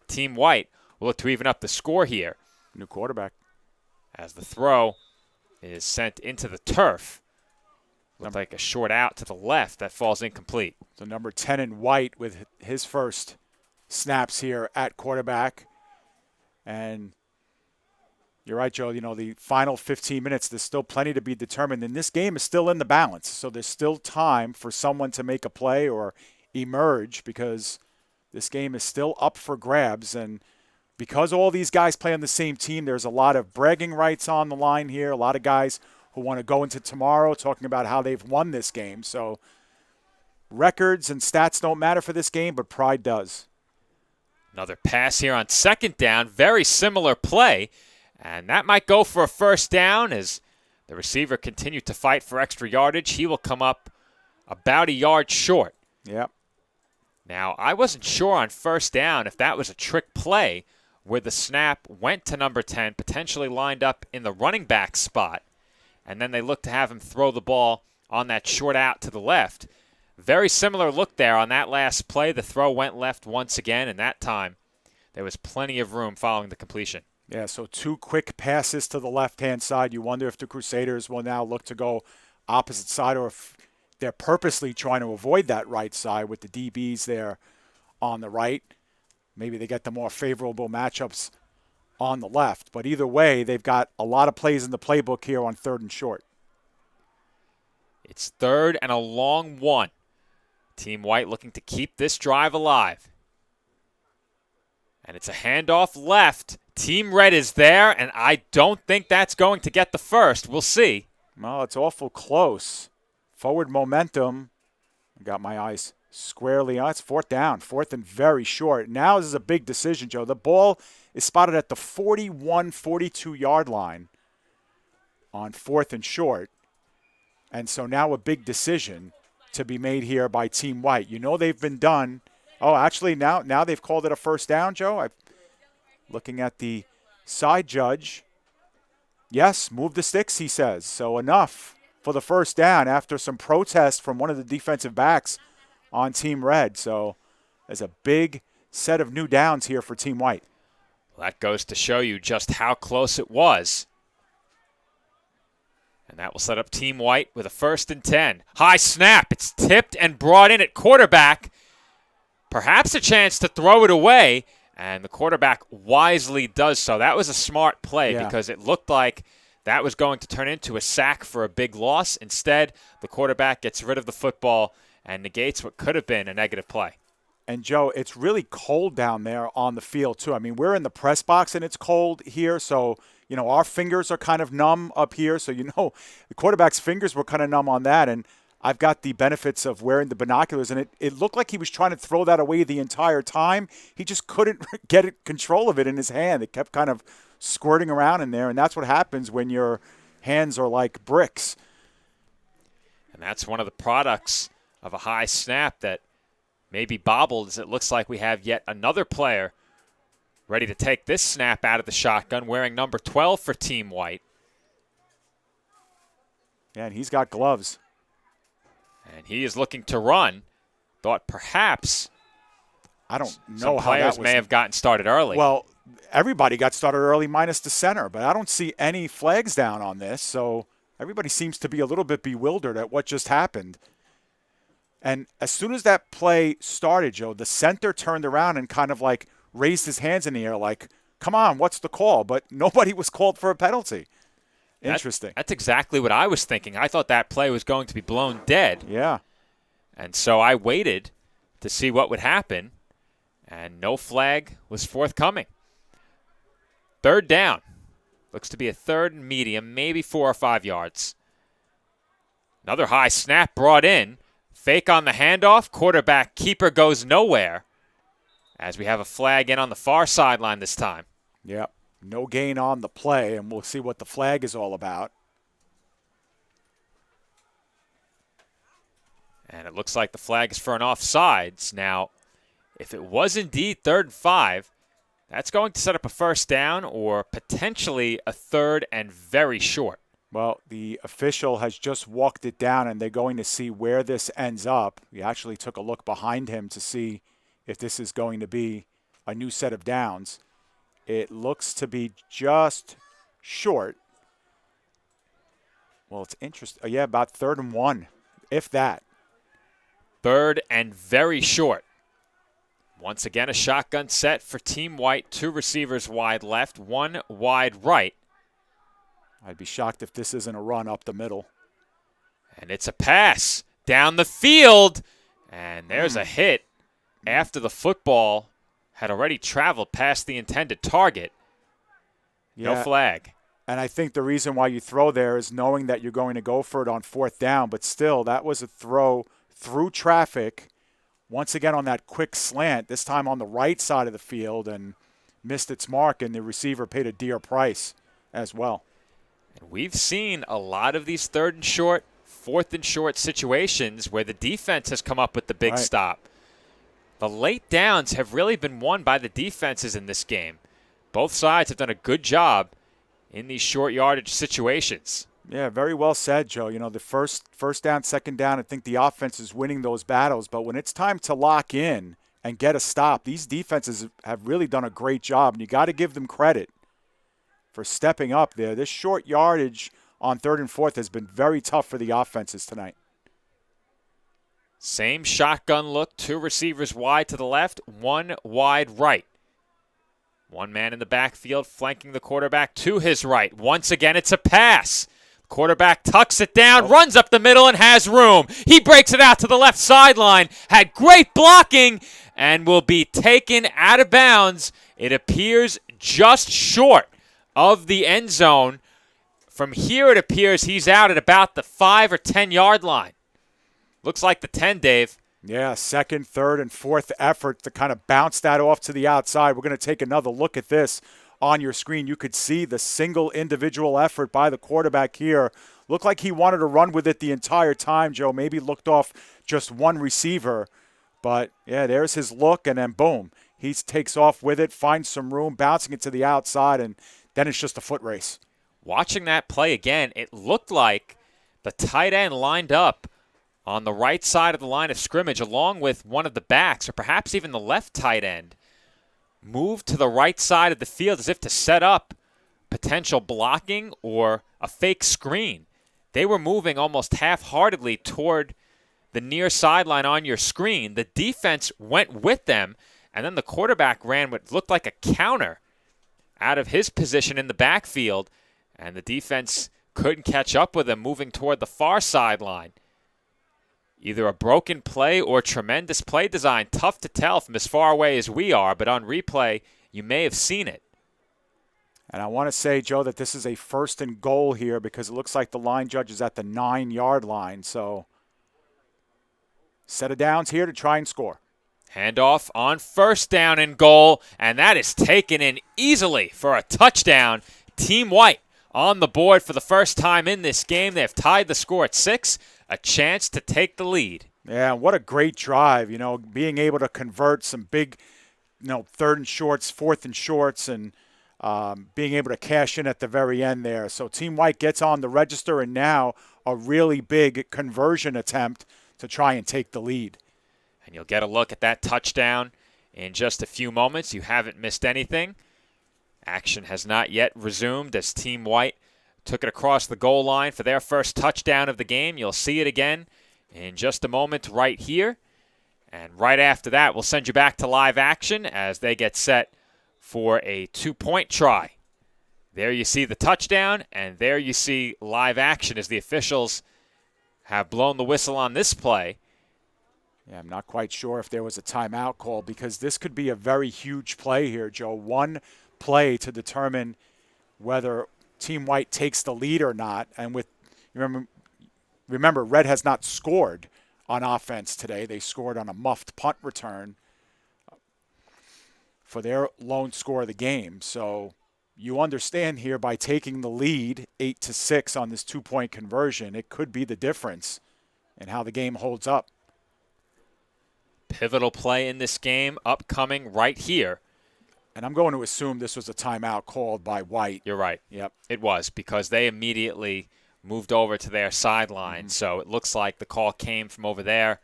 Team White will look to even up the score here. New quarterback. As the throw is sent into the turf. Looked like a short out to the left that falls incomplete. So number 10 in White with his first snaps here at quarterback. And you're right, Joe. You know, the final 15 minutes, there's still plenty to be determined. And this game is still in the balance. So there's still time for someone to make a play or emerge because this game is still up for grabs. And because all these guys play on the same team, there's a lot of bragging rights on the line here. A lot of guys who want to go into tomorrow talking about how they've won this game. So records and stats don't matter for this game, but pride does. Another pass here on second down. Very similar play. And that might go for a first down as the receiver continued to fight for extra yardage. He will come up about a yard short. Yep. Now, I wasn't sure on first down if that was a trick play where the snap went to number 10, potentially lined up in the running back spot, and then they looked to have him throw the ball on that short out to the left. Very similar look there on that last play. The throw went left once again, and that time there was plenty of room following the completion. Yeah, so 2 quick passes to the left-hand side. You wonder if the Crusaders will now look to go opposite side or if they're purposely trying to avoid that right side with the DBs there on the right. Maybe they get the more favorable matchups on the left. But either way, they've got a lot of plays in the playbook here on 3rd and short. It's 3rd and a long one. Team White looking to keep this drive alive. And it's a handoff left. Team Red is there, and I don't think that's going to get the first. We'll see. Well, it's awful close. Forward momentum. I got my eyes squarely on. It's 4th down. 4th and very short. Now this is a big decision, Joe. The ball is spotted at the 41, 42-yard line on 4th and short. And so now a big decision to be made here by Team White. You know they've been done. Oh, actually, now they've called it a first down, Joe. Looking at the side judge. Yes, move the sticks, he says. So enough for the first down after some protest from one of the defensive backs on Team Red. So there's a big set of new downs here for Team White. Well, that goes to show you just how close it was. And that will set up Team White with a 1st and 10. High snap. It's tipped and brought in at quarterback. Perhaps a chance to throw it away, and the quarterback wisely does so. That was a smart play because it looked like that was going to turn into a sack for a big loss. Instead, the quarterback gets rid of the football and negates what could have been a negative play. And, Joe, it's really cold down there on the field, too. I mean, we're in the press box, and it's cold here, so, you know, our fingers are kind of numb up here. So, you know, the quarterback's fingers were kind of numb on that, and I've got the benefits of wearing the binoculars, and it looked like he was trying to throw that away the entire time. He just couldn't get control of it in his hand. It kept kind of squirting around in there, and that's what happens when your hands are like bricks. And that's one of the products of a high snap that may be bobbled, as it looks like we have yet another player ready to take this snap out of the shotgun, wearing number 12 for Team White. Yeah, and he's got gloves. And he is looking to run. Thought perhaps I don't know some how players that may have gotten started early. Well, everybody got started early minus the center, but I don't see any flags down on this, so everybody seems to be a little bit bewildered at what just happened. And as soon as that play started, Joe, the center turned around and kind of like raised his hands in the air like, come on, what's the call? But nobody was called for a penalty. Interesting. That's exactly what I was thinking. I thought that play was going to be blown dead. Yeah. And so I waited to see what would happen, and no flag was forthcoming. 3rd down. Looks to be a 3rd and medium, maybe 4 or 5 yards. Another high snap brought in. Fake on the handoff. Quarterback keeper goes nowhere, as we have a flag in on the far sideline this time. Yep. No gain on the play, and we'll see what the flag is all about. And it looks like the flag is for an offsides. Now, if it was indeed 3rd and 5, that's going to set up a first down or potentially a 3rd and very short. Well, the official has just walked it down, and they're going to see where this ends up. We actually took a look behind him to see if this is going to be a new set of downs. It looks to be just short. Well, it's interesting. Yeah, about 3rd and 1, if that. 3rd and very short. Once again, a shotgun set for Team White. 2 receivers wide left, 1 wide right. I'd be shocked if this isn't a run up the middle. And it's a pass down the field. And there's a hit after the football had already traveled past the intended target. No flag. And I think the reason why you throw there is knowing that you're going to go for it on 4th down. But still, that was a throw through traffic. Once again on that quick slant, this time on the right side of the field, and missed its mark, and the receiver paid a dear price as well. And we've seen a lot of these 3rd and short, 4th and short situations where the defense has come up with the big stop. The late downs have really been won by the defenses in this game. Both sides have done a good job in these short yardage situations. Yeah, very well said, Joe. You know, the first down, 2nd down, I think the offense is winning those battles. But when it's time to lock in and get a stop, these defenses have really done a great job. And you got to give them credit for stepping up there. This short yardage on 3rd and 4th has been very tough for the offenses tonight. Same shotgun look. 2 receivers wide to the left, 1 wide right. 1 man in the backfield flanking the quarterback to his right. Once again, it's a pass. Quarterback tucks it down, runs up the middle, and has room. He breaks it out to the left sideline, had great blocking, and will be taken out of bounds. It appears just short of the end zone. From here, it appears he's out at about the 5 or 10 yard line. Looks like the 10, Dave. Yeah, 2nd, 3rd, and 4th effort to kind of bounce that off to the outside. We're going to take another look at this. On your screen, you could see the single individual effort by the quarterback here. Looked like he wanted to run with it the entire time, Joe. Maybe looked off just 1 receiver. But, yeah, there's his look, and then boom. He takes off with it, finds some room, bouncing it to the outside, and then it's just a foot race. Watching that play again, it looked like the tight end lined up on the right side of the line of scrimmage along with one of the backs, or perhaps even the left tight end. Moved to the right side of the field as if to set up potential blocking or a fake screen. They were moving almost half-heartedly toward the near sideline on your screen. The defense went with them, and then the quarterback ran what looked like a counter out of his position in the backfield, and the defense couldn't catch up with him moving toward the far sideline. Either a broken play or tremendous play design. Tough to tell from as far away as we are, but on replay, you may have seen it. And I want to say, Joe, that this is a 1st and goal here because it looks like the line judge is at the 9 yard line. So, set of downs here to try and score. Handoff on 1st down and goal, and that is taken in easily for a touchdown. Team White on the board for the first time in this game. They have tied the score at 6. A chance to take the lead. Yeah, what a great drive, being able to convert some big, 3rd and shorts, 4th and shorts, and being able to cash in at the very end there. So Team White gets on the register, and now a really big conversion attempt to try and take the lead. And you'll get a look at that touchdown in just a few moments. You haven't missed anything. Action has not yet resumed as Team White took it across the goal line for their first touchdown of the game. You'll see it again in just a moment right here. And right after that, we'll send you back to live action as they get set for a 2-point try. There you see the touchdown, and there you see live action as the officials have blown the whistle on this play. Yeah, I'm not quite sure if there was a timeout call because this could be a very huge play here, Joe. One play to determine whether Team White takes the lead or not. And remember, Red has not scored on offense today. They scored on a muffed punt return for their lone score of the game. So you understand here by taking the lead 8-6 on this 2-point conversion, it could be the difference in how the game holds up. Pivotal play in this game upcoming right here. And I'm going to assume this was a timeout called by White. You're right. Yep. It was, because they immediately moved over to their sideline. So it looks like the call came from over there,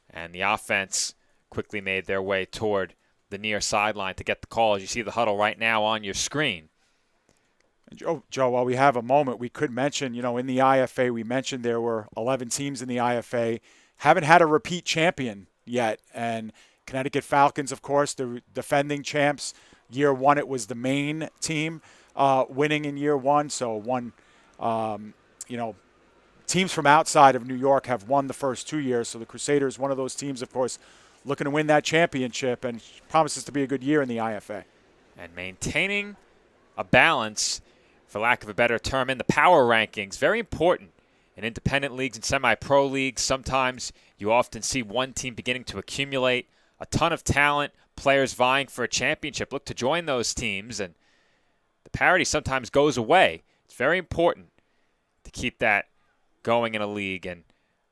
and the offense quickly made their way toward the near sideline to get the call. As you see the huddle right now on your screen. Joe, while we have a moment, we could mention, in the IFA, we mentioned there were 11 teams in the IFA. Haven't had a repeat champion yet. And Connecticut Falcons, of course, the defending champs. Year one, it was the Maine team winning in year one. So teams from outside of New York have won the first 2 years. So the Crusaders, one of those teams, of course, looking to win that championship, and promises to be a good year in the IFA. And maintaining a balance, for lack of a better term, in the power rankings, very important. In independent leagues and semi-pro leagues, sometimes you often see one team beginning to accumulate a ton of talent, players vying for a championship look to join those teams, and the parity sometimes goes away. It's very important to keep that going in a league, and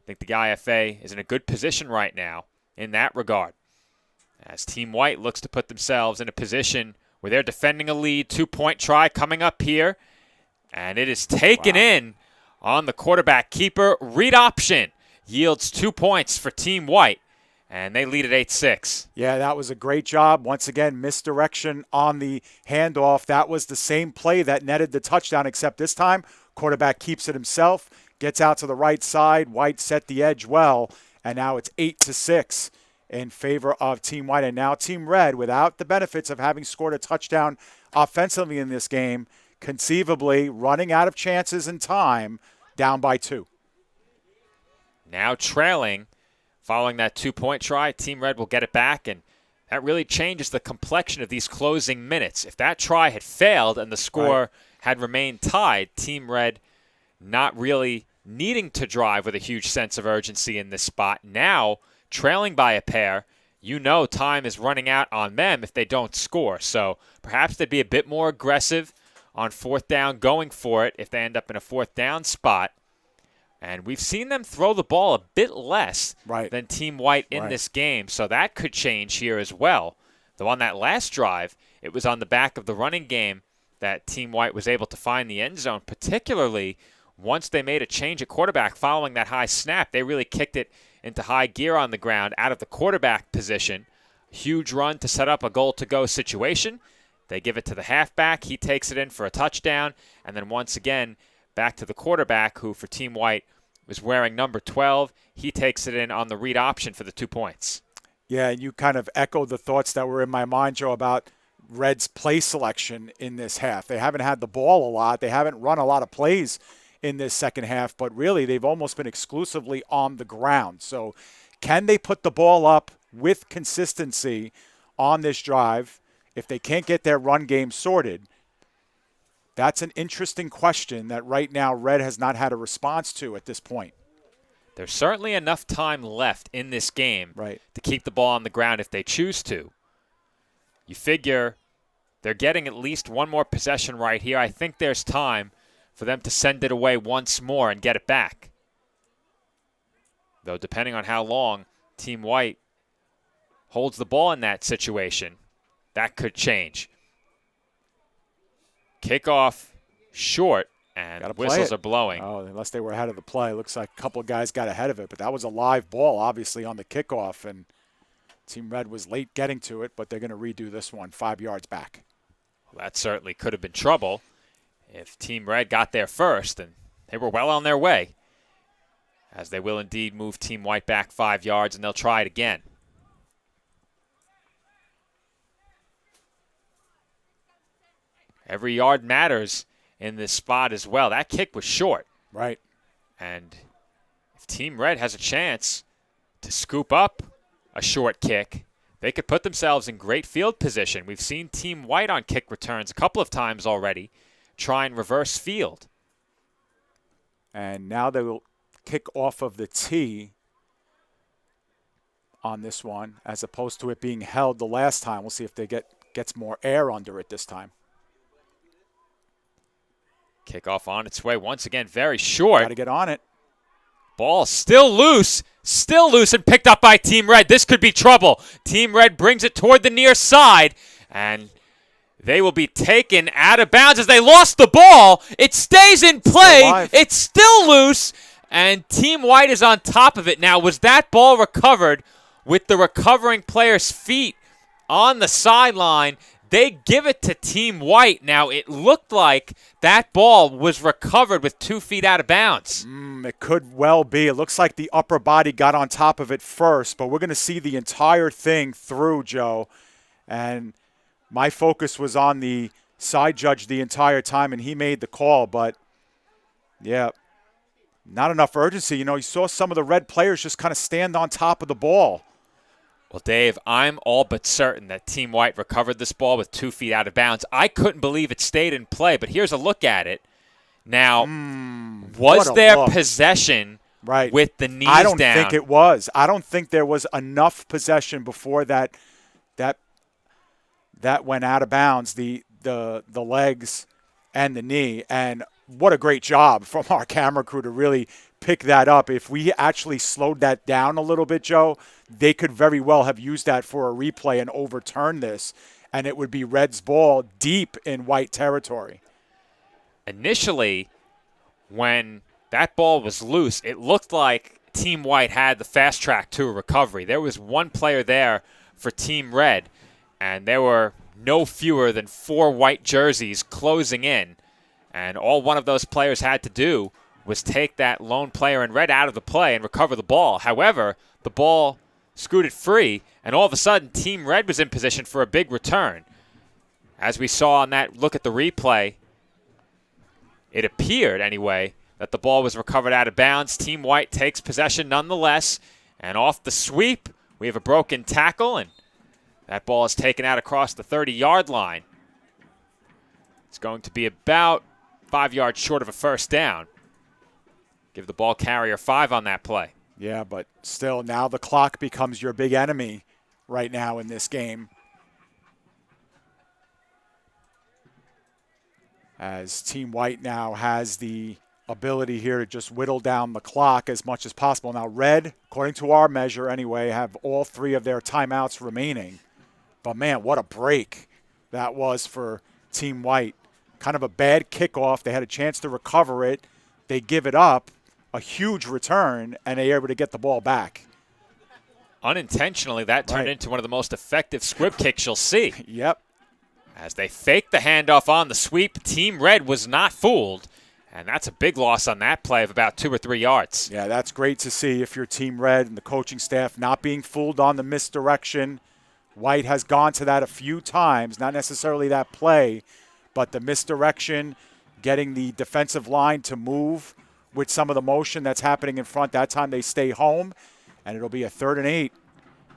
I think the IFA is in a good position right now in that regard, as Team White looks to put themselves in a position where they're defending a lead. 2-point try coming up here, and it is taken in on the quarterback keeper. Read option yields 2 points for Team White, and they lead at 8-6. Yeah, that was a great job. Once again, misdirection on the handoff. That was the same play that netted the touchdown, except this time, quarterback keeps it himself, gets out to the right side. White set the edge well, and now it's 8-6 in favor of Team White. And now Team Red, without the benefits of having scored a touchdown offensively in this game, conceivably running out of chances and time, down by 2. Now trailing, following that 2-point try, Team Red will get it back, and that really changes the complexion of these closing minutes. If that try had failed and the score had remained tied, Team Red not really needing to drive with a huge sense of urgency in this spot. Now, trailing by a pair, time is running out on them if they don't score. So perhaps they'd be a bit more aggressive on 4th down, going for it if they end up in a 4th down spot. And we've seen them throw the ball a bit less than Team White in this game, so that could change here as well. Though on that last drive, it was on the back of the running game that Team White was able to find the end zone, particularly once they made a change at quarterback following that high snap. They really kicked it into high gear on the ground out of the quarterback position. Huge run to set up a goal-to-go situation. They give it to the halfback. He takes it in for a touchdown. And then once again, back to the quarterback, who for Team White was wearing number 12. He takes it in on the read option for the 2 points. Yeah, and you kind of echoed the thoughts that were in my mind, Joe, about Red's play selection in this half. They haven't had the ball a lot. They haven't run a lot of plays in this second half, but really they've almost been exclusively on the ground. So can they put the ball up with consistency on this drive if they can't get their run game sorted? That's an interesting question that right now Red has not had a response to at this point. There's certainly enough time left in this game to keep the ball on the ground if they choose to. You figure they're getting at least one more possession right here. I think there's time for them to send it away once more and get it back. Though depending on how long Team White holds the ball in that situation, that could change. Kickoff short, and whistles are blowing. Oh, unless they were ahead of the play. Looks like a couple of guys got ahead of it, but that was a live ball, obviously, on the kickoff, and Team Red was late getting to it, but they're going to redo this one 5 yards back. Well, that certainly could have been trouble if Team Red got there first, and they were well on their way, as they will indeed move Team White back 5 yards, and they'll try it again. Every yard matters in this spot as well. That kick was short. Right. And if Team Red has a chance to scoop up a short kick, they could put themselves in great field position. We've seen Team White on kick returns a couple of times already try and reverse field. And now they will kick off of the tee on this one, as opposed to it being held the last time. We'll see if they gets more air under it this time. Kickoff on its way once again, very short. Got to get on it. Ball still loose. Still loose and picked up by Team Red. This could be trouble. Team Red brings it toward the near side, and they will be taken out of bounds as they lost the ball. It stays in play. It's still loose, and Team White is on top of it. Now, was that ball recovered with the recovering player's feet on the sideline? They give it to Team White. Now, it looked like that ball was recovered with 2 feet out of bounds. It could well be. It looks like the upper body got on top of it first, but we're going to see the entire thing through, Joe. And my focus was on the side judge the entire time, and he made the call. But, yeah, not enough urgency. You know, you saw some of the Red players just kind of stand on top of the ball. Well, Dave, I'm all but certain that Team White recovered this ball with 2 feet out of bounds. I couldn't believe it stayed in play, but here's a look at it. Now, was there possession with the knees down? I don't think it was. I don't think there was enough possession before that went out of bounds, the legs and the knee. And what a great job from our camera crew to really pick that up. If we actually slowed that down a little bit, Joe, they could very well have used that for a replay and overturned this, and it would be Red's ball deep in White territory. Initially, when that ball was loose, it looked like Team White had the fast track to a recovery. There was one player there for Team Red, and there were no fewer than 4 white jerseys closing in, and all one of those players had to do was take that lone player in red out of the play and recover the ball. However, the ball scooted free, and all of a sudden, Team Red was in position for a big return. As we saw on that look at the replay, it appeared, anyway, that the ball was recovered out of bounds. Team White takes possession nonetheless, and off the sweep, we have a broken tackle, and that ball is taken out across the 30-yard line. It's going to be about 5 yards short of a first down. Give the ball carrier 5 on that play. Yeah, but still, now the clock becomes your big enemy right now in this game. As Team White now has the ability here to just whittle down the clock as much as possible. Now, Red, according to our measure anyway, have all 3 of their timeouts remaining. But, man, what a break that was for Team White. Kind of a bad kickoff. They had a chance to recover it. They give it up. A huge return, and they're able to get the ball back. Unintentionally, that turned into one of the most effective squib kicks you'll see. Yep. As they faked the handoff on the sweep, Team Red was not fooled, and that's a big loss on that play of about 2 or 3 yards. Yeah, that's great to see if you're Team Red and the coaching staff not being fooled on the misdirection. White has gone to that a few times, not necessarily that play, but the misdirection, getting the defensive line to move with some of the motion that's happening in front. That time they stay home, and it'll be a 3rd and 8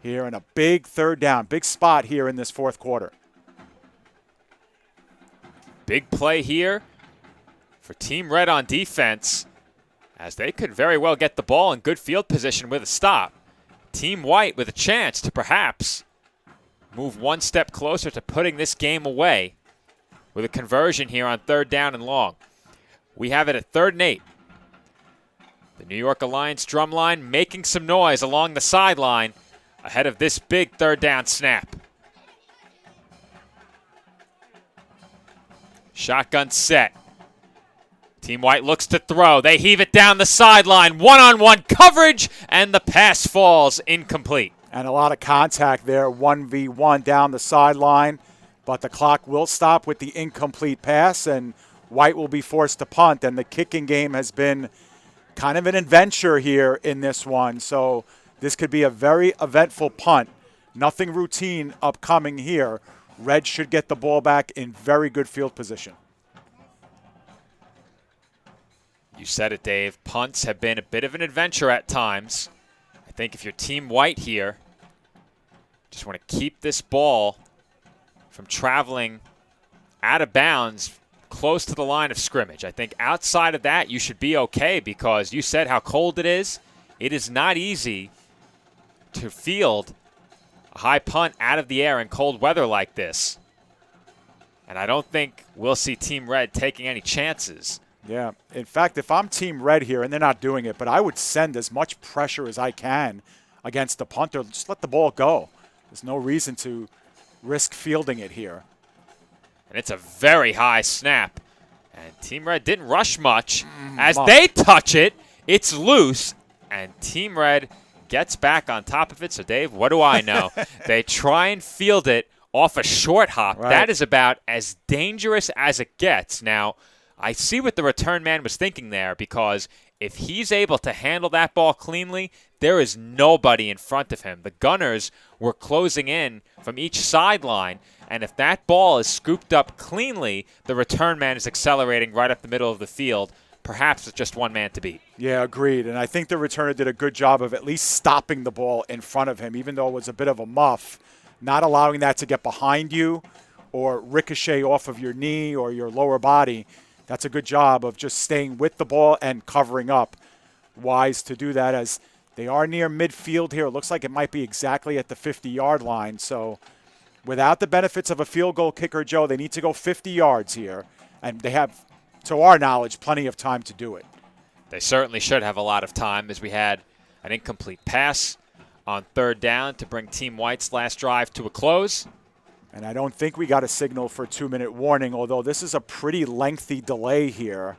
here and a big 3rd down. Big spot here in this 4th quarter. Big play here for Team Red on defense, as they could very well get the ball in good field position with a stop. Team White with a chance to perhaps move one step closer to putting this game away with a conversion here on 3rd down and long. We have it at 3rd and 8. The New York Alliance drumline making some noise along the sideline ahead of this big 3rd down snap. Shotgun set. Team White looks to throw. They heave it down the sideline. One-on-one coverage, and the pass falls incomplete. And a lot of contact there, 1v1 down the sideline. But the clock will stop with the incomplete pass, and White will be forced to punt. And the kicking game has been kind of an adventure here in this one. So this could be a very eventful punt. Nothing routine upcoming here. Red should get the ball back in very good field position. You said it, Dave. Punts have been a bit of an adventure at times. I think if you're Team White here, just want to keep this ball from traveling out of bounds close to the line of scrimmage. I think outside of that, you should be okay because you said how cold it is. It is not easy to field a high punt out of the air in cold weather like this. And I don't think we'll see Team Red taking any chances Yeah. In fact, if I'm Team Red here, and they're not doing it, but I would send as much pressure as I can against the punter. Just let the ball go. There's no reason to risk fielding it here. And it's a very high snap. And Team Red didn't rush much. As they touch it, it's loose. And Team Red gets back on top of it. So, Dave, what do I know? They try and field it off a short hop. Right. That is about as dangerous as it gets. Now, I see what the return man was thinking there, because if he's able to handle that ball cleanly, there is nobody in front of him. The Gunners were closing in from each sideline, and if that ball is scooped up cleanly, the return man is accelerating right up the middle of the field, perhaps with just one man to beat. Yeah, agreed. And I think the returner did a good job of at least stopping the ball in front of him, even though it was a bit of a muff, not allowing that to get behind you or ricochet off of your knee or your lower body. That's a good job of just staying with the ball and covering up. Wise to do that, as they are near midfield here. It looks like it might be exactly at the 50-yard line. So without the benefits of a field goal kicker, Joe, they need to go 50 yards here. And they have, to our knowledge, plenty of time to do it. They certainly should have a lot of time, as we had an incomplete pass on third down to bring Team White's last drive to a close. And I don't think we got a signal for a 2-minute warning, although this is a pretty lengthy delay here.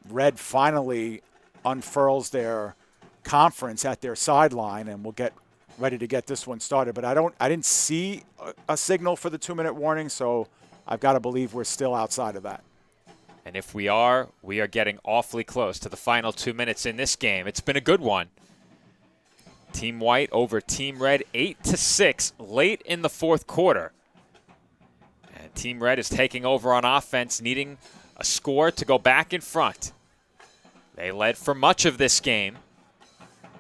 Red finally unfurls their conference at their sideline, and we'll get ready to get this one started. But I didn't see a signal for the 2-minute warning, so I've got to believe we're still outside of that. And if we are getting awfully close to the final 2 minutes in this game. It's been a good one. Team White over Team Red 8-6 late in the fourth quarter. And Team Red is taking over on offense, needing a score to go back in front. They led for much of this game.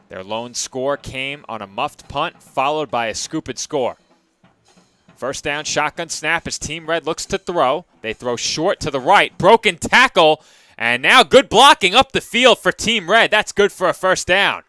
Their lone score came on a muffed punt, followed by a scooped score. First down, shotgun snap as Team Red looks to throw. They throw short to the right. Broken tackle, and now good blocking up the field for Team Red. That's good for a first down.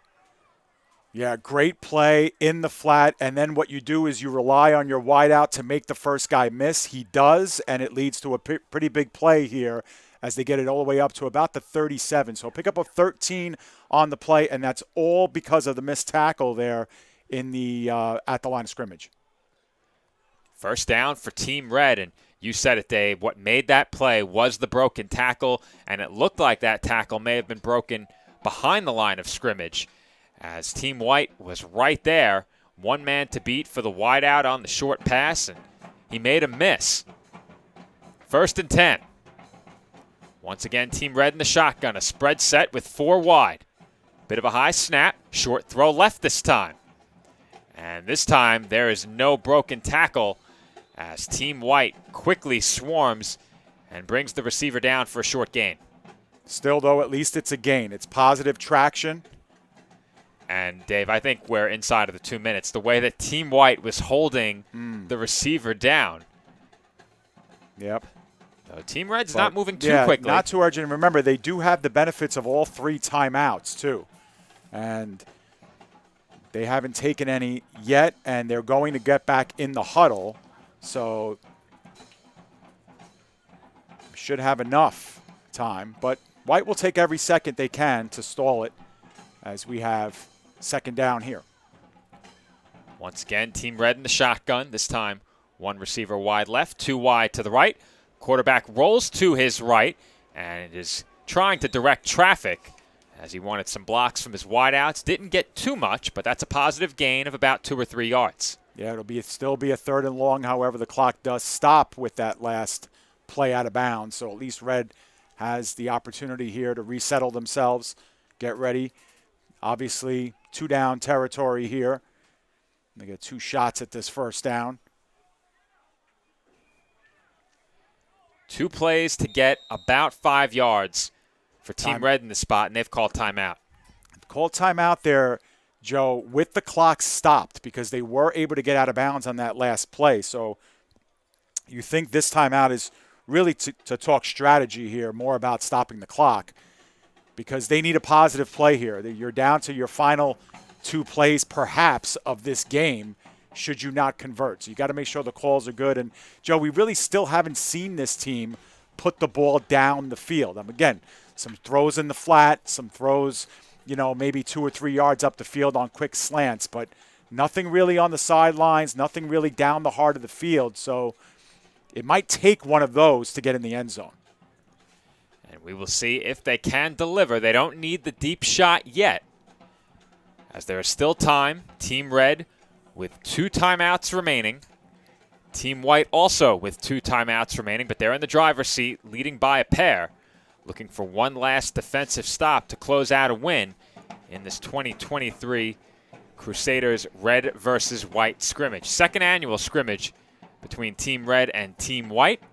Yeah, great play in the flat, and then what you do is you rely on your wideout to make the first guy miss. He does, and it leads to a pretty big play here as they get it all the way up to about the 37. So pick up a 13 on the play, and that's all because of the missed tackle there in the at the line of scrimmage. First down for Team Red, and you said it, Dave. What made that play was the broken tackle, and it looked like that tackle may have been broken behind the line of scrimmage, as Team White was right there, one man to beat for the wideout on the short pass, and he made a miss. First and 10. Once again, Team Red in the shotgun, a spread set with 4 wide. Bit of a high snap, short throw left this time. And this time there is no broken tackle, as Team White quickly swarms and brings the receiver down for a short gain. Still, though, at least it's a gain. It's positive traction. And, Dave, I think we're inside of the 2 minutes. The way that Team White was holding the receiver down. Yep. So Team Red's not moving too quickly. Not too urgent. And remember, they do have the benefits of all 3 timeouts, too. And they haven't taken any yet, and they're going to get back in the huddle. So should have enough time. But White will take every second they can to stall it, as we have second down here. Once again, Team Red in the shotgun. This time, 1 receiver wide left, 2 wide to the right. Quarterback rolls to his right and is trying to direct traffic as he wanted some blocks from his wideouts. Didn't get too much, but that's a positive gain of about 2 or 3 yards. Yeah, it'll still be a 3rd and long. However, the clock does stop with that last play out of bounds. So at least Red has the opportunity here to resettle themselves, get ready. Obviously, 2-down territory here. They get 2 shots at this first down. 2 plays to get about 5 yards for Team Red in the spot, and they've called timeout. Called timeout there, Joe, with the clock stopped, because they were able to get out of bounds on that last play. So you think this timeout is really to talk strategy here, more about stopping the clock, because they need a positive play here. You're down to your final 2 plays, perhaps, of this game, should you not convert. So you got to make sure the calls are good. And, Joe, we really still haven't seen this team put the ball down the field. Again, some throws in the flat, some throws, maybe 2 or 3 yards up the field on quick slants, but nothing really on the sidelines, nothing really down the heart of the field. So it might take one of those to get in the end zone. And we will see if they can deliver. They don't need the deep shot yet, as there is still time. Team Red with 2 timeouts remaining. Team White also with 2 timeouts remaining, but they're in the driver's seat, leading by a pair, looking for one last defensive stop to close out a win in this 2023 Crusaders Red versus White scrimmage. Second annual scrimmage between Team Red and Team White,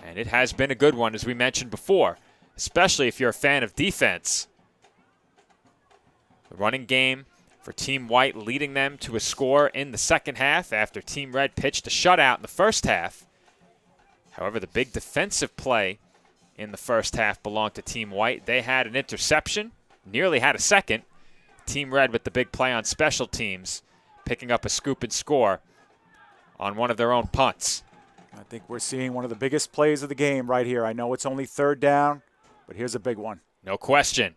and it has been a good one, as we mentioned before, especially if you're a fan of defense. The running game for Team White leading them to a score in the second half after Team Red pitched a shutout in the first half. However, the big defensive play in the first half belonged to Team White. They had an interception, nearly had a second. Team Red with the big play on special teams, picking up a scoop and score on one of their own punts. I think we're seeing one of the biggest plays of the game right here. I know it's only third down, but here's a big one. No question.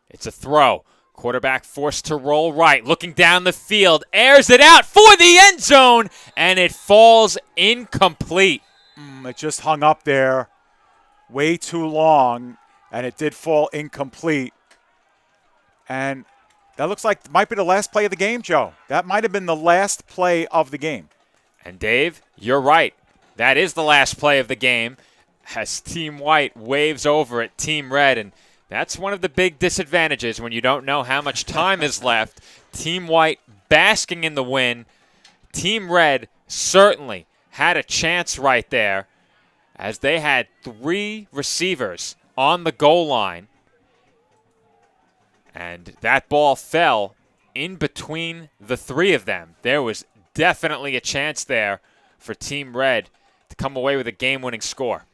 It's a throw. Quarterback forced to roll right, looking down the field, airs it out for the end zone, and it falls incomplete. It just hung up there way too long, and it did fall incomplete. And that looks like it might be the last play of the game, Joe. That might have been the last play of the game. And Dave, you're right. That is the last play of the game, as Team White waves over at Team Red, and that's one of the big disadvantages when you don't know how much time is left. Team White basking in the win. Team Red certainly had a chance right there, as they had 3 receivers on the goal line. And that ball fell in between the 3 of them. There was definitely a chance there for Team Red to come away with a game-winning score.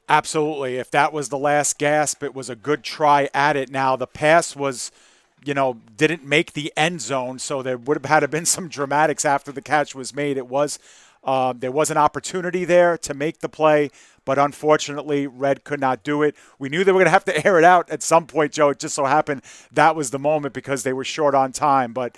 Absolutely. If that was the last gasp, it was a good try at it. Now, the pass was, didn't make the end zone, so there would have had to been some dramatics after the catch was made. There was an opportunity there to make the play, but unfortunately, Red could not do it. We knew they were going to have to air it out at some point, Joe. It just so happened that was the moment because they were short on time. But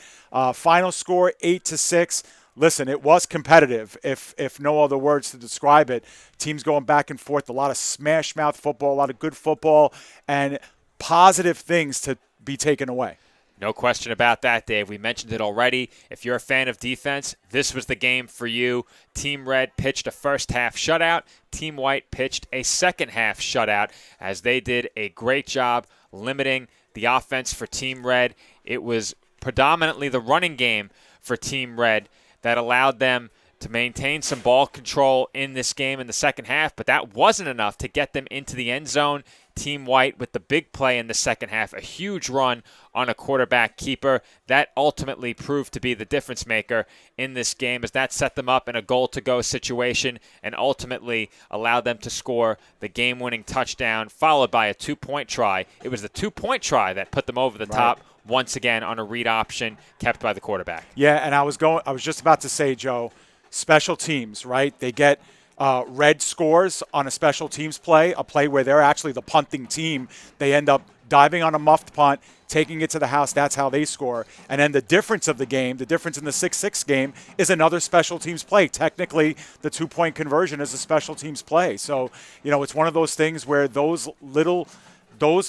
final score, 8-6. Listen, it was competitive, if no other words to describe it. Teams going back and forth, a lot of smash-mouth football, a lot of good football, and positive things to be taken away. No question about that, Dave. We mentioned it already. If you're a fan of defense, this was the game for you. Team Red pitched a first-half shutout. Team White pitched a second-half shutout, as they did a great job limiting the offense for Team Red. It was predominantly the running game for Team Red that allowed them to maintain some ball control in this game in the second half, but that wasn't enough to get them into the end zone. Team White with the big play in the second half, a huge run on a quarterback keeper. That ultimately proved to be the difference maker in this game, as that set them up in a goal-to-go situation and ultimately allowed them to score the game-winning touchdown, followed by a 2-point try. It was the 2-point try that put them over the top once again on a read option kept by the quarterback. Yeah, and I was just about to say, Joe, special teams, right? They get Red scores on a special teams play, a play where they're actually the punting team. They end up diving on a muffed punt, taking it to the house. That's how they score. And then the difference of the game, the difference in the 6-6 game, is another special teams play. Technically, the 2-point conversion is a special teams play. So, it's one of those things where those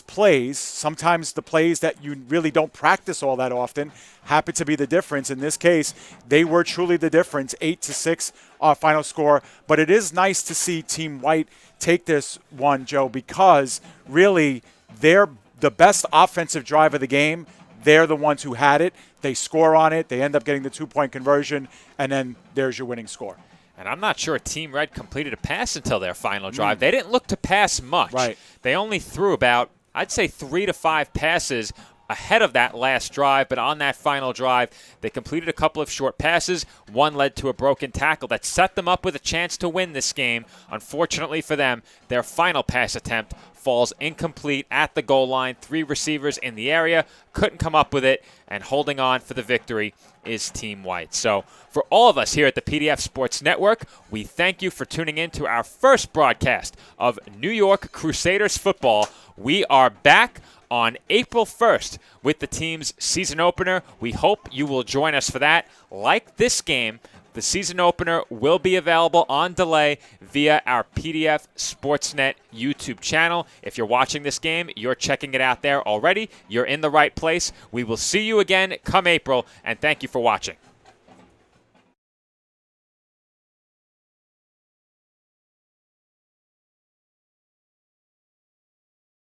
plays, sometimes the plays that you really don't practice all that often, happen to be the difference. In this case, they were truly the difference, 8-6 final score. But it is nice to see Team White take this one, Joe, because really they're the best offensive drive of the game. They're the ones who had it. They score on it. They end up getting the 2-point conversion, and then there's your winning score. And I'm not sure Team Red completed a pass until their final drive. They didn't look to pass much. Right. They only threw about, I'd say, 3 to 5 passes ahead of that last drive, but on that final drive, they completed a couple of short passes. One led to a broken tackle that set them up with a chance to win this game. Unfortunately for them, their final pass attempt falls incomplete at the goal line. 3 receivers in the area couldn't come up with it, and holding on for the victory is Team White. So for all of us here at the PDF Sports Network, we thank you for tuning in to our first broadcast of New York Crusaders football. We are back on April 1st with the team's season opener. We hope you will join us for that. Like this game, the season opener will be available on delay via our PDF Sportsnet YouTube channel. If you're watching this game, you're checking it out there already. You're in the right place. We will see you again come April, and thank you for watching.